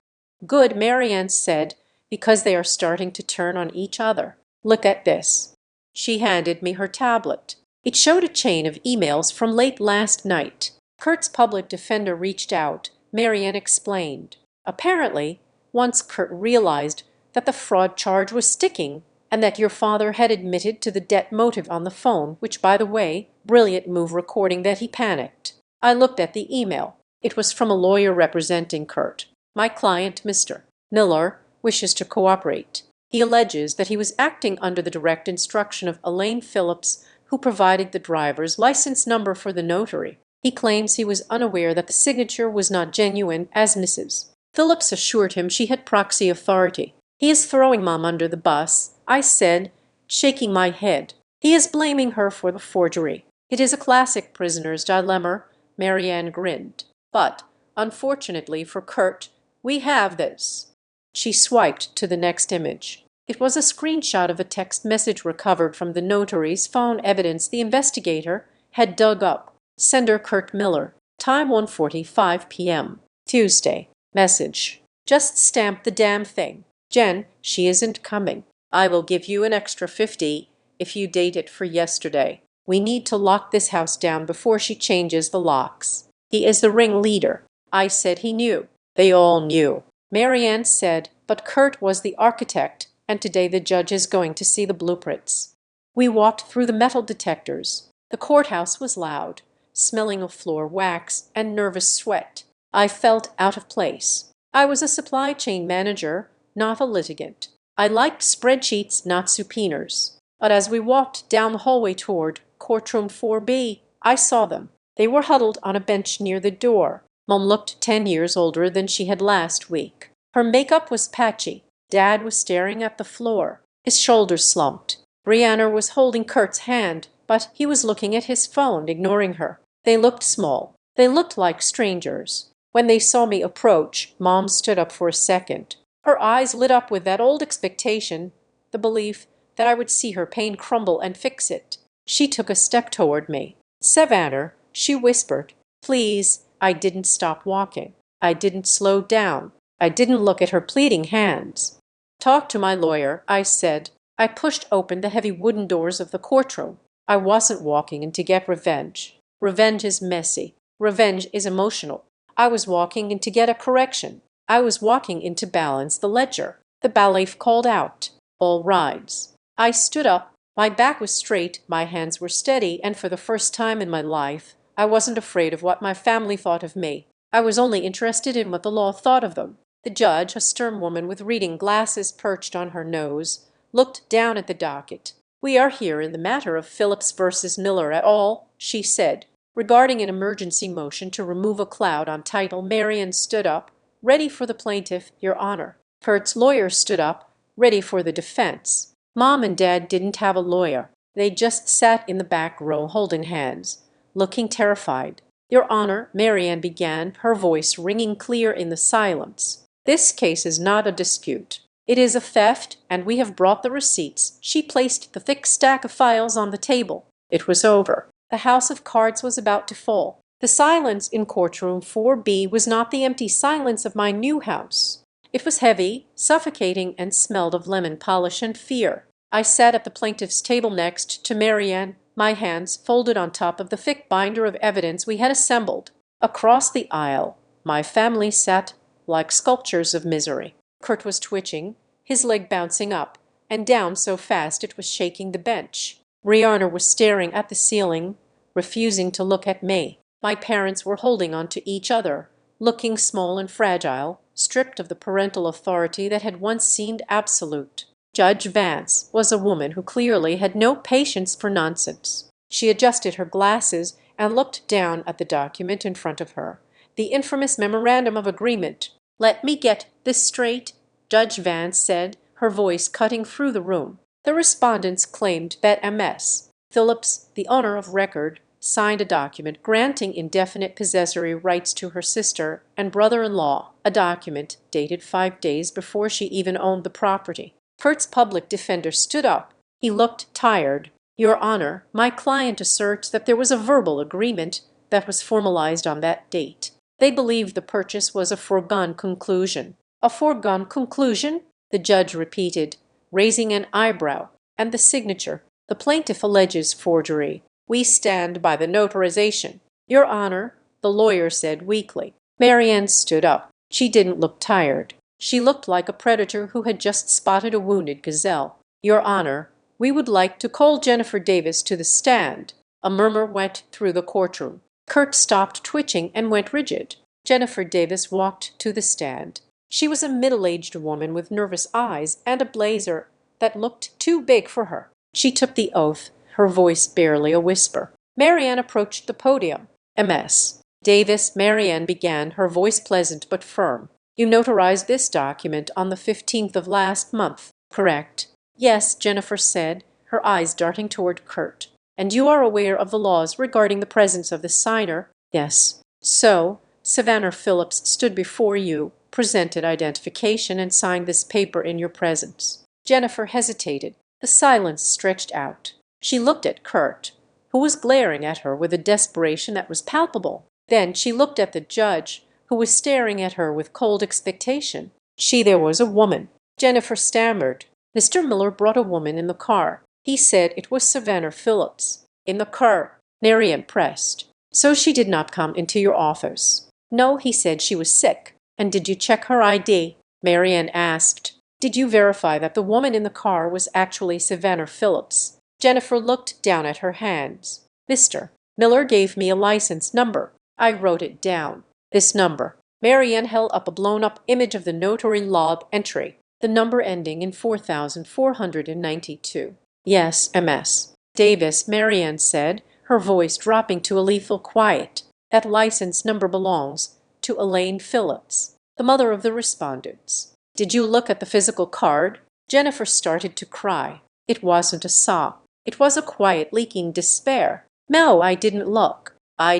Good, Marianne said, because they are starting to turn on each other. Look at this. She handed me her tablet. It showed a chain of emails from late last night. Kurt's public defender reached out, Marianne explained. Apparently, once Kurt realized that the fraud charge was sticking and that your father had admitted to the debt motive on the phone, which, by the way, brilliant move recording that he panicked. I looked at the email. It was from a lawyer representing Kurt. My client, Mr. Miller, wishes to cooperate. He alleges that he was acting under the direct instruction of Elaine Phillips, who provided the driver's license number for the notary. He claims he was unaware that the signature was not genuine, as Mrs. Phillips assured him she had proxy authority. He is throwing Mom under the bus, I said, shaking my head. He is blaming her for the forgery. It is a classic prisoner's dilemma, Marianne grinned. But, unfortunately for Kurt, we have this. She swiped to the next image. It was a screenshot of a text message recovered from the notary's phone, evidence the investigator had dug up. Sender Kurt Miller. Time 1:45 p.m. Tuesday. Message. Just stamp the damn thing. Jen, she isn't coming. I will give you an extra 50 if you date it for yesterday. We need to lock this house down before she changes the locks. He is the ringleader. I said he knew. They all knew. Marianne said, but Kurt was the architect, and today the judge is going to see the blueprints. We walked through the metal detectors. The courthouse was loud, smelling of floor wax and nervous sweat. I felt out of place. I was a supply chain manager, not a litigant. I liked spreadsheets, not subpoenas. But as we walked down the hallway toward courtroom 4B, I saw them. They were huddled on a bench near the door. Mom looked 10 years older than she had last week. Her makeup was patchy. Dad was staring at the floor. His shoulders slumped. Brianna was holding Kurt's hand, but he was looking at his phone, ignoring her. They looked small. They looked like strangers. When they saw me approach, Mom stood up for a second. Her eyes lit up with that old expectation, the belief that I would see her pain crumble and fix it. She took a step toward me. "Savannah," she whispered, "please." I didn't stop walking. I didn't slow down. I didn't look at her pleading hands. "Talk to my lawyer," I said. I pushed open the heavy wooden doors of the courtroom. I wasn't walking in to get revenge. Revenge is messy. Revenge is emotional. I was walking in to get a correction. I was walking in to balance the ledger. The bailiff called out, "All rise." I stood up. My back was straight, my hands were steady, and for the first time in my life, I wasn't afraid of what my family thought of me. I was only interested in what the law thought of them. The judge, a stern woman with reading glasses perched on her nose, looked down at the docket. "We are here in the matter of Phillips versus Miller et al.," she said. Regarding an emergency motion to remove a cloud on title, Marian stood up, "Ready for the plaintiff, Your Honor." Kurt's lawyer stood up, ready for the defense. Mom and Dad didn't have a lawyer. They just sat in the back row holding hands, looking terrified. "Your Honor," Marian began, her voice ringing clear in the silence. "This case is not a dispute. It is a theft, and we have brought the receipts." She placed the thick stack of files on the table. It was over. The house of cards was about to fall. The silence in courtroom 4B was not the empty silence of my new house. It was heavy, suffocating, and smelled of lemon polish and fear. I sat at the plaintiff's table next to Marianne, my hands folded on top of the thick binder of evidence we had assembled. Across the aisle, my family sat like sculptures of misery. Kurt was twitching, his leg bouncing up and down so fast it was shaking the bench. Brianna was staring at the ceiling, refusing to look at me. My parents were holding on to each other, looking small and fragile, stripped of the parental authority that had once seemed absolute. Judge Vance was a woman who clearly had no patience for nonsense. She adjusted her glasses and looked down at the document in front of her, the infamous memorandum of agreement. "Let me get this straight," Judge Vance said, her voice cutting through the room. The respondents claimed that MS. Phillips, the owner of record, signed a document granting indefinite possessory rights to her sister and brother-in-law, a document dated 5 days before she even owned the property. Kurt's public defender stood up. He looked tired. "Your Honor, my client asserts that there was a verbal agreement that was formalized on that date. They believe the purchase was a foregone conclusion." "A foregone conclusion?" the judge repeated, raising an eyebrow. "And the signature? The plaintiff alleges forgery." "We stand by the notarization." "Your Honor," the lawyer said weakly. Marianne stood up. She didn't look tired. She looked like a predator who had just spotted a wounded gazelle. "Your Honor, we would like to call Jennifer Davis to the stand." A murmur went through the courtroom. Kurt stopped twitching and went rigid. Jennifer Davis walked to the stand. She was a middle-aged woman with nervous eyes and a blazer that looked too big for her. She took the oath, her voice barely a whisper. Marianne approached the podium. "MS. Davis," Marianne began, her voice pleasant but firm. "You notarized this document on the 15th of last month, correct?" "Yes," Jennifer said, her eyes darting toward Kurt. "And you are aware of the laws regarding the presence of the signer?" "Yes." "So, Savannah Phillips stood before you, presented identification, and signed this paper in your presence." Jennifer hesitated. The silence stretched out. She looked at Kurt, who was glaring at her with a desperation that was palpable. Then she looked at the judge, who was staring at her with cold expectation. There was a woman. Jennifer stammered. "Mr. Miller brought a woman in the car. He said it was Savannah Phillips." "In the car?" Marianne pressed. "So she did not come into your office?" "No, he said she was sick." "And did you check her ID?" Marianne asked. "Did you verify that the woman in the car was actually Savannah Phillips?" Jennifer looked down at her hands. "Mr. Miller gave me a license number. I wrote it down. This number." Marianne held up a blown-up image of the notary log entry. the number ending in 4492. Yes, MS. Davis, Marianne said, her voice dropping to a lethal quiet. That license number belongs to Elaine Phillips, the mother of the respondents. Did you look at the physical card? Jennifer started to cry. It wasn't a sob. It was a quiet, leaking despair. No, I didn't look. I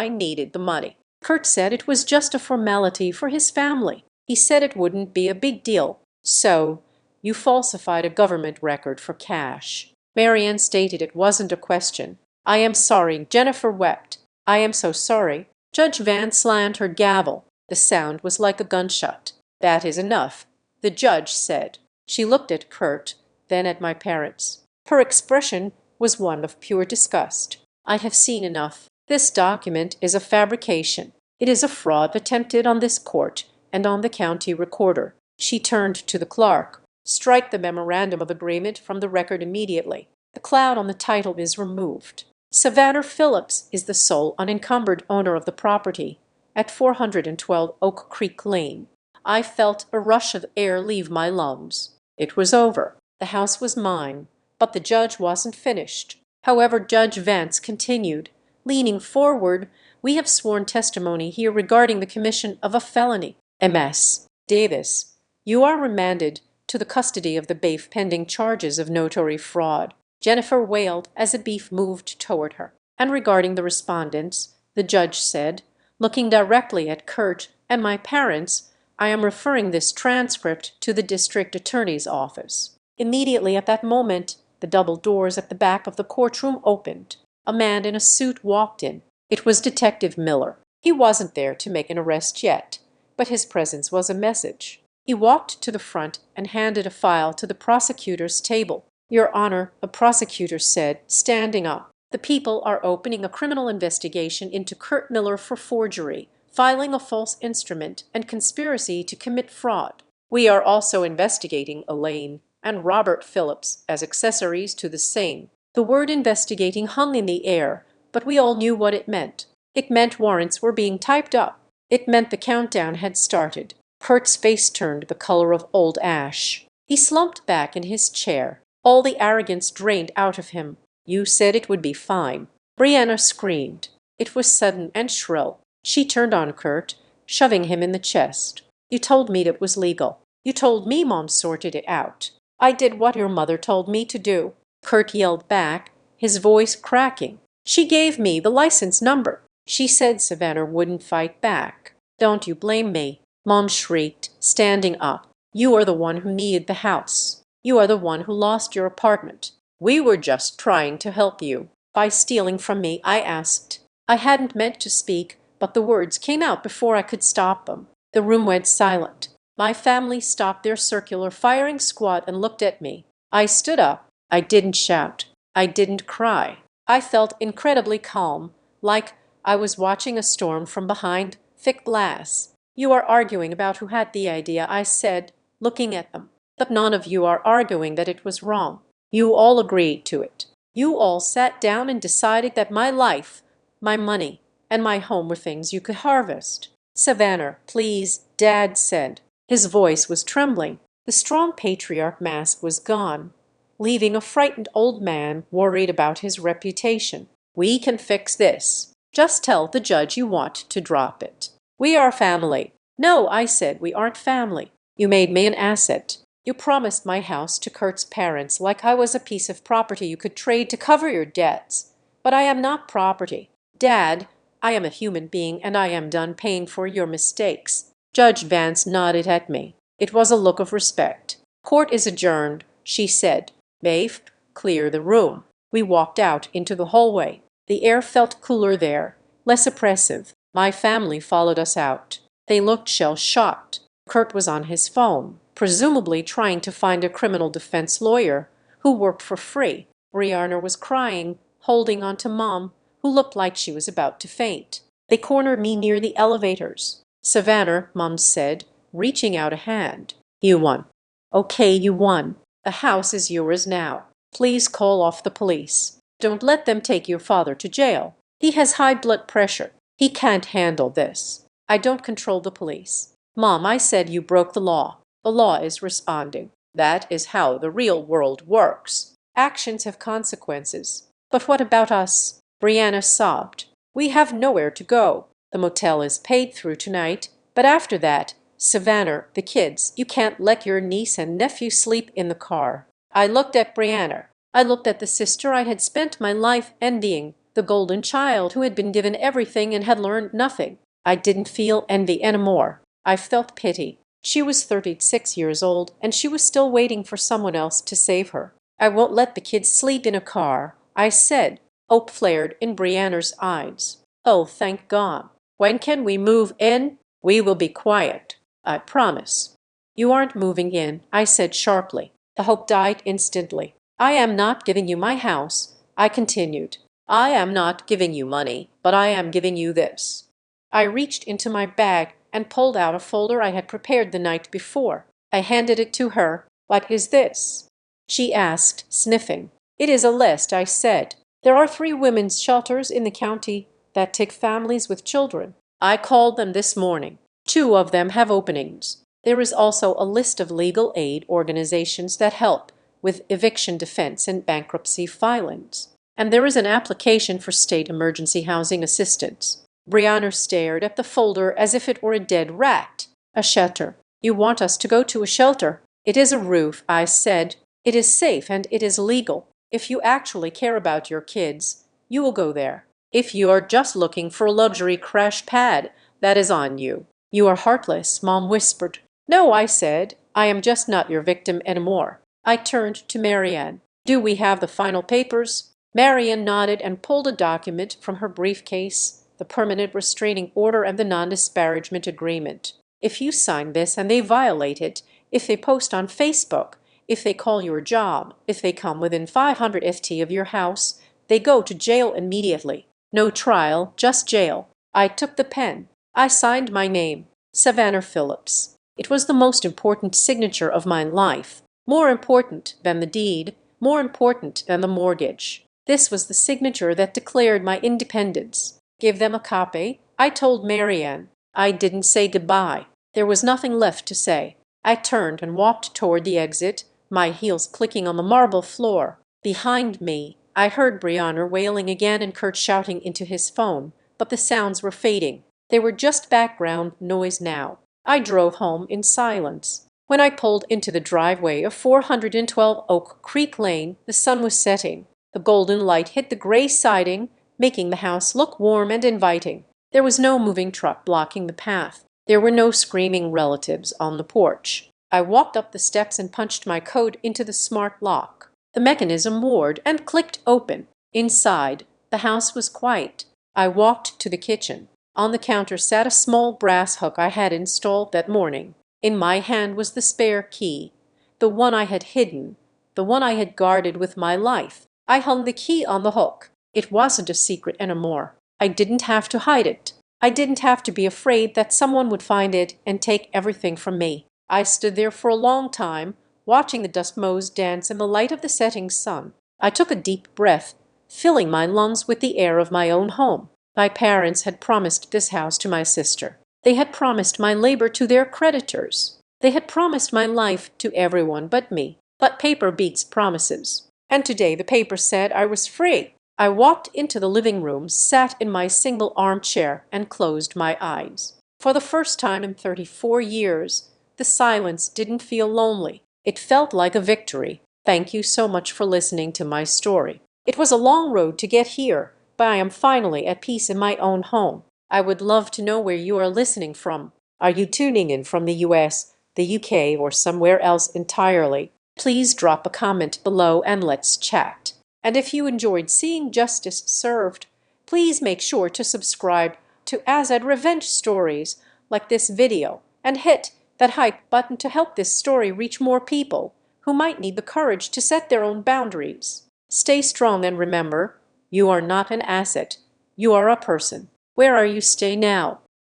needed the money. Kurt said it was just a formality for his family. He said it wouldn't be a big deal. So, you falsified a government record for cash. Marianne stated it wasn't a question. I am sorry. Jennifer wept. I am so sorry. Judge Van slammed her gavel. The sound was like a gunshot. That is enough, the judge said. She looked at Kurt, then at my parents. Her expression was one of pure disgust. I have seen enough. This document is a fabrication. It is a fraud attempted on this court and on the county recorder. She turned to the clerk. Strike the memorandum of agreement from the record immediately. The cloud on the title is removed. Savannah Phillips is the sole unencumbered owner of the property at 412 Oak Creek Lane. I felt a rush of air leave my lungs. It was over. The house was mine. But the judge wasn't finished. However, Judge Vance continued, leaning forward, we have sworn testimony here regarding the commission of a felony. MS. Davis, you are remanded to the custody of the BAFE pending charges of notary fraud. Jennifer wailed as a beef moved toward her. And regarding the respondents, the judge said, looking directly at Kurt and my parents, I am referring this transcript to the district attorney's office. Immediately at that moment, the double doors at the back of the courtroom opened. A man in a suit walked in. It was Detective Miller. He wasn't there to make an arrest yet, but his presence was a message. He walked to the front and handed a file to the prosecutor's table. Your Honor, a prosecutor said, standing up. The people are opening a criminal investigation into Kurt Miller for forgery, filing a false instrument, and conspiracy to commit fraud. We are also investigating Elaine and Robert Phillips as accessories to the same. The word investigating hung in the air, but we all knew what it meant. It meant warrants were being typed up. It meant the countdown had started. Kurt's face turned the color of old ash. He slumped back in his chair. All the arrogance drained out of him. You said it would be fine. Brianna screamed. It was sudden and shrill. She turned on Kurt, shoving him in the chest. You told me it was legal. You told me Mom sorted it out. I did what your mother told me to do. Kurt yelled back, his voice cracking. She gave me the license number. She said Savannah wouldn't fight back. Don't you blame me, Mom shrieked, standing up. You are the one who needed the house. You are the one who lost your apartment. We were just trying to help you. By stealing from me, I asked. I hadn't meant to speak, but the words came out before I could stop them. The room went silent. My family stopped their circular firing squad and looked at me. I stood up. I didn't shout. I didn't cry. I felt incredibly calm, like I was watching a storm from behind thick glass. You are arguing about who had the idea, I said, looking at them. But none of you are arguing that it was wrong. You all agreed to it. You all sat down and decided that my life, my money, and my home were things you could harvest. Savannah, please, Dad said. His voice was trembling. The strong patriarch mask was gone, leaving a frightened old man worried about his reputation. We can fix this. Just tell the judge you want to drop it. We are family. No, I said, we aren't family. You made me an asset. You promised my house to Kurt's parents like I was a piece of property you could trade to cover your debts. But I am not property. Dad, I am a human being and I am done paying for your mistakes. Judge Vance nodded at me. It was a look of respect. Court is adjourned, she said. Bafe, clear the room. We walked out into the hallway. The air felt cooler there, less oppressive. My family followed us out. They looked shell-shocked. Kurt was on his phone, presumably trying to find a criminal defense lawyer who worked for free. Brianna was crying, holding on to Mom, who looked like she was about to faint. They cornered me near the elevators. Savannah, Mom said, reaching out a hand. You won. Okay, you won. The house is yours now. Please call off the police. Don't let them take your father to jail. He has high blood pressure. He can't handle this. I don't control the police. Mom, I said you broke the law. The law is responding. That is how the real world works. Actions have consequences. But what about us? Brianna sobbed. We have nowhere to go. The motel is paid through tonight, but after that, Savannah, the kids, you can't let your niece and nephew sleep in the car. I looked at Brianna. I looked at the sister I had spent my life envying, the golden child who had been given everything and had learned nothing. I didn't feel envy anymore. I felt pity. She was 36 years old, and she was still waiting for someone else to save her. I won't let the kids sleep in a car, I said. Hope flared in Brianna's eyes. Oh, thank God. When can we move in? We will be quiet. I promise. You aren't moving in, I said sharply. The hope died instantly. I am not giving you my house, I continued. I am not giving you money, but I am giving you this. I reached into my bag and pulled out a folder I had prepared the night before. I handed it to her. What is this? She asked, sniffing. It is a list, I said. There are 3 women's shelters in the county that take families with children. I called them this morning. 2 of them have openings. There is also a list of legal aid organizations that help with eviction defense and bankruptcy filings. And there is an application for state emergency housing assistance. Brianna stared at the folder as if it were a dead rat. A shelter. You want us to go to a shelter? It is a roof, I said. It is safe and it is legal. If you actually care about your kids, you will go there. If you are just looking for a luxury crash pad, that is on you. You are heartless, Mom whispered. No, I said. I am just not your victim anymore. I turned to Marianne. Do we have the final papers? Marianne nodded and pulled a document from her briefcase, the permanent restraining order and the non-disparagement agreement. If you sign this and they violate it, if they post on Facebook, if they call your job, if they come within 500 ft of your house, they go to jail immediately. No trial, just jail. I took the pen. I signed my name, Savannah Phillips. It was the most important signature of my life, more important than the deed, more important than the mortgage. This was the signature that declared my independence. Give them a copy, I told Marianne. I didn't say goodbye. There was nothing left to say. I turned and walked toward the exit, my heels clicking on the marble floor. Behind me, I heard Brianna wailing again and Kurt shouting into his phone, but the sounds were fading. They were just background noise now. I drove home in silence. When I pulled into the driveway of 412 Oak Creek Lane, the sun was setting. The golden light hit the gray siding, making the house look warm and inviting. There was no moving truck blocking the path. There were no screaming relatives on the porch. I walked up the steps and punched my code into the smart lock. The mechanism whirred and clicked open. Inside, the house was quiet. I walked to the kitchen. On the counter sat a small brass hook I had installed that morning. In my hand was the spare key, the one I had hidden, the one I had guarded with my life. I hung the key on the hook. It wasn't a secret anymore. I didn't have to hide it. I didn't have to be afraid that someone would find it and take everything from me. I stood there for a long time, watching the dust motes dance in the light of the setting sun. I took a deep breath, filling my lungs with the air of my own home. My parents had promised this house to my sister. They had promised my labor to their creditors. They had promised my life to everyone but me. But paper beats promises. And today the paper said I was free. I walked into the living room, sat in my single armchair, and closed my eyes. For the first time in 34 years, the silence didn't feel lonely. It felt like a victory. Thank you so much for listening to my story. It was a long road to get here, but I am finally at peace in my own home. I would love to know where you are listening from. Are you tuning in from the US, the UK, or somewhere else entirely? Please drop a comment below and let's chat. And if you enjoyed seeing justice served, please make sure to subscribe to Azad Revenge Stories like this video and hit that hype button to help this story reach more people who might need the courage to set their own boundaries. Stay strong and remember, you are not an asset. You are a person. Where are you stay now?